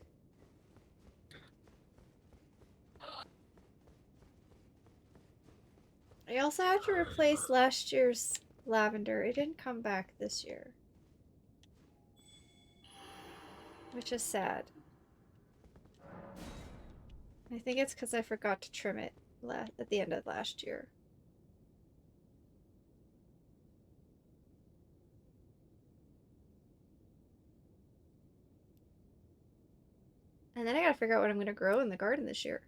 I also had to replace last year's lavender. It didn't come back this year. Which is sad. I think it's because I forgot to trim it at the end of last year. And then I gotta figure out what I'm gonna grow in the garden this year.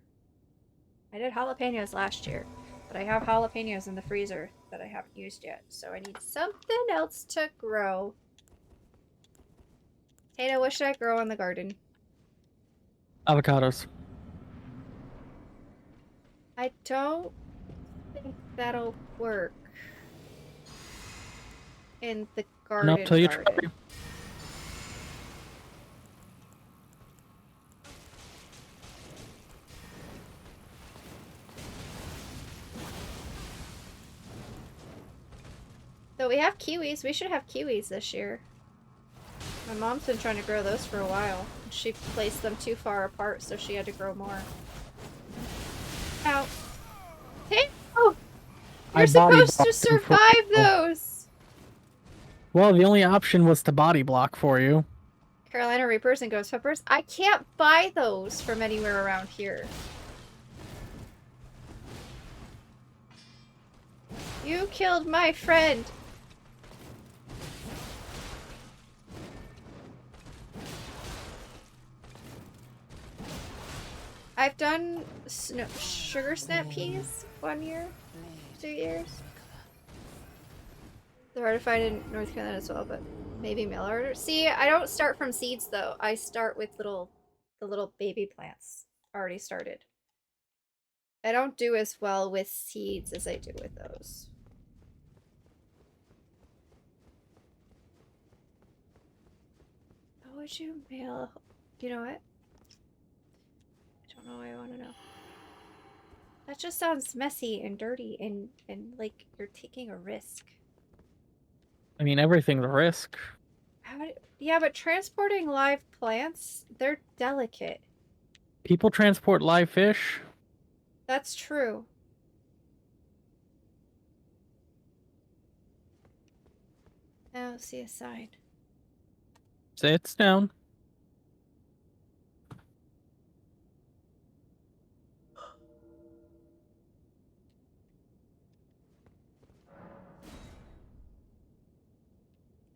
I did jalapenos last year, but I have jalapenos in the freezer that I haven't used yet, so I need something else to grow. Tato, what should I grow in the garden? Avocados. I don't think that'll work in the garden. Not till you try. But we have kiwis. We should have kiwis this year. My mom's been trying to grow those for a while. She placed them too far apart, so she had to grow more. Ow. Hey! Oh! You're supposed to survive those! Well, the only option was to body block for you. Carolina Reapers and Ghost Peppers. I can't buy those from anywhere around here. You killed my friend! I've done sugar snap peas 1 year, 2 years. They're hard to find in North Carolina as well, but maybe mail order. See, I don't start from seeds though. I start with the little baby plants already started. I don't do as well with seeds as I do with those. How would you mail? You know what? I don't know. I want to know. That just sounds messy and dirty and like you're taking a risk. I mean, everything's a risk. Yeah, but transporting live plants, they're delicate. People transport live fish. That's true. Oh, see a sign. It's down.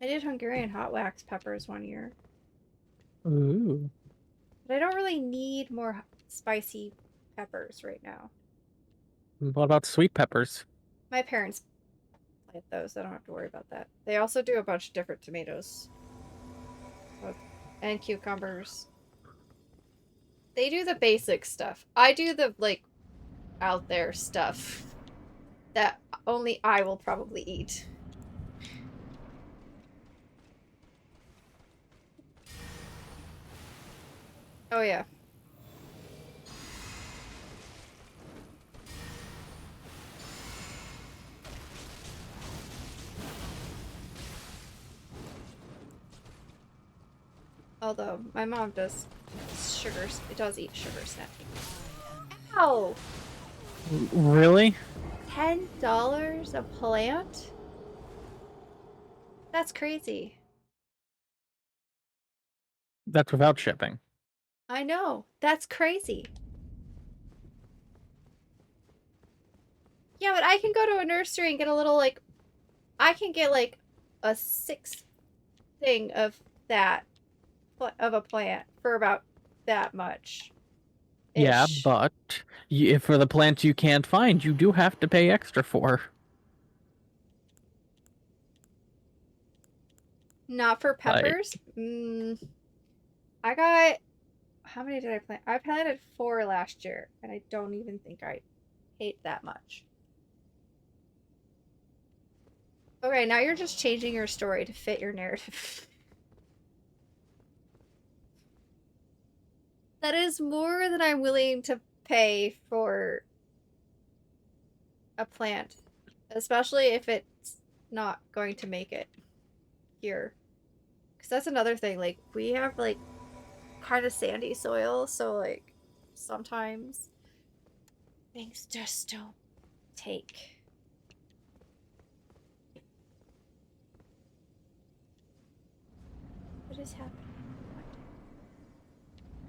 I did Hungarian hot wax peppers 1 year. Ooh. But I don't really need more spicy peppers right now. What about sweet peppers? My parents plant those. I don't have to worry about that. They also do a bunch of different tomatoes. And cucumbers. They do the basic stuff. I do the, like, out there stuff that only I will probably eat. Oh, yeah. Although, my mom does eat sugar snap. Ow! Really? $10 a plant? That's crazy. That's without shipping. I know. That's crazy. Yeah, but I can go to a nursery and get a little, like, I can get, like, a 6th thing of that, of a plant for about that much. Yeah, but if for the plants you can't find, you do have to pay extra for. Not for peppers? I got... How many did I plant? I planted 4 last year, and I don't even think I ate that much. Okay, now you're just changing your story to fit your narrative. That is more than I'm willing to pay for a plant. Especially if it's not going to make it here. Because that's another thing, like, we have, like, kind of sandy soil, so, like, sometimes things just don't take. What is happening? What?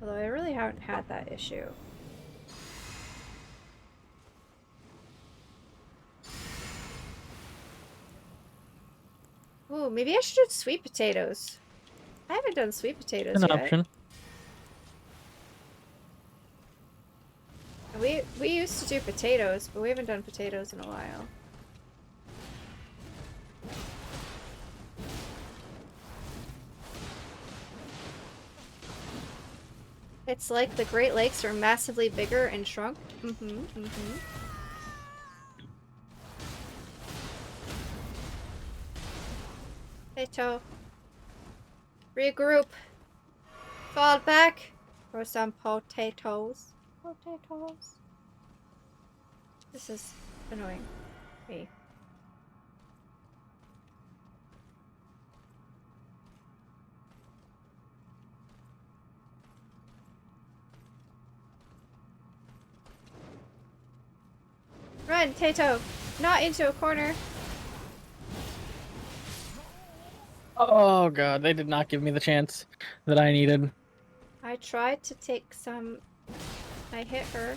Although I really haven't had that issue. Ooh, maybe I should do sweet potatoes. I haven't done sweet potatoes An yet. option. We used to do potatoes, but we haven't done potatoes in a while. It's like the Great Lakes are massively bigger and shrunk. Potato. Regroup. Fall back for some potatoes. Potatoes. This is annoying me. Run, Tato. Not into a corner. Oh god, they did not give me the chance that I needed. I tried to take some. I hit her.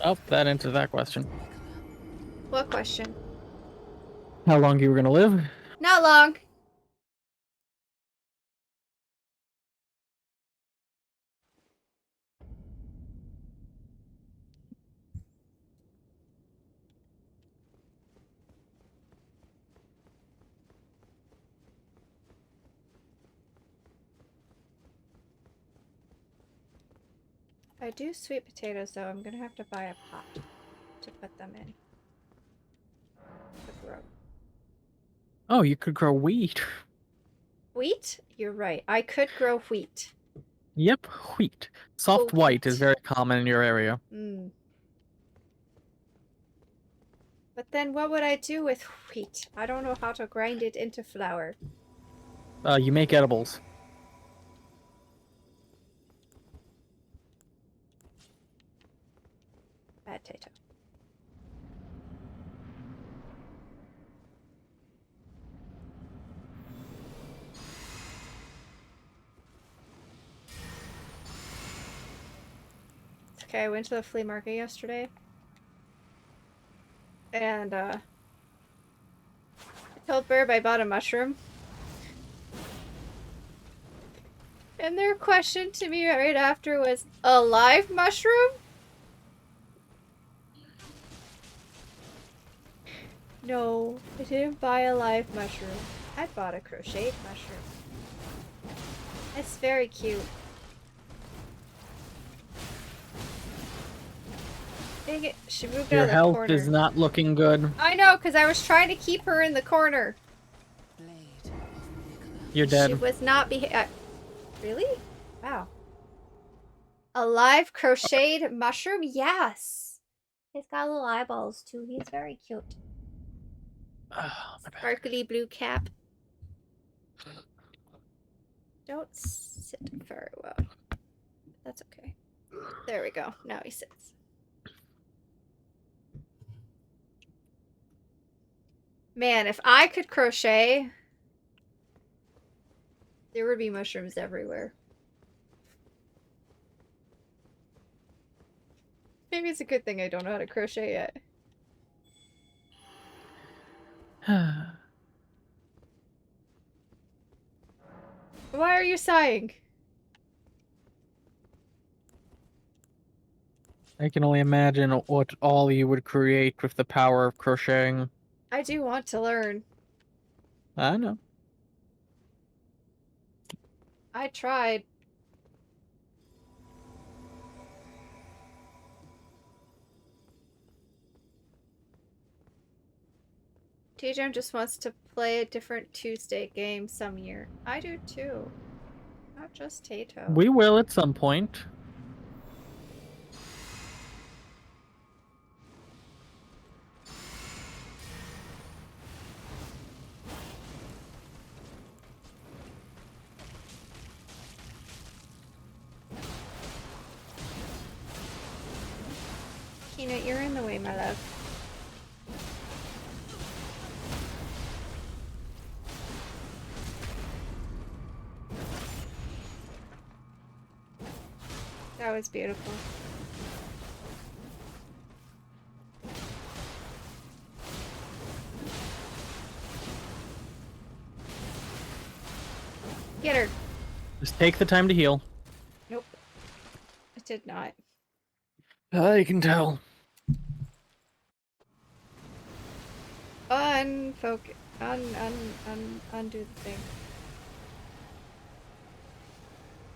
Oh, that answers that question. What question? How long you were gonna live? Not long. If I do sweet potatoes, though, I'm gonna have to buy a pot to put them in. To grow. Oh, you could grow wheat. Wheat? You're right. I could grow wheat. Yep, wheat. Soft Oh, white is wheat. very common in your area. Mm. But then what would I do with wheat? I don't know how to grind it into flour. You make edibles. Bad Tato. Okay, I went to the flea market yesterday. And, I told Burb I bought a mushroom. And their question to me right after was, a live mushroom? No, I didn't buy a live mushroom. I bought a crocheted mushroom. It's very cute. Dang it, she moved out Your of the health corner. is not looking good. I know, because I was trying to keep her in the corner. You're She dead. was not really? Wow. A live crocheted mushroom? Yes! He's got little eyeballs, too. He's very cute. Oh, my back. Sparkly blue cap. Don't sit very well. That's okay. There we go. Now he sits. Man, if I could crochet, there would be mushrooms everywhere. Maybe it's a good thing I don't know how to crochet yet. Why are you sighing? I can only imagine what all you would create with the power of crocheting. I do want to learn. I know. I tried. TJ just wants to play a different Tuesday game some year. I do too. Not just Tato. We will at some point. Peanut, you're in the way, my love. That was beautiful. Get her. Just take the time to heal. Nope. I did not. I can tell. Unfocus. Undo the thing.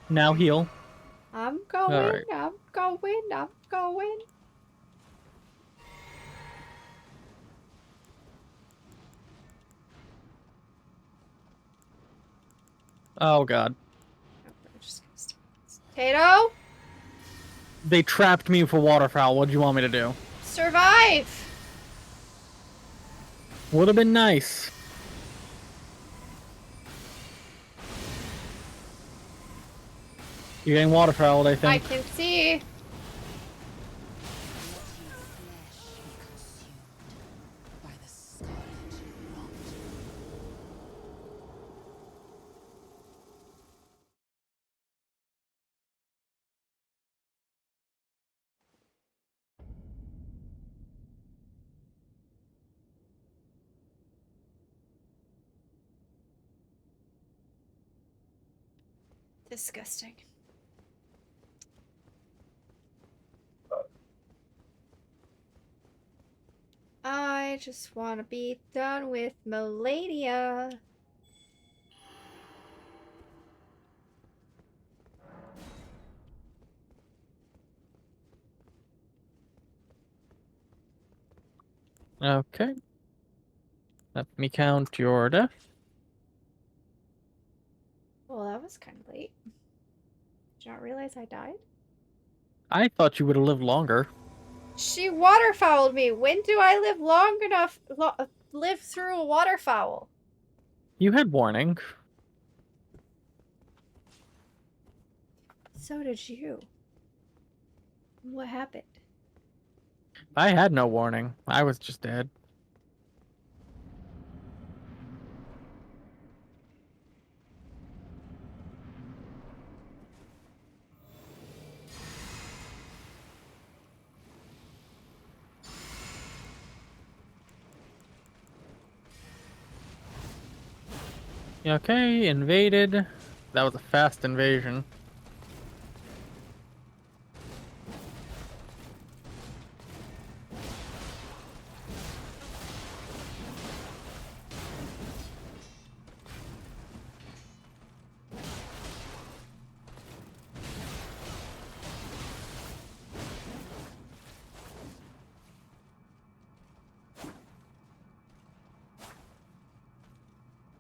Now heal. I'm going, Alright. I'm going, I'm going. Oh god. Oh, I'm just gonna stop this. Tato? They trapped me for waterfowl. What do you want me to do? Survive! Would have been nice. You're getting waterfowl, I I think. can see. Disgusting. I just want to be done with Malenia. Okay. Let me count your death. Well, that was kind of late. Did you not realize I died? I thought you would have lived longer. She waterfouled me. When do I live long enough live through a waterfowl? You had warning. So did you. What happened? I had no warning. I was just dead. Okay, invaded. That was a fast invasion.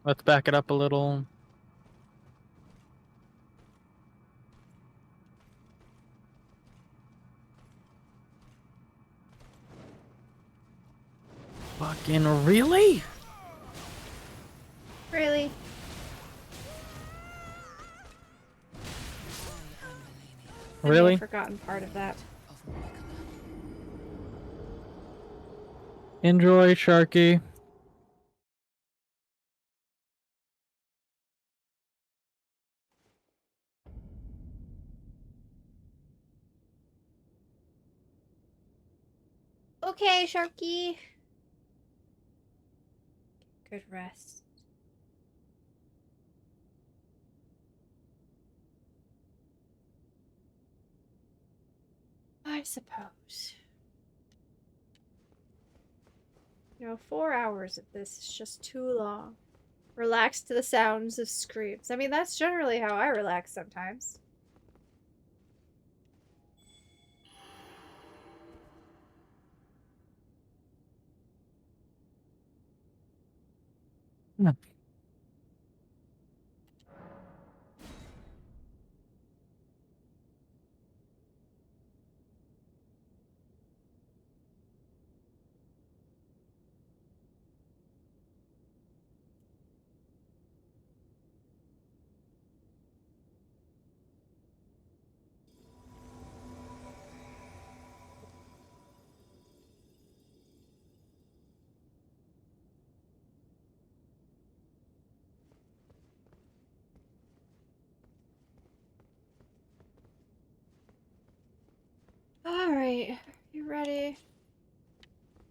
Let's back it up a little. Fucking really? Really? I may Really? have forgotten part of that. Enjoy, Sharky. Okay, Sharky. Good rest. I suppose. 4 hours of this is just too long. Relax to the sounds of screams. I mean, that's generally how I relax sometimes. Yeah. Alright. You ready?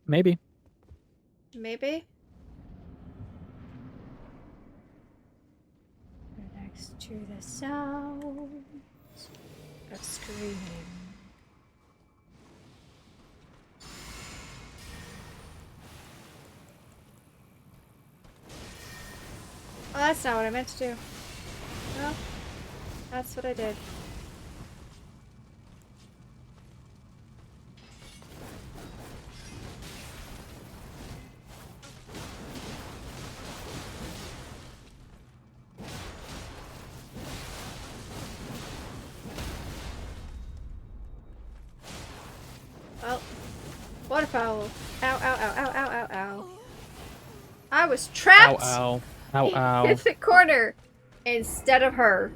Maybe. Maybe? We're next to the sound of screaming. Oh, that's not what I meant to do. Well, that's what I did. Well, waterfowl. Ow, ow, ow, ow, ow, ow, ow. I was Ow, trapped ow. Ow, in ow. the corner instead of her.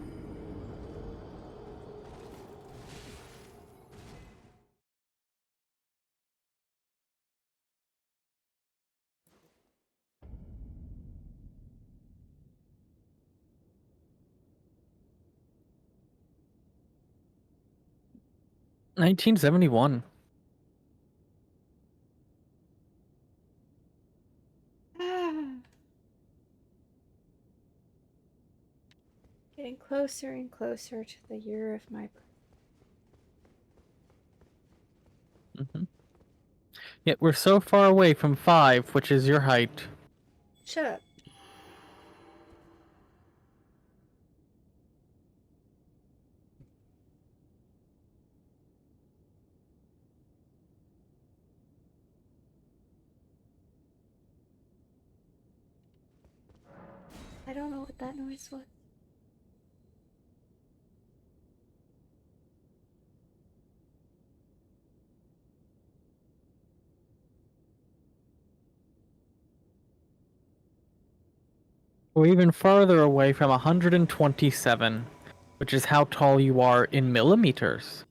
1971. Getting closer and closer to the year of my birth. Mm-hmm. Yet we're so far away from 5, which is your height. Shut up. I don't know what that noise was. We're even farther away from 127, which is how tall you are in millimeters.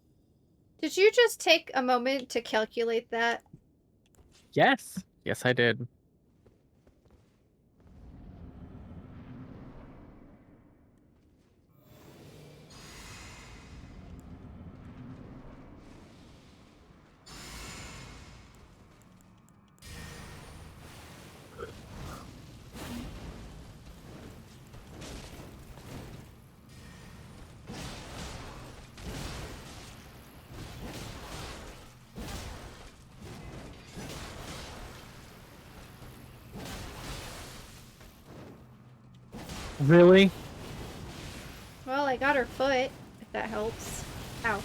Did you just take a moment to calculate that? Yes. Yes, I did. Really? Well, I got her foot, if that helps. Ow.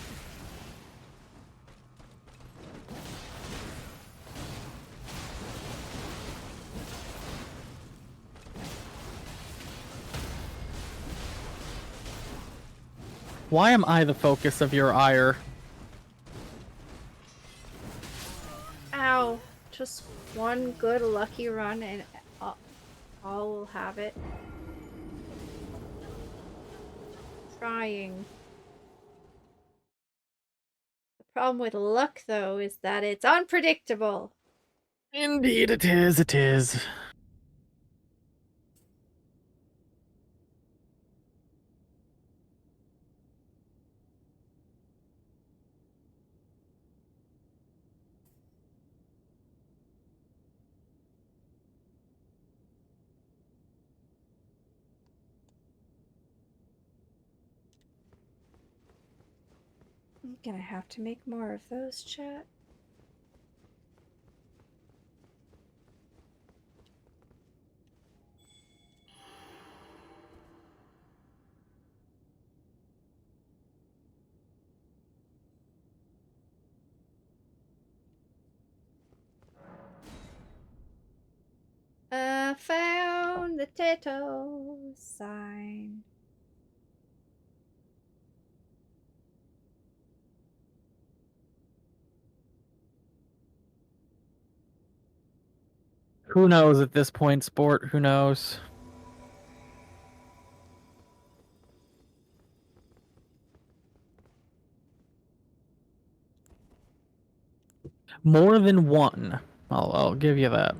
Why am I the focus of your ire? Ow. Just one good lucky run and all will have it. Trying. The problem with luck, though, is that it's unpredictable. Indeed it is, it is. I'm gonna have to make more of those, chat. Found the potato sign. Who knows at this point, sport? Who knows? More than one. I'll give you that.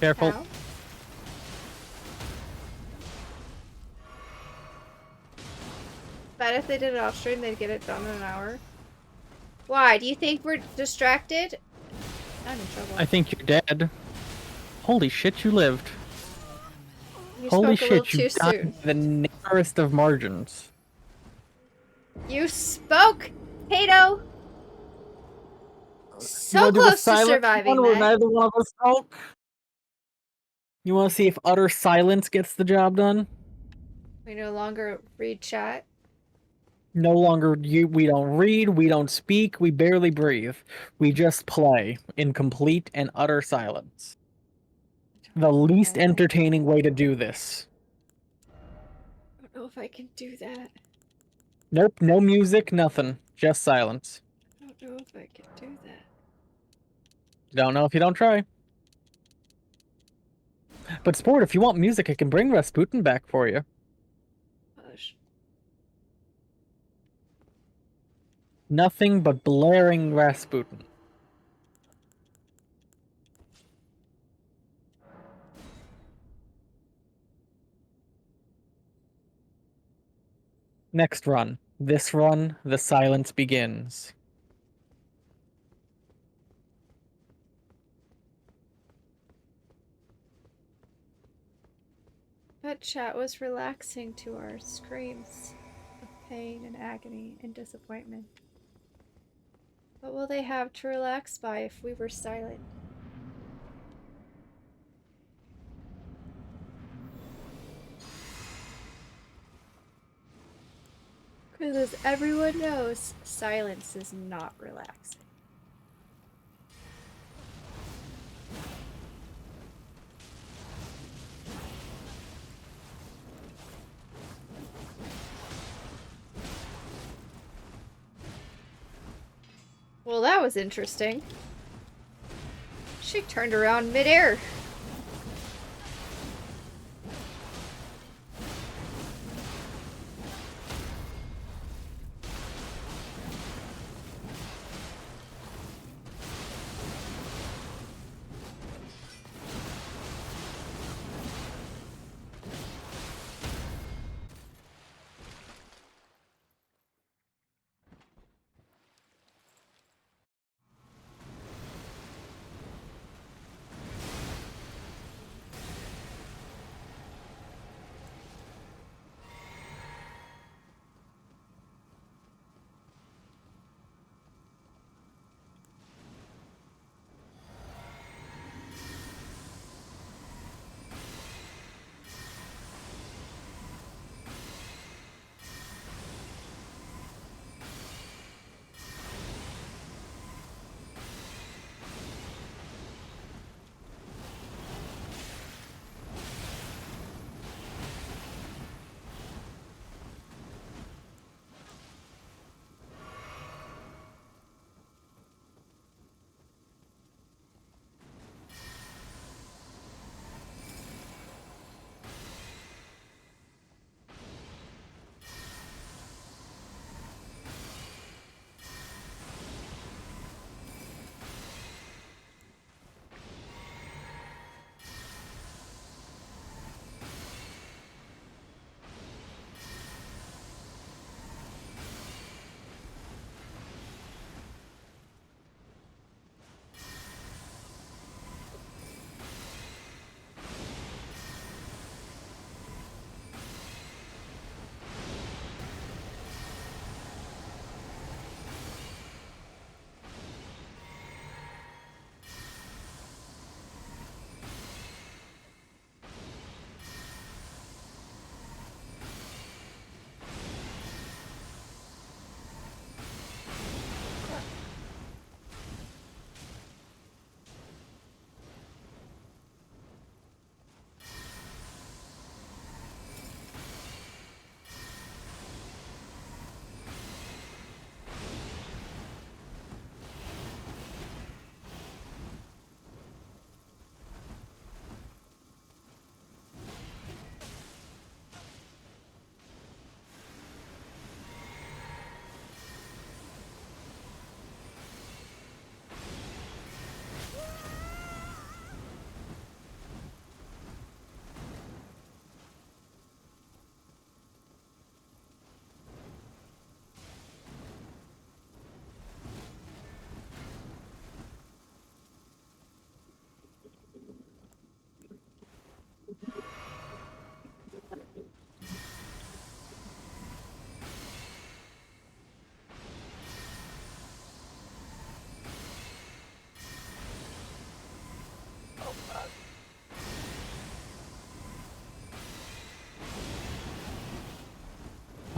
Careful. Ow. Bet if they did it off stream, they'd get it done in an hour. Why? Do you think we're distracted? I'm in trouble. I think you're dead. Holy shit, you lived. You Holy spoke a little shit, you too died soon. the narrowest of margins. You spoke, Kato! You So wanna do the close to silent surviving one where that. neither one of us spoke? You want to see if utter silence gets the job done? We no longer read chat. No longer we don't read, we don't speak, we barely breathe. We just play in complete and utter silence. The least entertaining way to do this. I don't know if I can do that. Nope, no music, nothing. Just silence. I don't know if I can do that. Don't know if you don't try. But Sport, if you want music, I can bring Rasputin back for you. Hush. Nothing but blaring Rasputin. Next run. This run, the silence begins. That chat was relaxing to our screams of pain and agony and disappointment. What will they have to relax by if we were silent? Because as everyone knows, silence is not relaxing. Well, that was interesting. She turned around midair.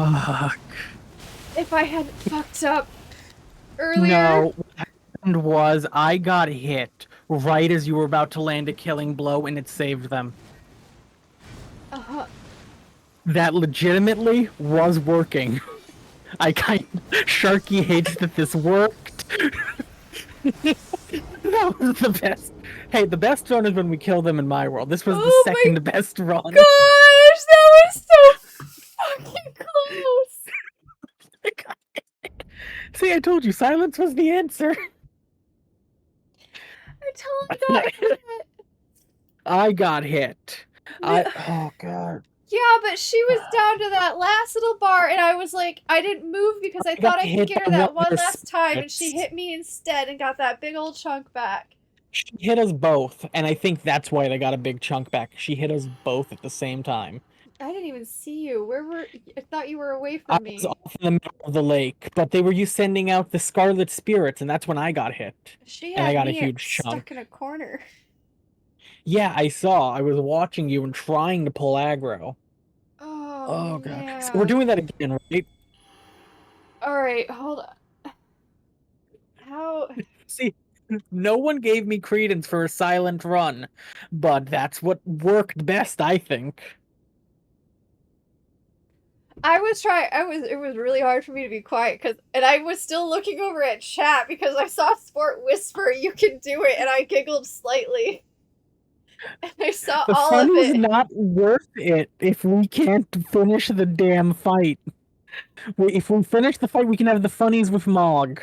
Fuck. If I hadn't fucked up earlier. No, what happened was I got hit right as you were about to land a killing blow and it saved them. Uh-huh. That legitimately was working. I kind Sharky hates that this worked. That was the best. Hey, the best run is when we kill them in my world. This was the Oh my second best run. gosh, that was so fucking close. See, I told you, silence was the answer. I totally got hit. I got hit. Oh god. Yeah, but she was down to that last little bar, and I was like, I didn't move because I thought got I could hit get her by that one one of her last time, and she spirits. hit me instead and got that big old chunk back. She hit us both, and I think that's why they got a big chunk back. She hit us both at the same time. I didn't even see you. Where were I thought you were away I from was me. off in the middle of the lake, but they were you sending out the scarlet spirits, and that's when I got hit. She And I had got a me huge stuck chunk. in a corner. Yeah, I saw. I was watching you and trying to pull aggro. Oh Oh god. So we're man. doing that again, right? Alright, hold on. How See, no one gave me credence for a silent run, but that's what worked best, I think. it was really hard for me to be quiet and I was still looking over at chat because I saw Sport whisper you can do it and I giggled slightly. And I saw The all of fun is it. not worth it if we can't finish the damn fight. If we finish the fight, we can have the funnies with Mog.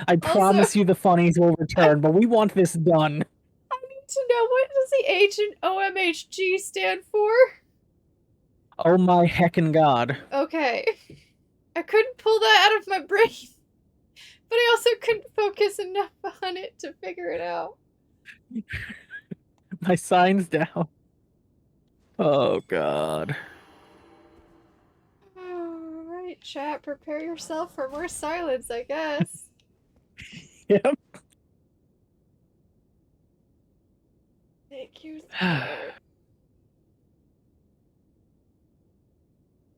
I Also, promise you the funnies will I return, but we want this done. I need to know what does the H in OMHG stand for? Oh my heckin' god. Okay. I couldn't pull that out of my brain. But I also couldn't focus enough on it to figure it out. My sign's down. Oh god. Alright, chat, prepare yourself for more silence, I guess. Yep. Thank you, Sport,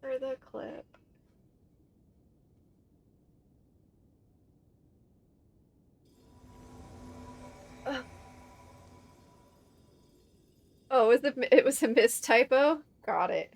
for the clip. Ugh. Oh, it was a mistypo? Got it.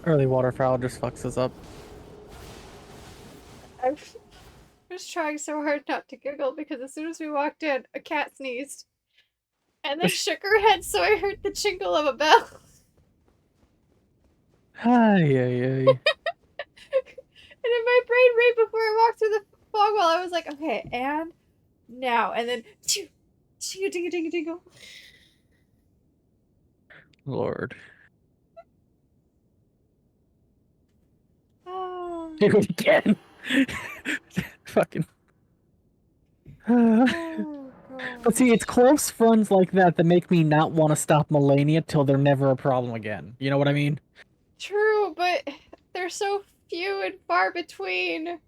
Early waterfowl just fucks us up. I was trying so hard not to giggle because as soon as we walked in, a cat sneezed. And then shook her head so I heard the jingle of a bell. Ay, ay, ay. And in my brain, right before I walked through the fog wall, I was like, okay, and now. And then, dingle, dingle, dingle, dingle. Lord. Oh, Do it again. Fucking. oh But see, it's gosh. close runs like that that make me not want to stop Malenia till they're never a problem again. You know what I mean? True, but they're so few and far between.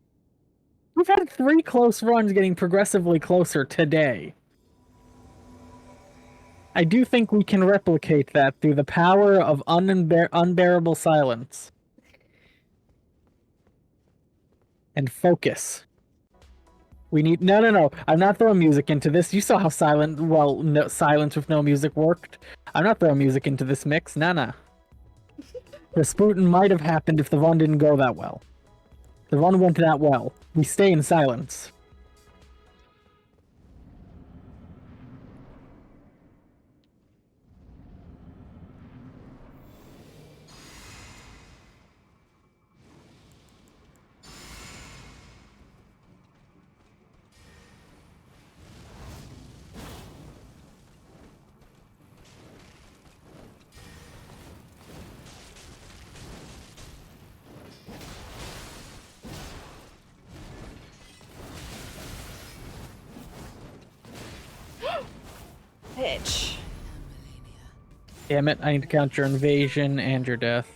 We've had 3 close runs getting progressively closer today. I do think we can replicate that through the power of unbearable silence. And focus. We need no. I'm not throwing music into this. You saw how silence with no music worked. I'm not throwing music into this mix. Nah. Rasputin might have happened if the run didn't go that well. The run went that well. We stay in silence. Bitch. Damn it, I need to count your invasion and your death.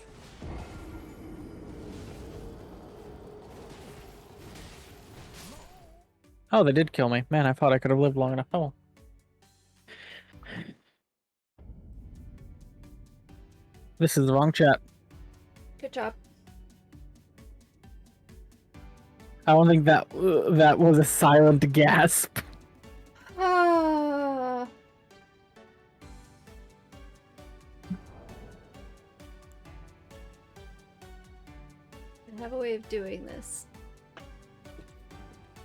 Oh, they did kill me. Man, I thought I could have lived long enough. Oh well. This is the wrong chat. Good job. I don't think that was a silent gasp. Ah. I have a way of doing this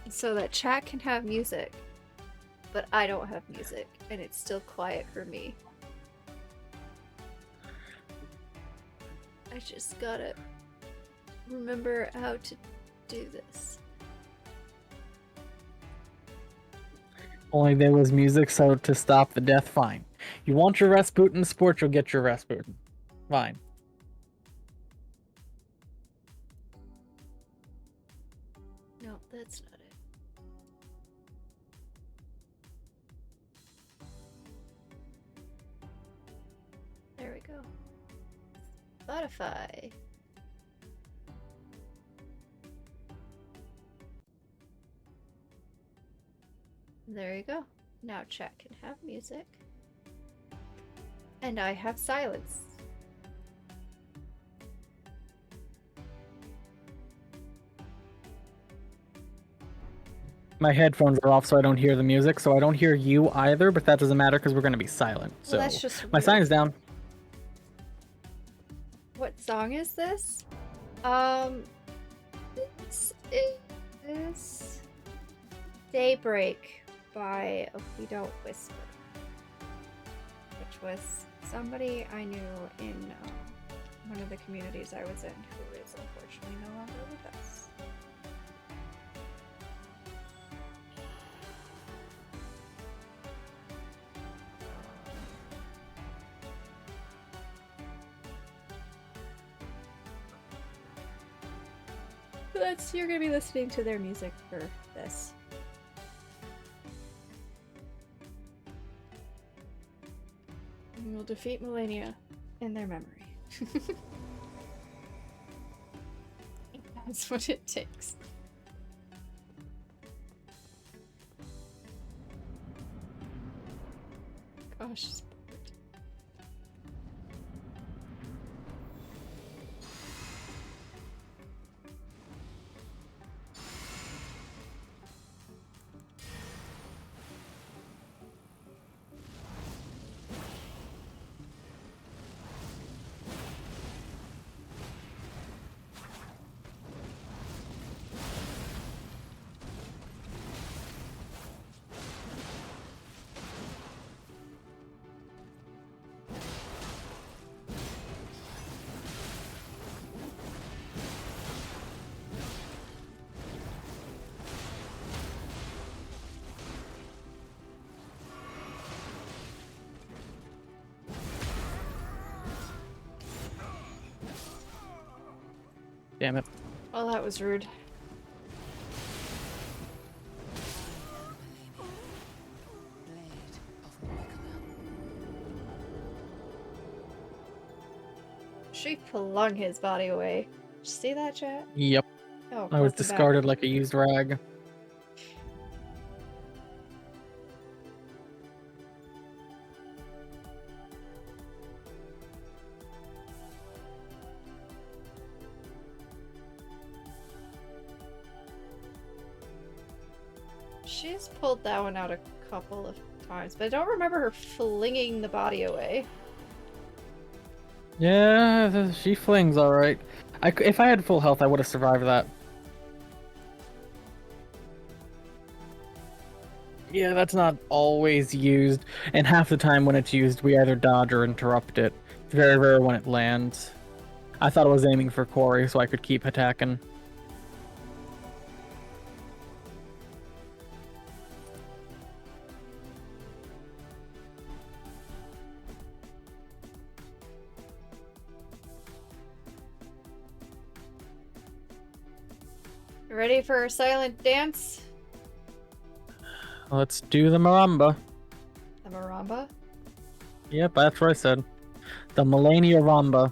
so that chat can have music, but I don't have music, and it's still quiet for me. I just gotta remember how to do this. Only there was music, so to stop the death, fine. You want your Rasputin sport, you'll get your Rasputin. Fine. No, that's not it. There we go. Spotify. There you go. Now chat can have music. And I have silence. My headphones are off, so I don't hear the music, so I don't hear you either, but that doesn't matter because we're going to be silent. So Well, that's just my weird. sign is down. What song is this? This is Daybreak by We Don't Whisper, which was somebody I knew in one of the communities I was in who is unfortunately no longer with us. You're gonna be listening to their music for this. And we'll defeat Malenia in their memory. That's what it takes. Gosh. Damn it. Well, that was rude. She flung his body away. Did you see that, chat? Yep. Oh, I was welcome back. discarded like a used rag. She's pulled that one out a couple of times, but I don't remember her flinging the body away. Yeah, she flings alright. If I had full health, I would have survived that. Yeah, that's not always used, and half the time when it's used, we either dodge or interrupt it. It's very rare when it lands. I thought I was aiming for Corey so I could keep attacking. Ready for a silent dance? Let's do the maramba. The maramba. Ramba? Yep, that's what I said. The Malenia Ramba.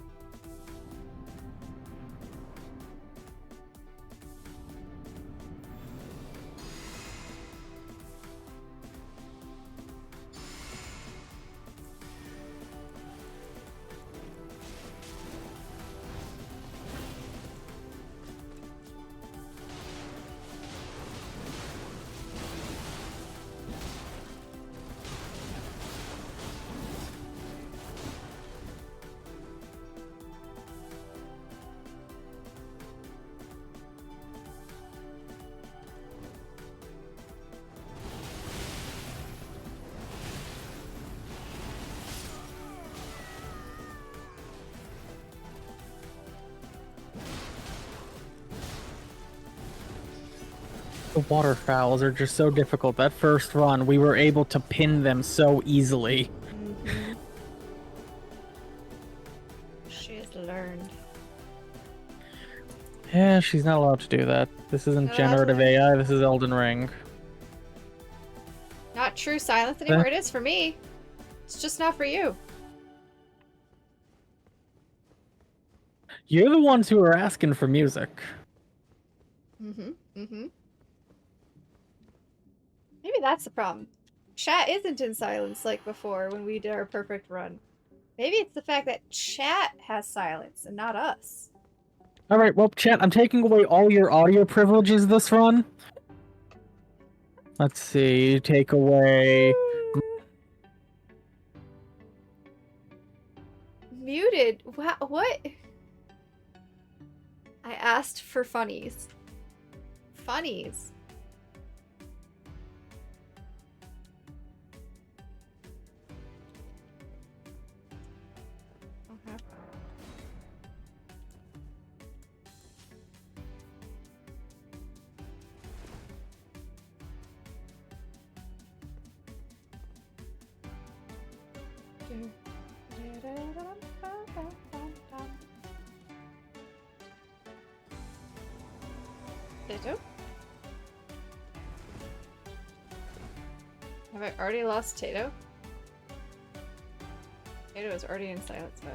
The waterfowls are just so difficult. That first run, we were able to pin them so easily. Mm-hmm. She has learned. Yeah, she's not allowed to do that. This isn't Not allowed to generative learn. AI, this is Elden Ring. Not true silence anymore. It is for me. It's just not for you. You're the ones who are asking for music. Mm-hmm. Mm-hmm. Maybe that's the problem. Chat isn't in silence like before when we did our perfect run. Maybe it's the fact that chat has silence and not us. Alright, well, chat, I'm taking away all your audio privileges this run. Let's see, take away... Muted? What? I asked for funnies. Funnies. Okay. Ditto? Have I already lost Tato? Tato is already in silence mode.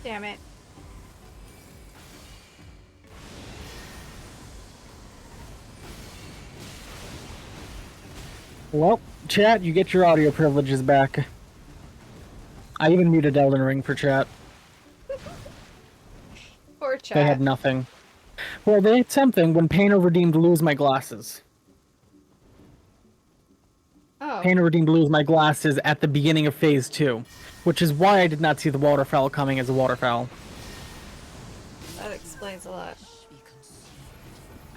Damn it. Well, chat, you get your audio privileges back. I even muted Elden Ring for chat. Poor chat. They had nothing. Well, they had something when Pain over Deemed lose my glasses. Oh. Oh. Painter Redeemed lose my glasses at the beginning of phase 2, which is why I did not see the waterfowl coming as a waterfowl. That explains a lot.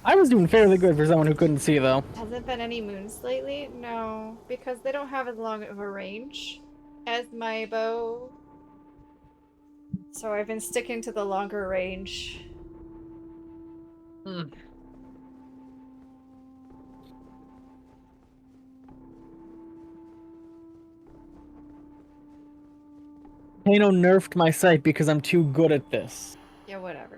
I was doing fairly good for someone who couldn't see, though. Has there been any moons lately? No, because they don't have as long of a range as my bow. So I've been sticking to the longer range. Pano nerfed my sight because I'm too good at this. Yeah, whatever.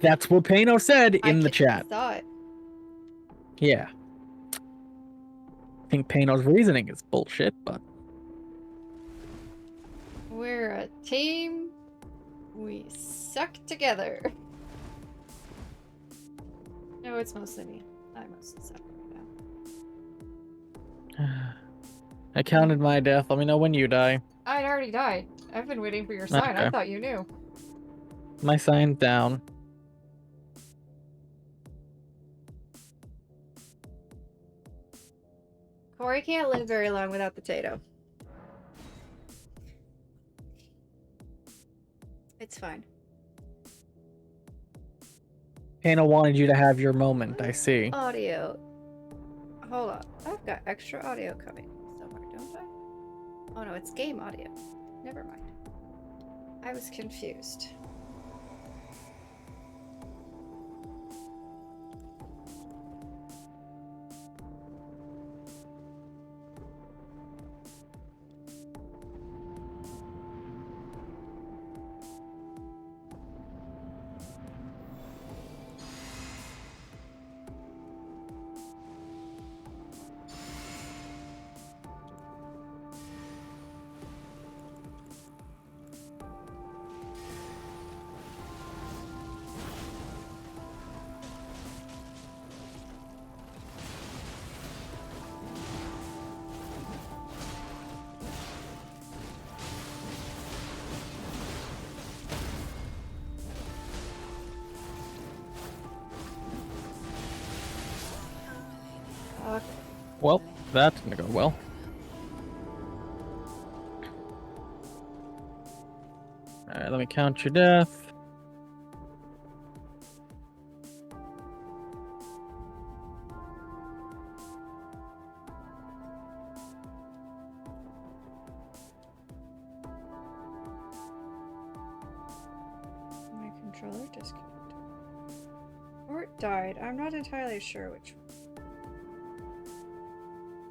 That's what Pano said in the chat. I saw it. Yeah. I think Pano's reasoning is bullshit, but... We're a team. We suck together. No, it's mostly me. I mostly suck right now. I counted my death. Let me know when you die. I'd already died. I've been waiting for your sign. I Okay. thought you knew. My sign's down. Corey can't live very long without potato. It's fine. Pano wanted you to have your moment, I see. Audio. Hold on. I've got extra audio coming somewhere, don't I? Oh no, it's game audio. Never mind. I was confused. Well, that's gonna go well. Alright, let me count your death. My controller disconnected. Or it died. I'm not entirely sure which one.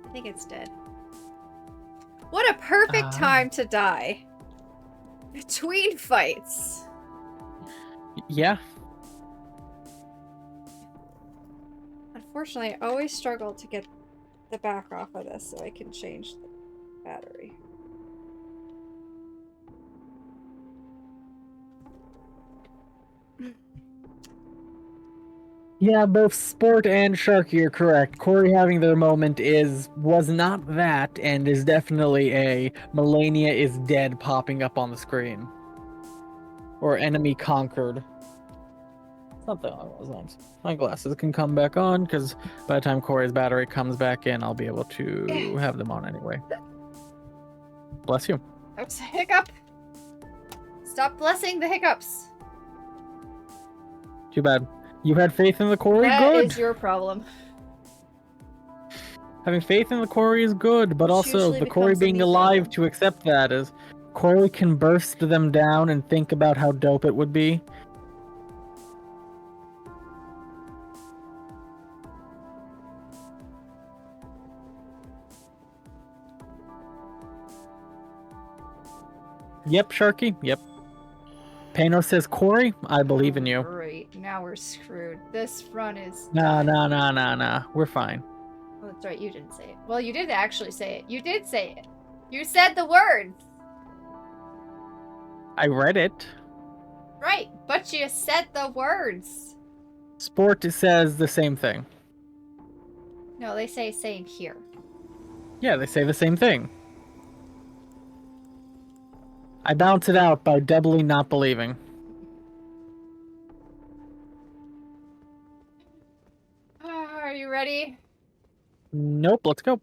I think it's dead. What a perfect time to die. Between fights. Yeah. Unfortunately, I always struggle to get the back off of this so I can change the battery. Yeah, both Sport and Sharky are correct. Corey having their moment was not that, and is definitely a Malenia is dead popping up on the screen. Or enemy conquered. Something along those lines. My glasses can come back on, because by the time Corey's battery comes back in, I'll be able to have them on anyway. Bless you. Oops, hiccup! Stop blessing the hiccups! Too bad. You had faith in the Corey? That Good! is your problem. Having faith in the Corey is good, but Which also usually the Corey becomes a being me alive problem. to accept that is Corey can burst them down and think about how dope it would be. Yep, Sharky. Yep. Pano says, Corey, I believe in you. Great, now we're screwed. This run is... Nah. We're fine. Oh, that's right, you didn't say it. Well, you did actually say it. You did say it. You said the words! I read it. Right, but you said the words. Sport says the same thing. No, they say saying here. Yeah, they say the same thing. I bounce it out by doubly not believing. Are you ready? Nope, let's go.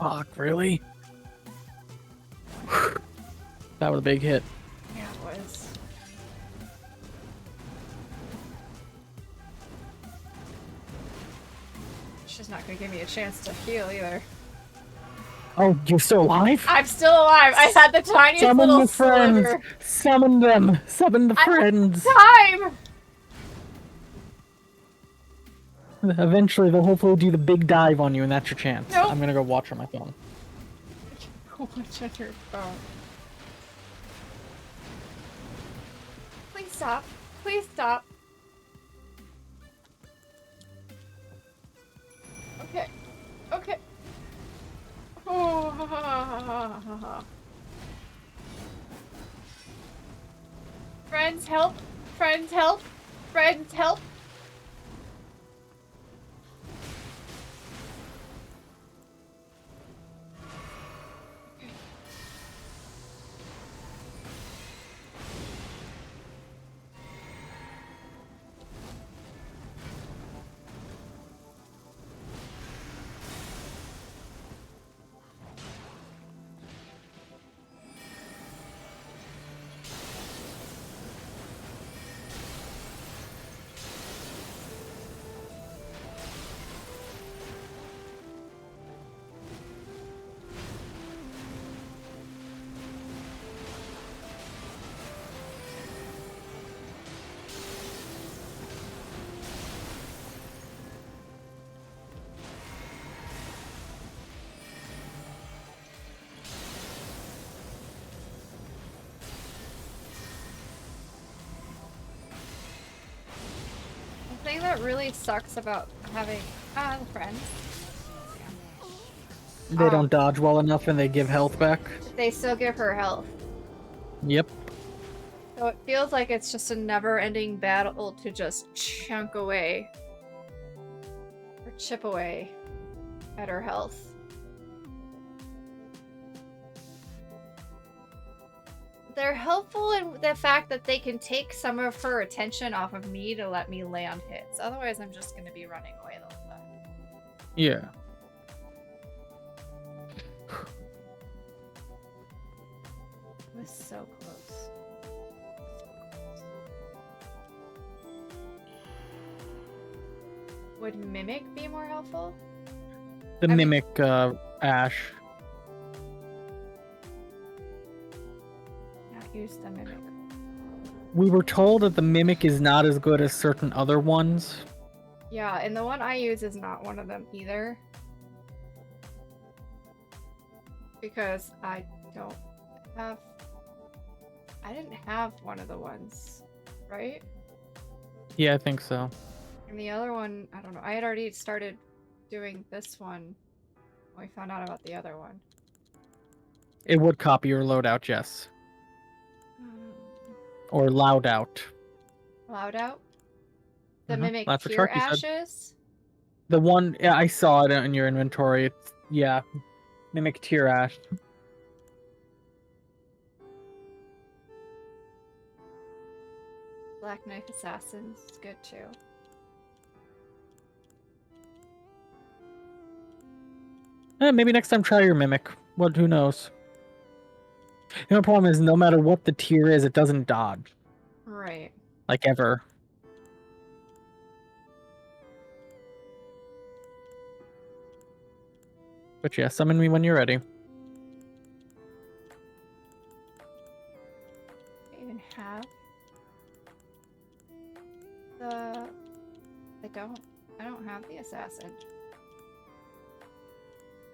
Fuck, really? That was a big hit. Yeah, it was. She's not gonna give me a chance to heal either. Oh, you're still alive? I'm still alive. I had the tiniest Summon little the friends! sliver. Summon them! Summon the friends! Time. Eventually, they'll hopefully do the big dive on you, and that's your chance. Nope. I'm gonna go watch on my phone. Watch on your phone. Please stop. Please stop. Okay. Okay. Oh. Friends, help. Friends, help. Friends, help. The thing that really sucks about having friends, They don't dodge well enough and they give health back. they still give her health. Yep. So it feels like it's just a never-ending battle to just chunk away or chip away at her health. They're helpful in the fact that they can take some of her attention off of me to let me land hits. Otherwise, I'm just going to be running away the whole time. Yeah. It was so close. Would Mimic be more helpful? The I mean- Mimic, Ash. Not use the Mimic. We were told that the Mimic is not as good as certain other ones. Yeah, and the one I use is not one of them either. Because I don't have... I didn't have one of the ones, right? Yeah, I think so. And the other one, I don't know. I had already started doing this one when we found out about the other one. It would copy your loadout, yes. Or loud out. Loud out? The Mhm, Mimic that's what Tear Sharky said. Ashes? The one, yeah, I saw it in your inventory. It's, yeah, Mimic Tear Ash. Black Knife Assassins is good too. Maybe next time try your Mimic. What? Who knows? The only problem is no matter what the tier is, it doesn't dodge. Right. Like ever. But yeah, summon me when you're ready. I even have the... I don't have the assassin.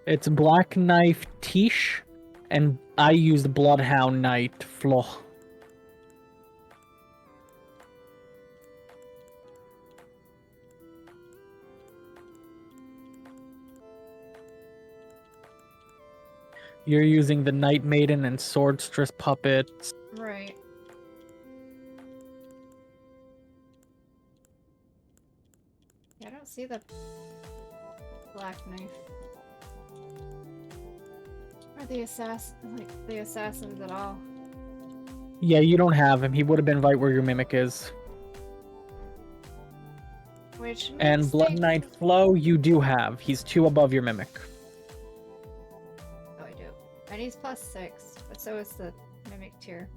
It's Black Knife Tish, and I used Bloodhound Knight Flo. You're using the Night Maiden and Swordstress puppets. Right. Yeah, I don't see the Black Knife. Or the assassins at all. Yeah, you don't have him. He would have been right where your Mimic is. Which And makes Blood things- Knight Flo, you do have. He's 2 above your Mimic. Mighty's +6, but so is the Mimic tier.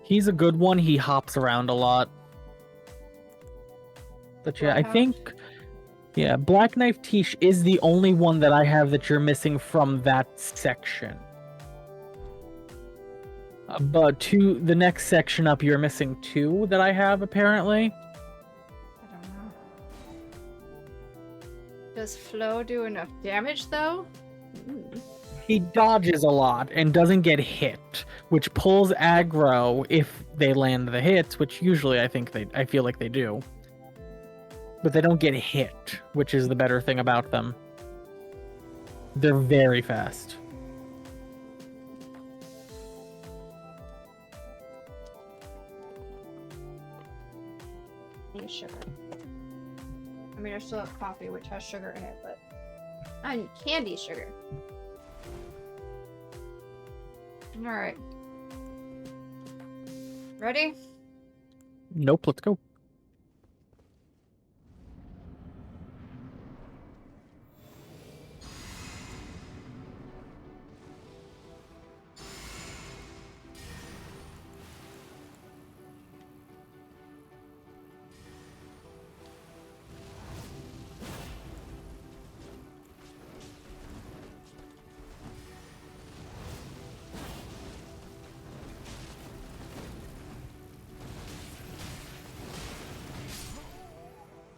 He's a good one. He hops around a lot. But yeah, I Bloodhound. think... Yeah, Black Knife Tish is the only one that I have that you're missing from that section. But the next section up, you're missing 2 that I have, apparently. I don't know. Does Flo do enough damage, though? He dodges a lot and doesn't get hit, which pulls aggro if they land the hits, which usually I feel like they do. But they don't get hit, which is the better thing about them. They're very fast. Need sugar. I mean, I still have coffee, which has sugar in it, but I need candy sugar. Alright. Ready? Nope, let's go.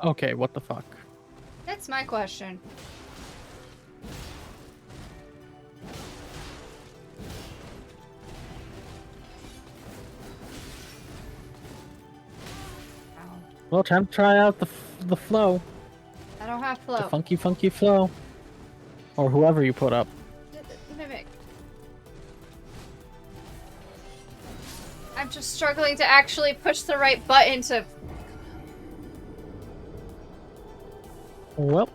Okay, what the fuck? That's my question. Well, time to try out the flow. I don't have flow. The funky, funky flow. Or whoever you put up. Mimic. I'm just struggling to actually push the right button to... Well.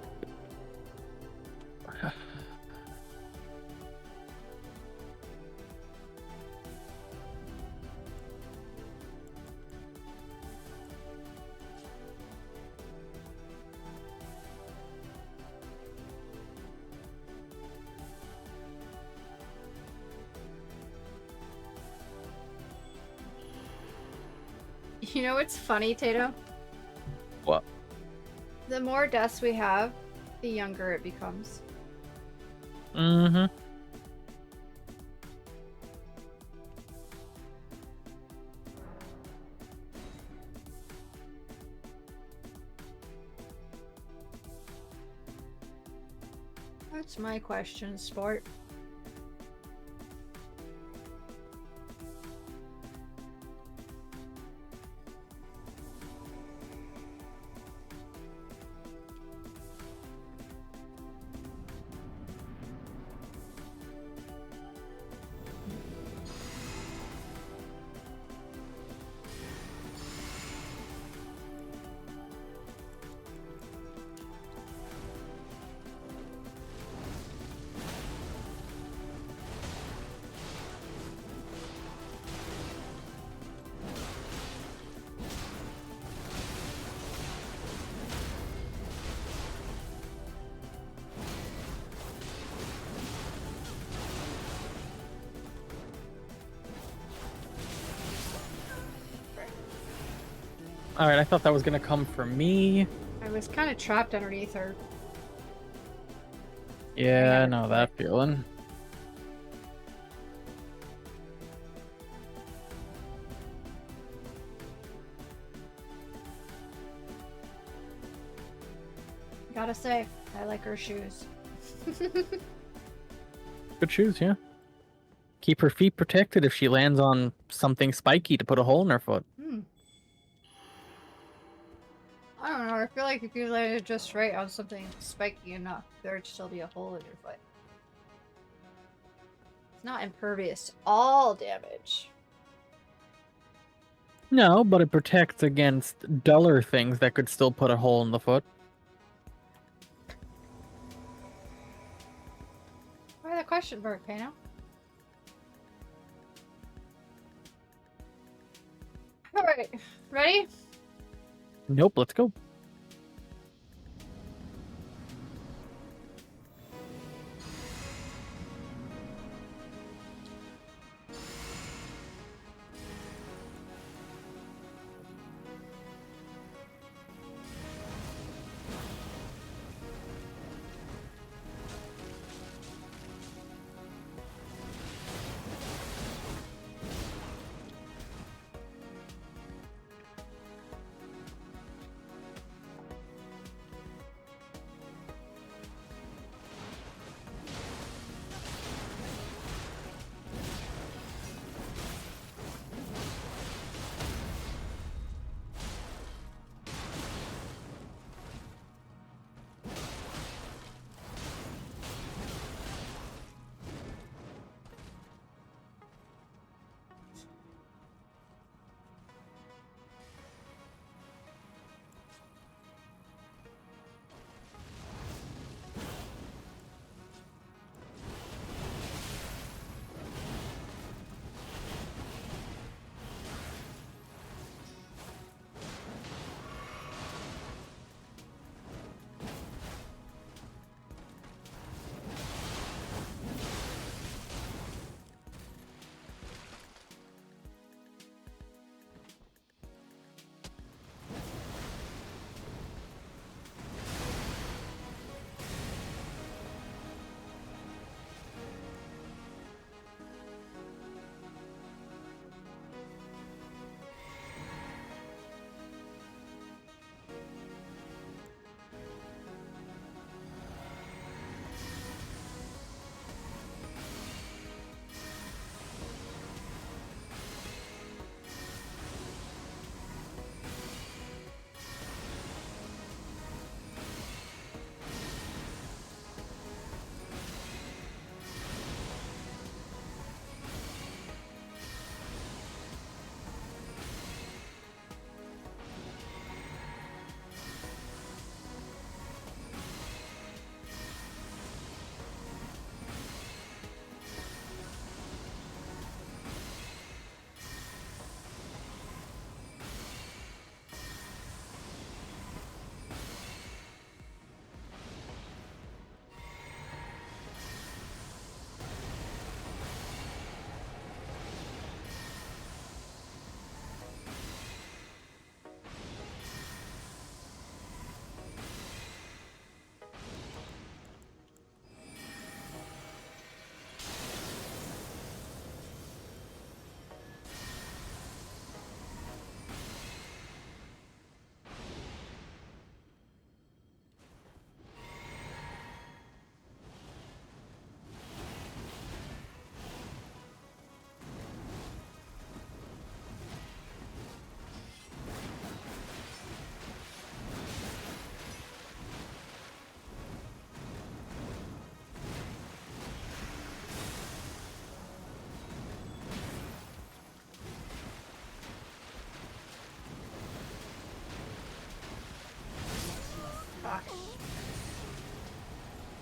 You know what's funny, Tato? What? The more deaths we have, the younger it becomes. Mm-hmm. That's my question, sport. Alright, I thought that was gonna come from me. I was kind of trapped underneath her. Yeah, I never know quit. that feeling. Gotta say, I like her shoes. Good shoes, yeah. Keep her feet protected if she lands on something spiky to put a hole in her foot. I don't know, I feel like if you landed just right on something spiky enough, there'd still be a hole in your foot. It's not impervious to all damage. No, but it protects against duller things that could still put a hole in the foot. Why the question mark, Pano? Alright, ready? Nope, let's go.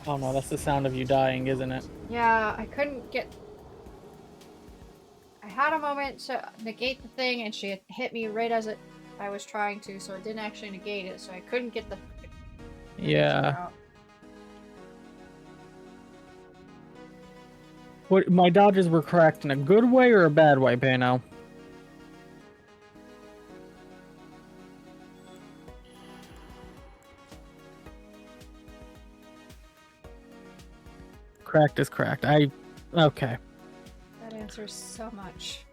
Oh no, that's the sound of you dying, isn't it? Yeah, I couldn't get. I had a moment to negate the thing, and she hit me right as I was trying to, so it didn't actually negate it, so I couldn't get the Yeah. out. What, my dodges were correct in a good way or a bad way, Pano? Correct is correct. Okay. That answers so much.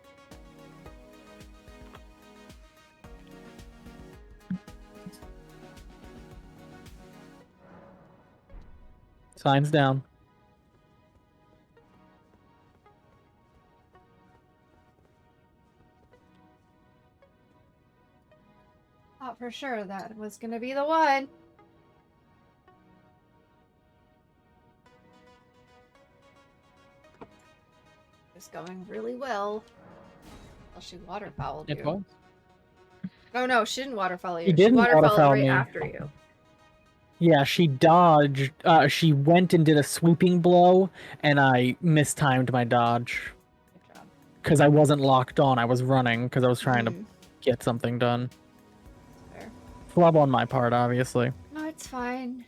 Signs down. Thought for sure that was gonna be the one. It's going really well. Well, she waterfouled It you. was. Oh no, she didn't waterfoul you. She She didn't waterfouled waterfoul right me. after you. Yeah, she dodged. She went and did a sweeping blow, and I mistimed my dodge. Good job. Because I wasn't locked on. I was running because I was trying to Mm, get something done. fair. Flub on my part, obviously. No, it's fine.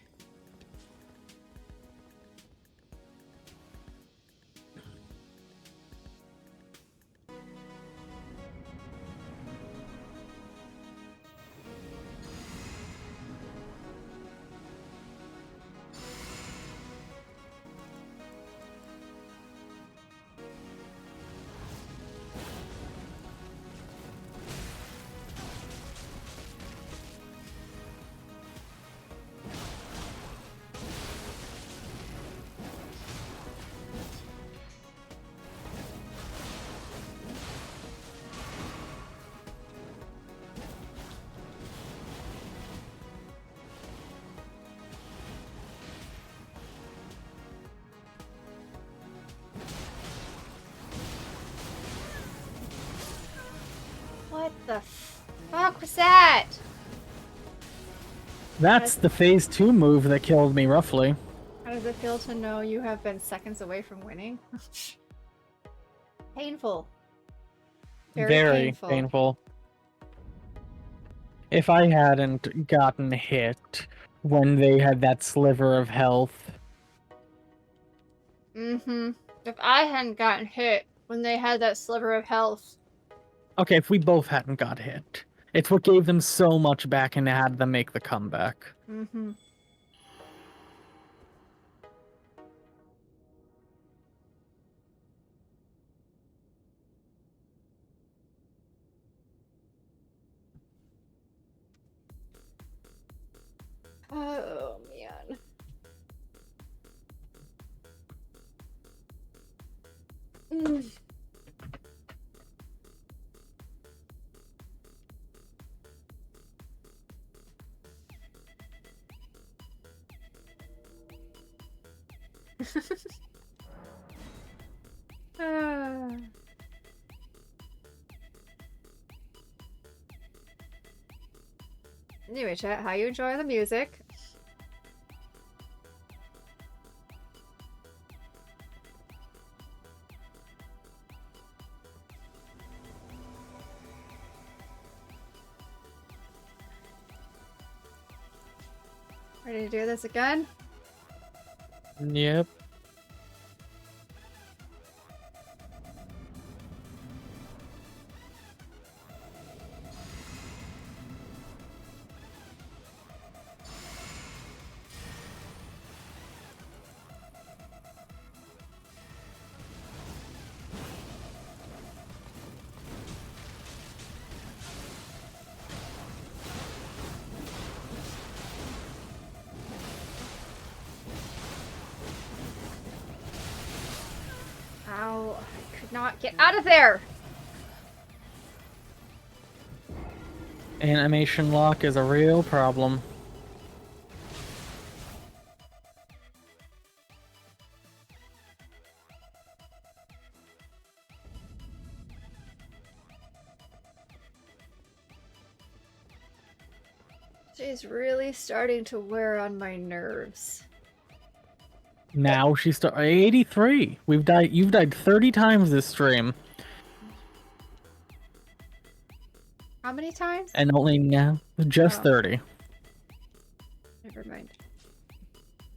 What the fuck was that? That's the phase 2 move that killed me, roughly. How does it feel to know you have been seconds away from winning? Painful. Very painful. If I hadn't gotten hit when they had that sliver of health. Mm-hmm. If I hadn't gotten hit when they had that sliver of health. Okay, if we both hadn't got hit. It's what gave them so much back and had them make the comeback. Mm-hmm. Oh, man. Mm. Ah. Anyway, chat, how you enjoy the music? Ready to do this again? Yep. Ow, I could not get out of there! Animation lock is a real problem. She's really starting to wear on my nerves. Now she's 83. We've died. You've died 30 times this stream, How many times? and only now just Oh. 30. Never mind.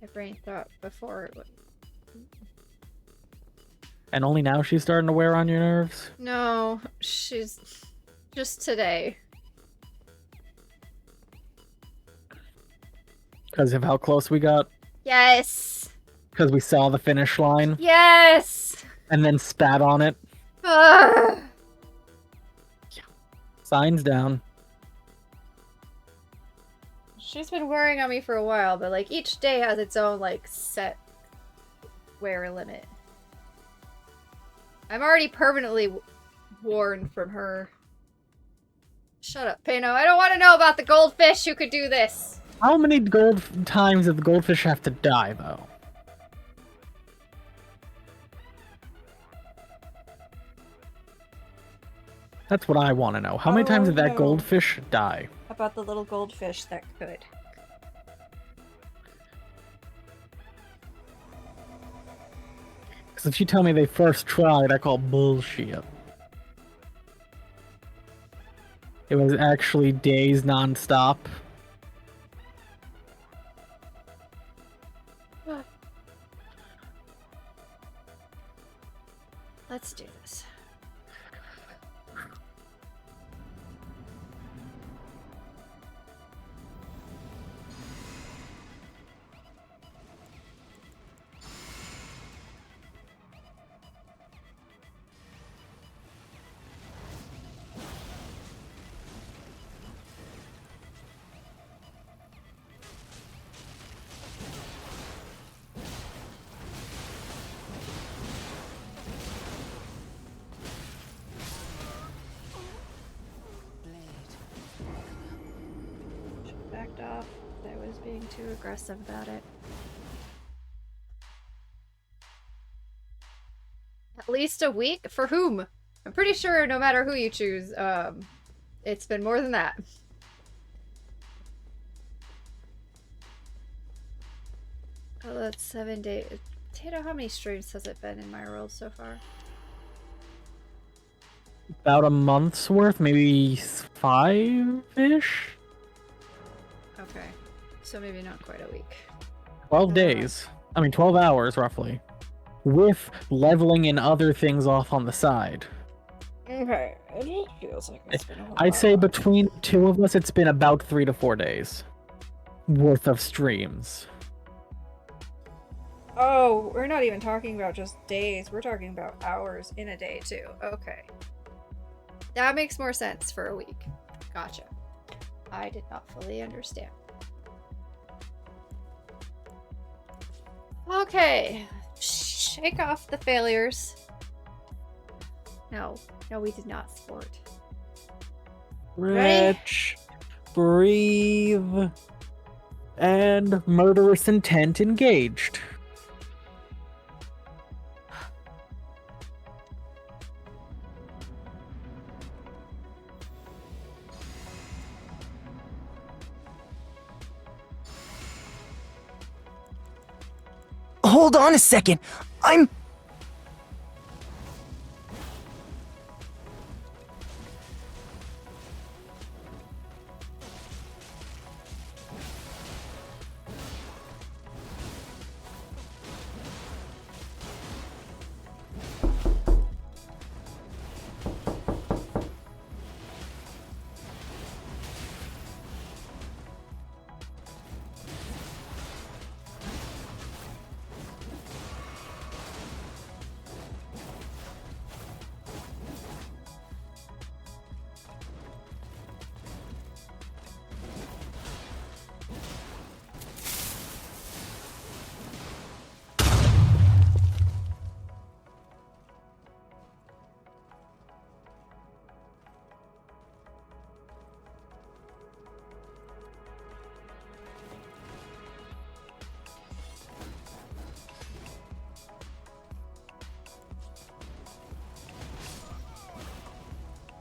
My brain thought before it would. And only now she's starting to wear on your nerves. No, she's just today. Because of how close we got. Yes. Because we saw the finish line Yes. and then spat on it. Ugh. Signs down. She's been wearing on me for a while, but like each day has its own like set wear limit. I'm already permanently worn from her. Shut up, Pano. I don't want to know about the goldfish who could do this. How many times did the goldfish have to die, though? That's what I want to know. How many times did that no. goldfish die? About the little goldfish that could. Because if you tell me they first tried, I call bullshit. It was actually days non-stop. Let's do this. Backed off. I was being too aggressive about it. At least a week? For whom? I'm pretty sure no matter who you choose, it's been more than that. Oh, that's 7 days. Tato, how many streams has it been in my world so far? About a month's worth, maybe 5-ish? Okay. So maybe not quite a week. 12 days. I mean, 12 hours, roughly. With leveling and other things off on the side. Okay. It just feels like it's been a whole I'd say lot. between the two of us, it's been about 3 to 4 days worth of streams. Oh, we're not even talking about just days. We're talking about hours in a day, too. Okay. That makes more sense for a week. Gotcha. I did not fully understand. Okay. Shake off the failures. No. No, we did not, sport. Ready? Retch, breathe, and murderous intent engaged. Hold on a second. I'm...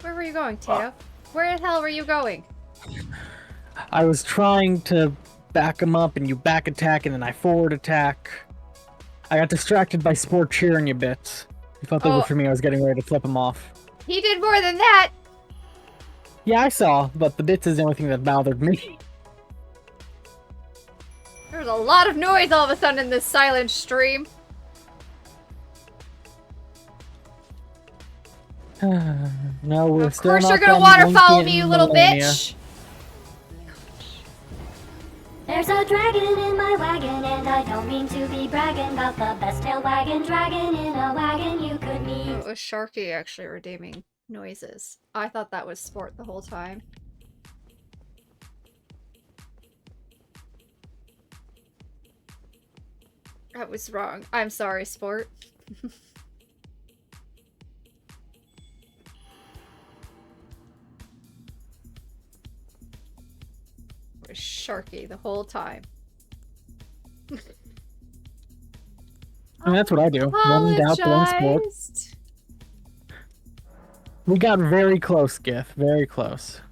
Where were you going, Tato? Where the hell were you going? I was trying to back him up, and you back attack, and then I forward attack. I got distracted by Sport cheering you bits. You thought they were for me. I was getting ready to flip him off. He did more than that! Yeah, I saw, but the bits is the only thing that bothered me. There's a lot of noise all of a sudden in this silent stream. No, we're Of still course not you're gonna done waterfowl blinking me, you little Malenia. bitch! There's a dragon in my wagon, and I don't mean to be bragging. Got the best tail wagging dragon in a wagon you could meet. It was Sharky actually redeeming noises. I thought that was Sport the whole time. I was wrong. I'm sorry, Sport. It was Sharky the whole time. And that's what I do. One in doubt, one Sport. Apologized. We got very close, Gith. Very close.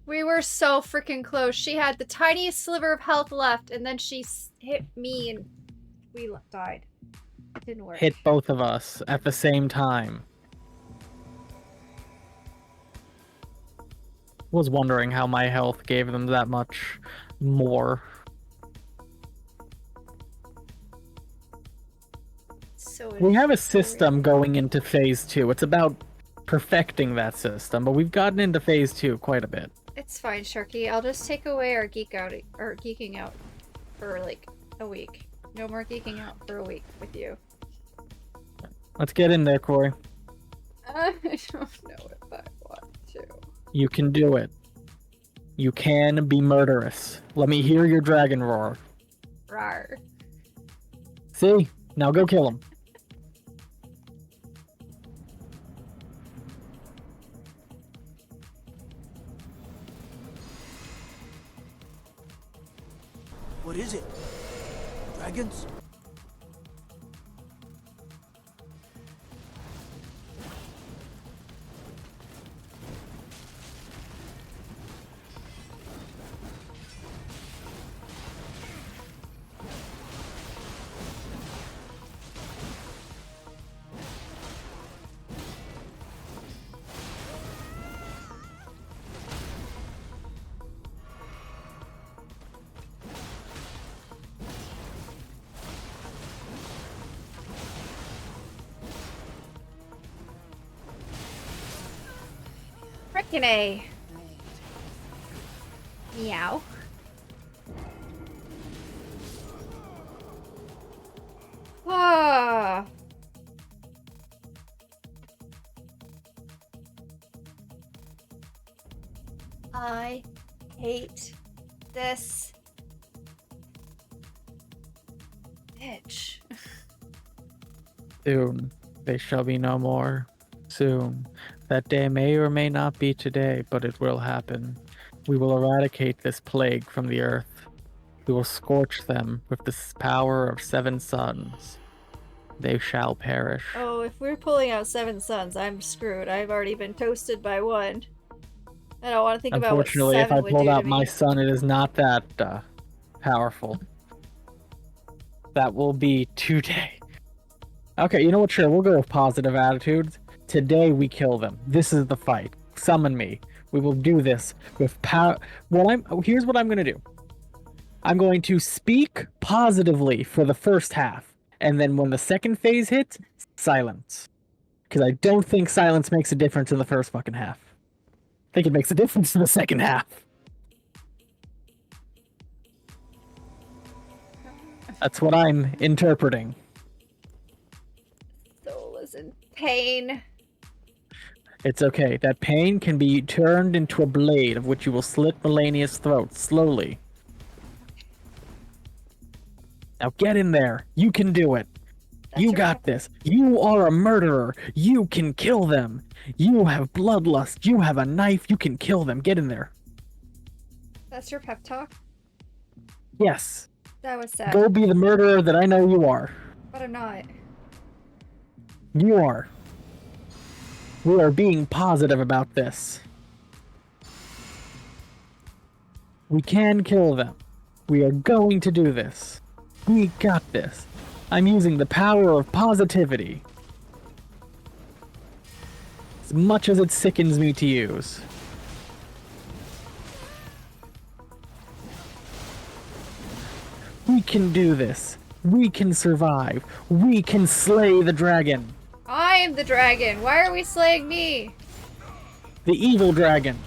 We were so freaking close. She had the tiniest sliver of health left, and then she hit me, and we died. It didn't work. Hit both of us at the same time. Was wondering how my health gave them that much more. So We have a system going into phase 2. It's about perfecting that system, but we've gotten into phase 2 quite a bit. It's fine, Sharky. I'll just take away our geeking out for like a week. No more geeking out for a week with you. Let's get in there, Corey. I don't know if I want to. You can do it. You can be murderous. Let me hear your dragon roar. Rawr. See? Now go kill him. What is it? Dragons? Frickin' A. Meow. Ah. I hate this bitch. Soon, they shall be no more. Soon. That day may or may not be today, but it will happen. We will eradicate this plague from the earth. We will scorch them with the power of 7 suns. They shall perish. Oh, if we're pulling out 7 suns, I'm screwed. I've already been toasted by one. I don't want to think about what 7 Unfortunately, if I would pulled do out to my me. sun, it is not that powerful. That will be today. Okay, you know what? Sure, we'll go with positive attitudes. Today we kill them. This is the fight. Summon me. We will do this with power. Here's what I'm gonna do. I'm going to speak positively for the first half, and then when the second phase hits, silence. Because I don't think silence makes a difference in the first fucking half. I think it makes a difference in the second half. That's what I'm interpreting. Soul is in pain. It's okay. That pain can be turned into a blade of which you will slit Malenia's throat slowly. Now get in there. You can do it. That's You your got this. You are a murderer. You can kill them. You have bloodlust. You have a knife. You can kill them. Get in there. That's your pep talk? Yes. That was sad. Go be the murderer that I know you are. But I'm not. You are. We are being positive about this. We can kill them. We are going to do this. We got this. I'm using the power of positivity. As much as it sickens me to use. We can do this. We can survive. We can slay the dragon. I am the dragon. Why are we slaying me? The evil dragon.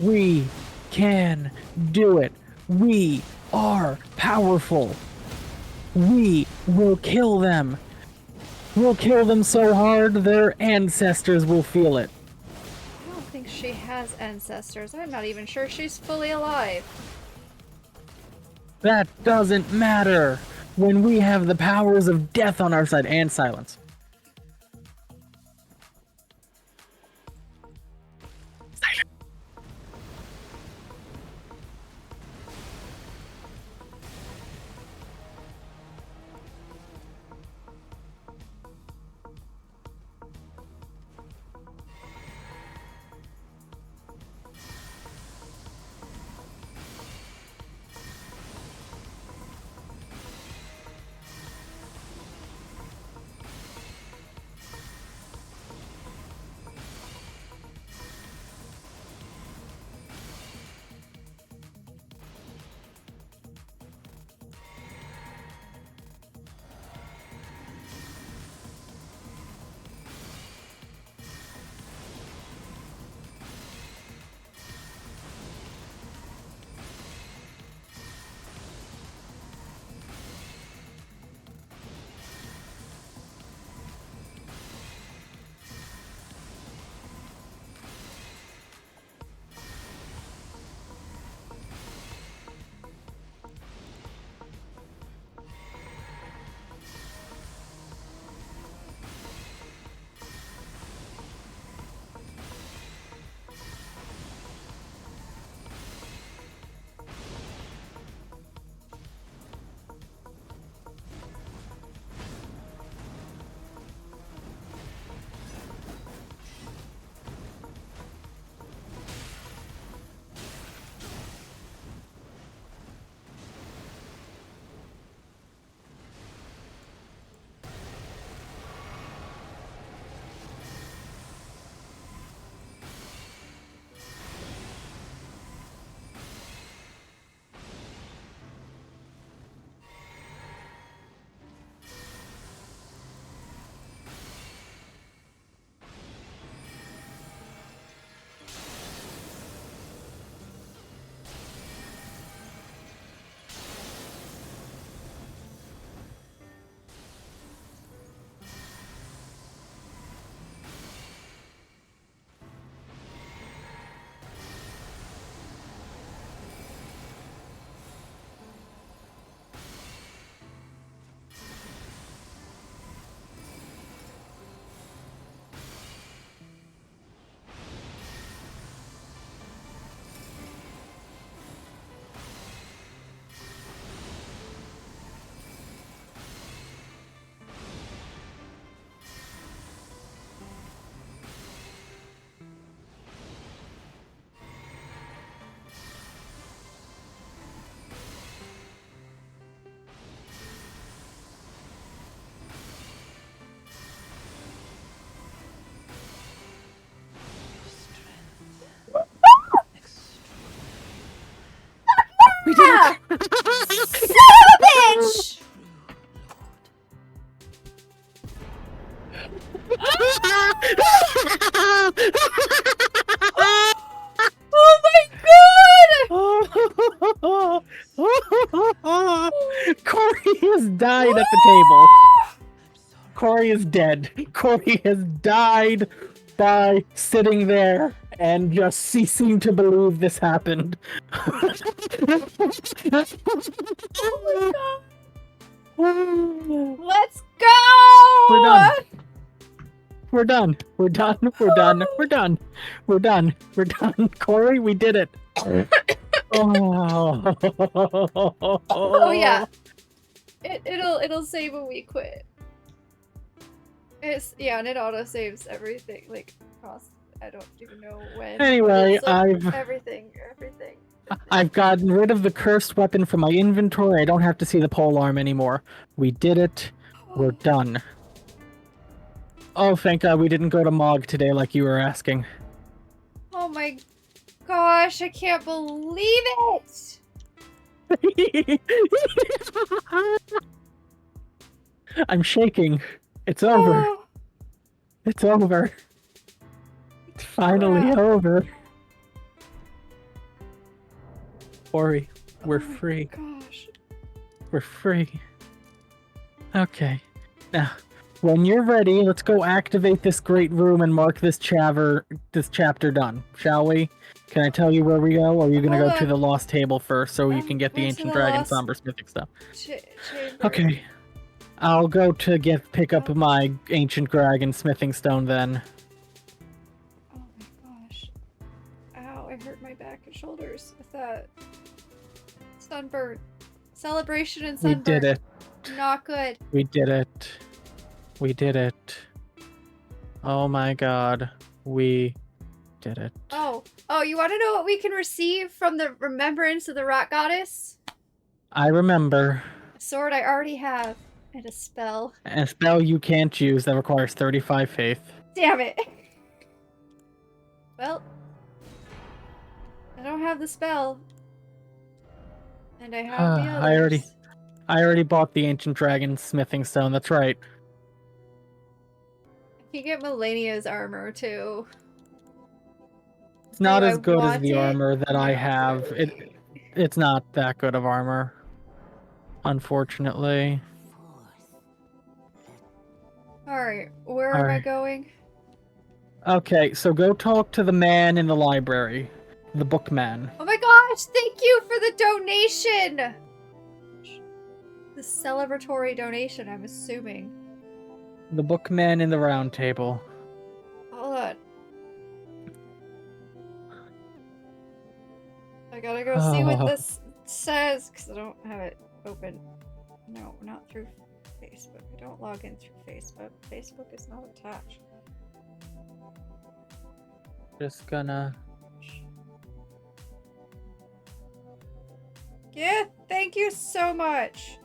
We can do it. We are powerful. We will kill them. We'll kill them so hard their ancestors will feel it. I don't think she has ancestors. I'm not even sure she's fully alive. That doesn't matter when we have the powers of death on our side and silence. We did it! Son of a bitch! Oh my god! Corey has died at the table. Corey is dead. Corey has died by sitting there and just ceasing to believe this happened. Let's go! We're done. We're done. We're done. We're done. We're done. We're done. We're done. Corey, we did it. Oh. Oh yeah. It'll save when we quit. and it auto saves everything. Like cost. I don't even know when. but Anyway, it's, like, I've everything. I've gotten rid of the cursed weapon from my inventory. I don't have to see the pole arm anymore. We did it. We're done. Oh, thank God we didn't go to Mog today like you were asking. Oh my gosh! I can't believe it. I'm shaking. It's over. Oh, It's over. It's finally crap. over. Ori, we're Oh my free. gosh. We're free. Okay. Now, when you're ready, let's go activate this great room and mark this chapter done, shall we? Can I tell you where we go, or are you gonna Hold go to on. the lost table first so you can get the Went to ancient the dragon lost somber smithing stuff? chamber. Okay. I'll go to pick up Oh. my ancient dragon smithing stone then. Oh my gosh. Ow, I hurt my back and shoulders with that. Sunburn. Celebration and We sunburn. did it. Not good. We did it. We did it. Oh my God. We did it. Oh, you want to know what we can receive from the remembrance of the rock goddess? I remember. A sword I already have, and a spell. A spell you can't use that requires 35 faith. Damn it. Well, I don't have the spell. And I have the others. I already bought the ancient dragon smithing stone, that's right. I can get Malenia's armor too. It's not Do as I good as want the it? armor that I Not have. really. It's not that good of armor. Unfortunately. Alright, where am I Alright. going? Okay, so go talk to the man in the library. The bookman. Oh my gosh, thank you for the donation! The celebratory donation, I'm assuming. The bookman in the round table. Hold on. I gotta go see what this says, because I don't have it open. No, not through Facebook. I don't log in through Facebook. Facebook is not attached. Just gonna... Yeah, thank you so much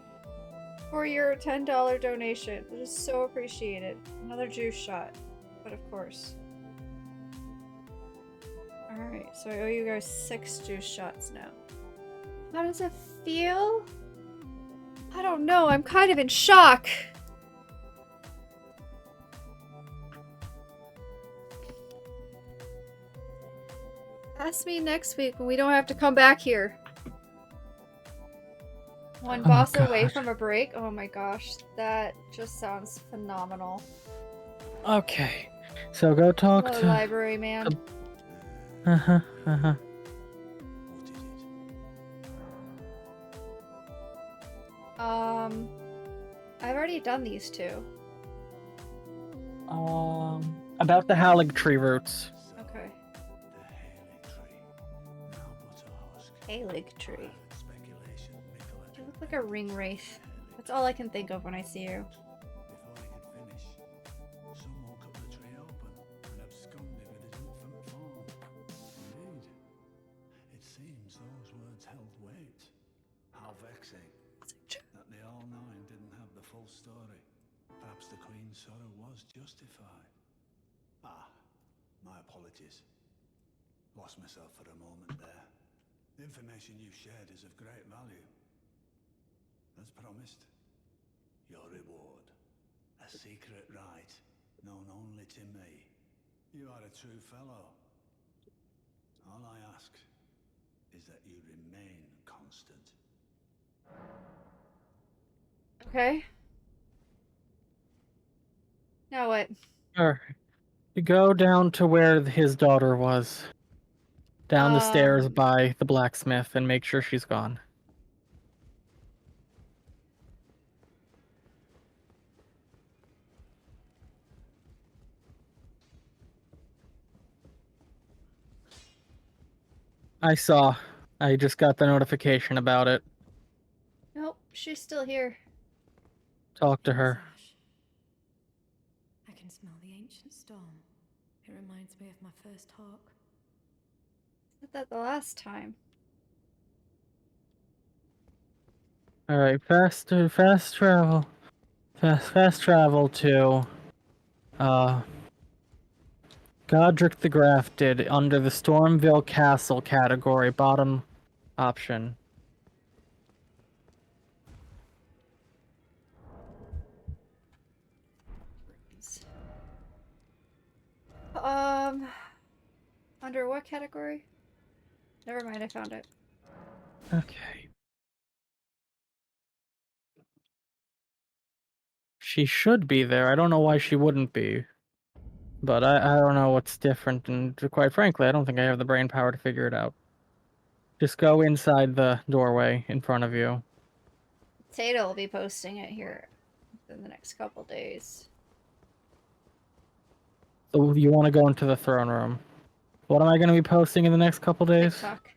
for your $10 donation. It is so appreciated. Another juice shot, but of course. Alright, so I owe you guys 6 juice shots now. How does it feel? I don't know, I'm kind of in shock. Ask me next week when we don't have to come back here. One Oh, boss away God. from a break? Oh my gosh, that just sounds phenomenal. Okay. So go talk Hello, to... library man. Uh-huh, uh-huh. I've already done these two. About the Halig tree roots. Okay. Halig tree. You look like a ring wraith. That's all I can think of when I see you. Before he could finish, someone cut the tree open and absconded with his infant form. Indeed, it seems those words held weight. How vexing that the All-Knowing didn't have the full story. Perhaps the Queen's sorrow was justified. Ah, my apologies. Lost myself for a moment there. The information you shared is of great value. As promised, your reward. A secret right, known only to me. You are a true fellow. All I ask is that you remain constant. Okay. Now what? Sure. You go down to where his daughter was. Down the stairs by the blacksmith and make sure she's gone. I saw. I just got the notification about it. Nope, she's still here. Talk to her. I storm. It reminds me of my first hawk. Said that the last time. All right, fast travel, fast travel to, Godric the Grafted under the Stormville Castle category, bottom option. Under what category? Never mind, I found it. Okay. She should be there. I don't know why she wouldn't be. But I don't know what's different, and quite frankly, I don't think I have the brain power to figure it out. Just go inside the doorway in front of you. Tato will be posting it here in the next couple days. So you want to go into the throne room. What am I going to be posting in the next couple days? TikTok.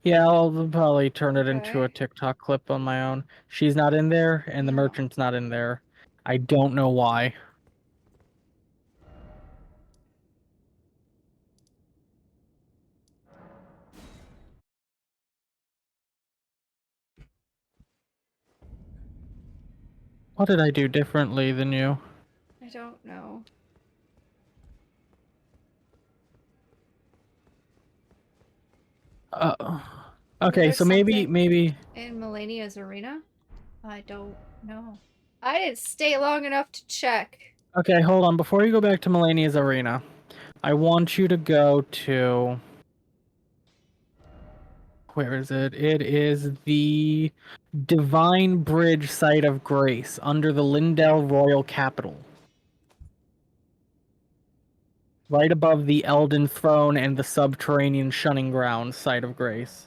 Yeah, I'll probably turn it into a Okay. TikTok clip on my own. She's not in there, and the No. merchant's not in there. I don't know why. What did I do differently than you? I don't know. Okay, There's so maybe something in Malenia's arena? I don't know. I didn't stay long enough to check. Okay, hold on. Before you go back to Malenia's arena, I want you to go to... Where is it? It is the Divine Bridge Site of Grace under the Lindell Royal Capital. Right above the Elden Throne and the Subterranean Shunning Ground Site of Grace.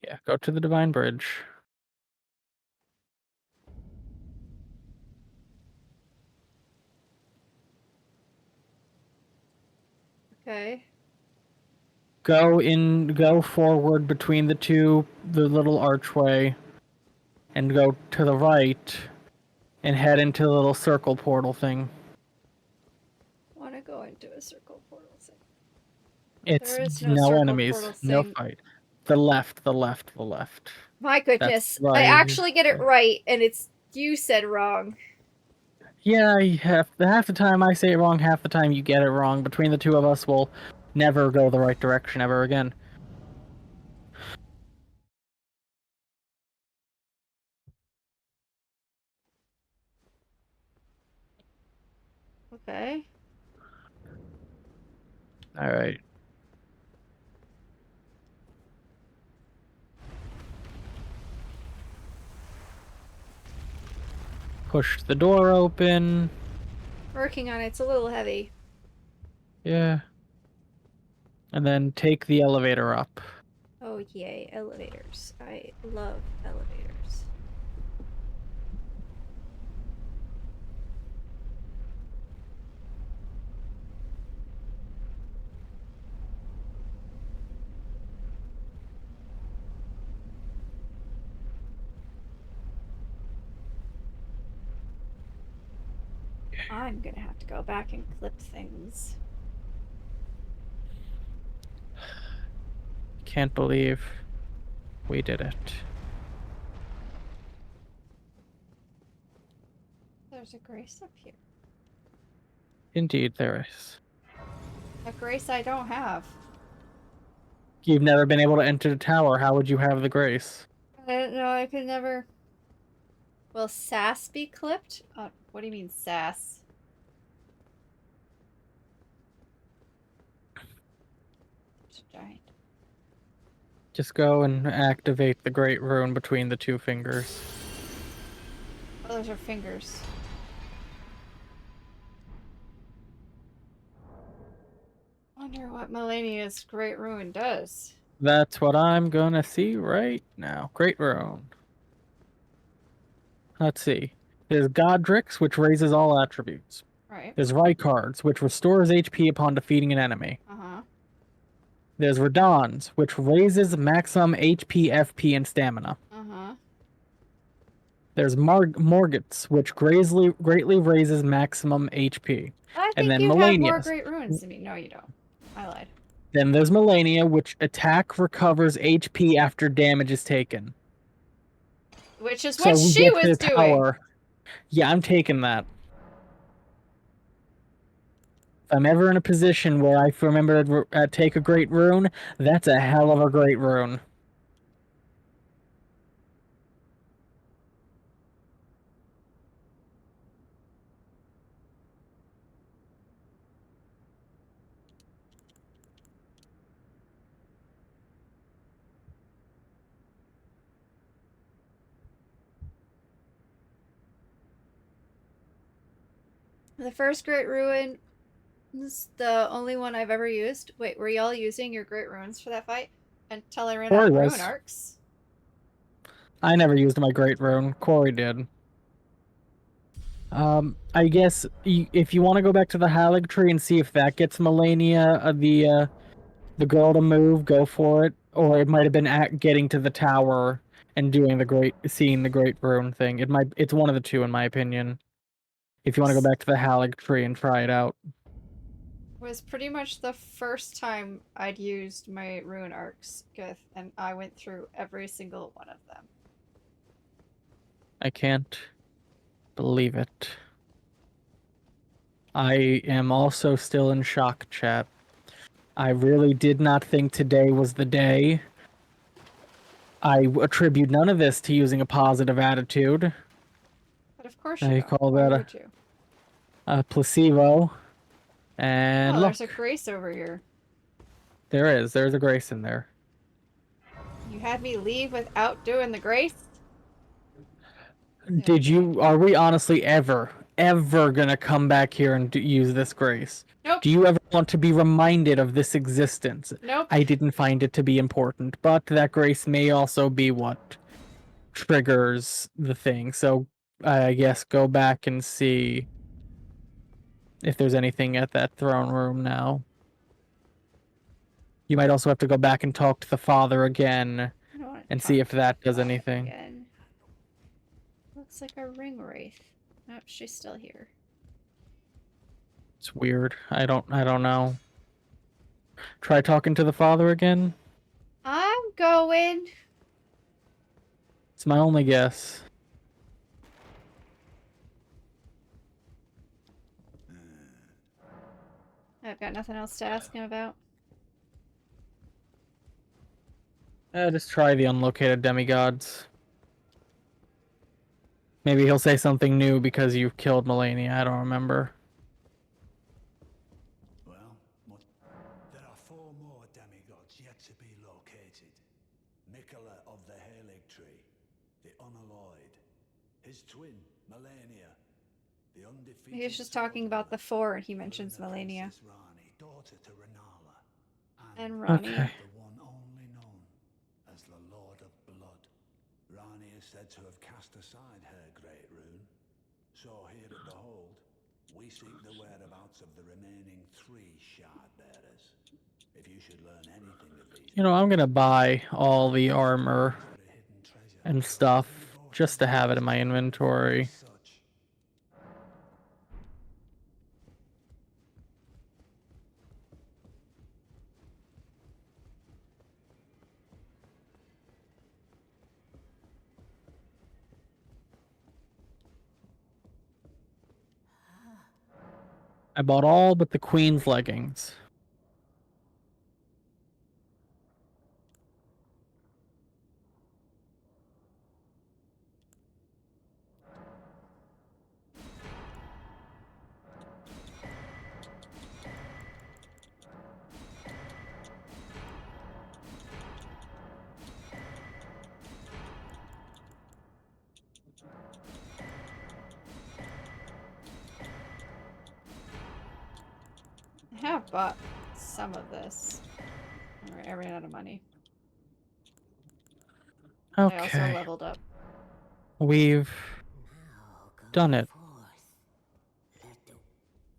Yeah, go to the Divine Bridge. Okay. Go forward between the little archway, and go to the right, and head into the little circle portal thing. Want to go into a circle portal thing. It's There is no no circle enemies, portal no thing. fight. The left. My goodness. That's I right. actually get it right, and it's you said wrong. Yeah, half the time I say it wrong, half the time you get it wrong. Between the two of us, we'll never go the right direction ever again. Okay. Alright. Push the door open. Working on it. It's a little heavy. Yeah. And then take the elevator up. Oh, yay. Elevators. I love elevators. I'm gonna have to go back and clip things. Can't believe we did it. There's a grace up here. Indeed, there is. A grace I don't have. You've never been able to enter the tower. How would you have the grace? I didn't know I could never. Will sass be clipped? What do you mean sass? There's a giant. Just go and activate the Great Rune between the two fingers. Oh, those are fingers. Wonder what Malenia's Great Ruin does. That's what I'm gonna see right now. Great Rune. Let's see. There's Godric's, which raises all attributes. Right. There's Rykard's, which restores HP upon defeating an enemy. Uh-huh. There's Radahn's, which raises maximum HP, FP, and stamina. Uh-huh. There's Morgot's, which greatly raises maximum HP. I And think then you have more Malenia's. great ruins than me. No, you don't. I lied. Then there's Malenia, which attack recovers HP after damage is taken. Which is So what we she get to was the doing. tower. Yeah, I'm taking that. If I'm ever in a position where I remember to take a great rune, that's a hell of a great rune. The first great ruin is the only one I've ever used. Wait, were y'all using your great ruins for that fight? Until I ran out Corey of ruin was. arcs? I never used my great rune. Corey did. I guess if you want to go back to the Halig tree and see if that gets Malenia, the girl to move, go for it. Or it might have been at getting to the tower and seeing the great rune thing. It's one of the two in my opinion. If you want to go back to the Halig tree and try it out. Was pretty much the first time I'd used my ruin arcs, Gith, and I went through every single one of them. I can't believe it. I am also still in shock, chat. I really did not think today was the day. I attribute none of this to using a positive attitude. But of course you I don't. call Why that would you? a placebo. And Oh, look, there's a grace over here. there's a grace in there. You had me leave without doing the grace? Are we honestly ever gonna come back here and use this grace? Nope. Do you ever want to be reminded of this existence? Nope. I didn't find it to be important, but that grace may also be what triggers the thing. So I guess go back and see if there's anything at that throne room now. You might also have to go back and talk to the father again I don't want to and see if that does talk anything. again. Looks like a ring wraith. Nope, she's still here. It's weird. I don't know. Try talking to the father again. I'm going. It's my only guess. I've got nothing else to ask him about. Just try the unlocated demigods. Maybe he'll say something new because you've killed Malenia. I don't remember. Well, there are 4 more demigods yet to be located. Mikola of the Halig Tree, the Unalloyed, his twin, Malenia, the undefeated... He was just talking about the 4 and he mentions Malenia. Rani, daughter to Renala, And Rani. Okay. the one only known as the Lord of Blood. Rani is said to have cast aside her great rune. So here at the Hold, we seek the whereabouts of the remaining 3 shard bearers. If you should learn anything of these... You know, I'm gonna buy all the armor and stuff just to have it in my inventory. I bought all but the queen's leggings. I have bought some of this. Alright, I ran out of money. Okay. I also leveled up. We've done it.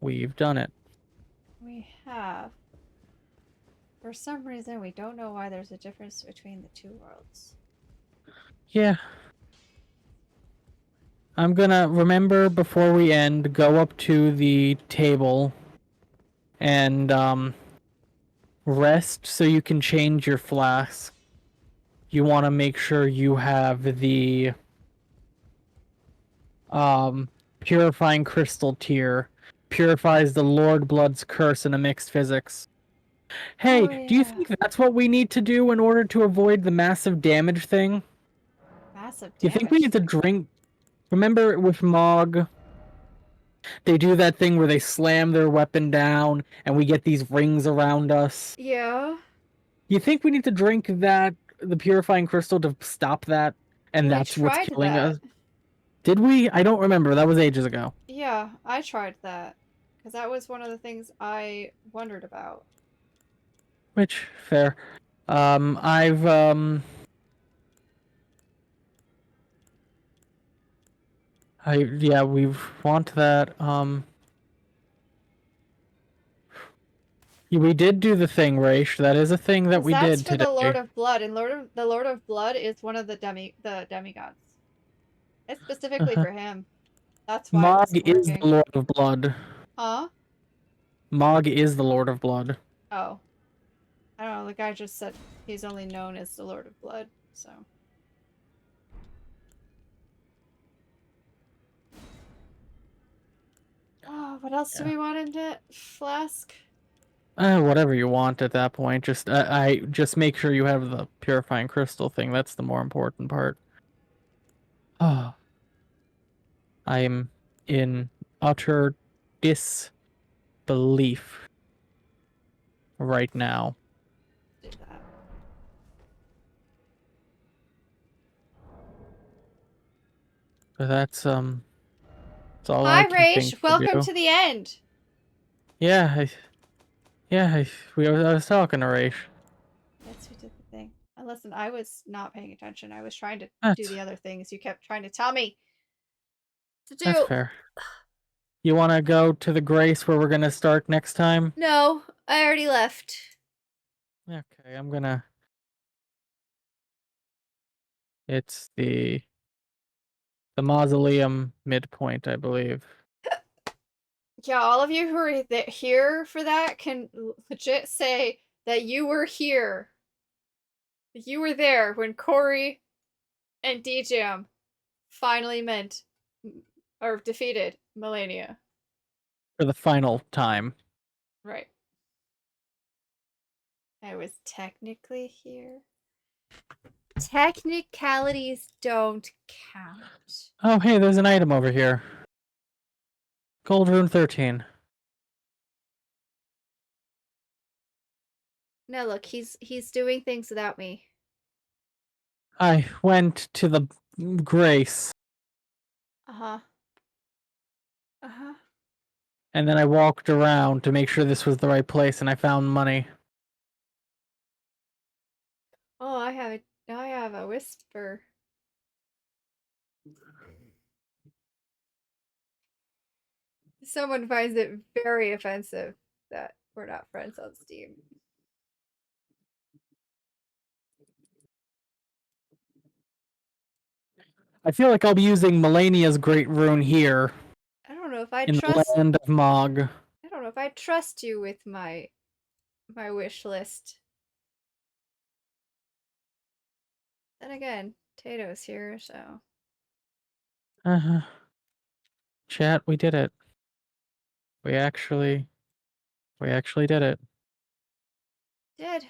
We've done it. We have. For some reason, we don't know why there's a difference between the 2 worlds. Yeah. I'm gonna remember before we end, go up to the table and rest so you can change your flask. You want to make sure you have the purifying crystal tier. Purifies the Lord Blood's curse in a mixed physics. Hey, Oh do you yeah. think that's what we need to do in order to avoid the massive damage thing? Massive Do you think we damage need to thing. drink? Remember with Mog, they do that thing where they slam their weapon down and we get these rings around us. Yeah. You think we need to drink the purifying crystal to stop that, and We that's what's tried killing that. us? Did we? I don't remember. That was ages ago. Yeah, I tried that. Because that was one of the things I wondered about. Which fair. I've we want that. We did do the thing, Raish. That is a thing that Because we that's did for the Lord today. of Blood, and the Lord of Blood is one of the demigods. It's specifically for him. That's why it Mog wasn't is the working. Lord of Blood. Huh? Mog is the Lord of Blood. Oh. I don't know, the guy just said he's only known as the Lord of Blood, so. Oh, what else do Yeah. we want in it? Flask? Whatever you want at that point. Just I just make sure you have the purifying crystal thing. That's the more important part. Oh, I am in utter disbelief right now. Do that. But that's all I Hi, can think Raish! to Welcome do. to the end! Yeah, I was talking to Raish. Yes, we did the thing. And listen, I was not paying attention. I was trying to do That's the other things you kept trying to tell me to that's do. fair. You want to go to the Grace where we're gonna start next time? No, I already left. Okay, I'm gonna. It's the mausoleum midpoint, I believe. Yeah, all of you who are here for that can legit say that you were here. You were there when Corey and DJam finally meant or defeated Malenia. For the final time. Right. I was technically here. Technicalities don't count. Oh, hey, there's an item over here. Gold Rune 13. No, look, he's doing things without me. I went to the Grace, Uh-huh. Uh-huh. and then I walked around to make sure this was the right place, and I found money. Oh, I have a whisper. Someone finds it very offensive that we're not friends on Steam. I feel like I'll be using Malenia's Great Rune here, I don't know if I in the trust land of Mog. I don't know if I trust you with my wish list. Then again, Tato's here, so Uh-huh. Chat, we did it. We actually did it. did.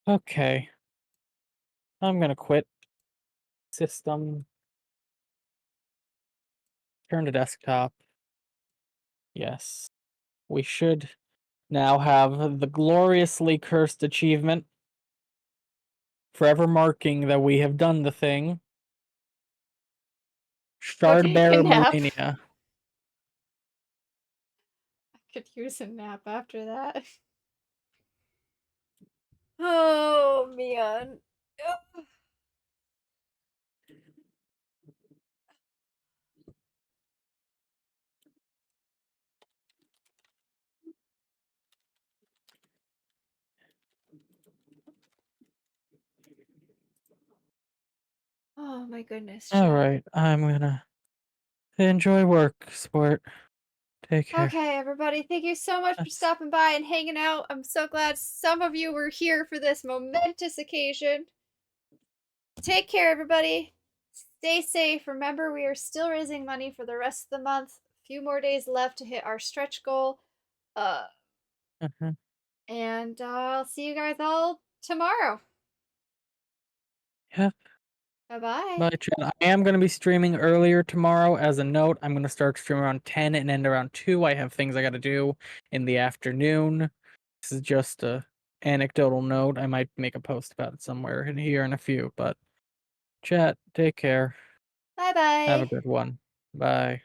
Okay. I'm gonna quit. System. Turn to desktop. Yes. We should now have the gloriously cursed achievement, forever marking that we have done the thing. Go take a Shardbearer nap. Malenia. I could use a nap after that. Oh man. Oh my my goodness, All Chad. right, I'm gonna enjoy work, sport. Take care. Okay, everybody, thank you so much for That's stopping by and hanging out. I'm so glad some of you were here for this momentous occasion. Take care, everybody. Stay safe. Remember, we are still raising money for the rest of the month. A few more days left to hit our stretch goal. Uh, mhm. and I'll see you guys all tomorrow. Yeah. Bye bye. Bye, Chad. I am going to be streaming earlier tomorrow. As a note, I'm going to start streaming around 10 and end around 2. I have things I got to do in the afternoon. This is just a anecdotal note. I might make a post about it somewhere in here in a few, but chat, take care. Bye Have a bye. good one. Bye.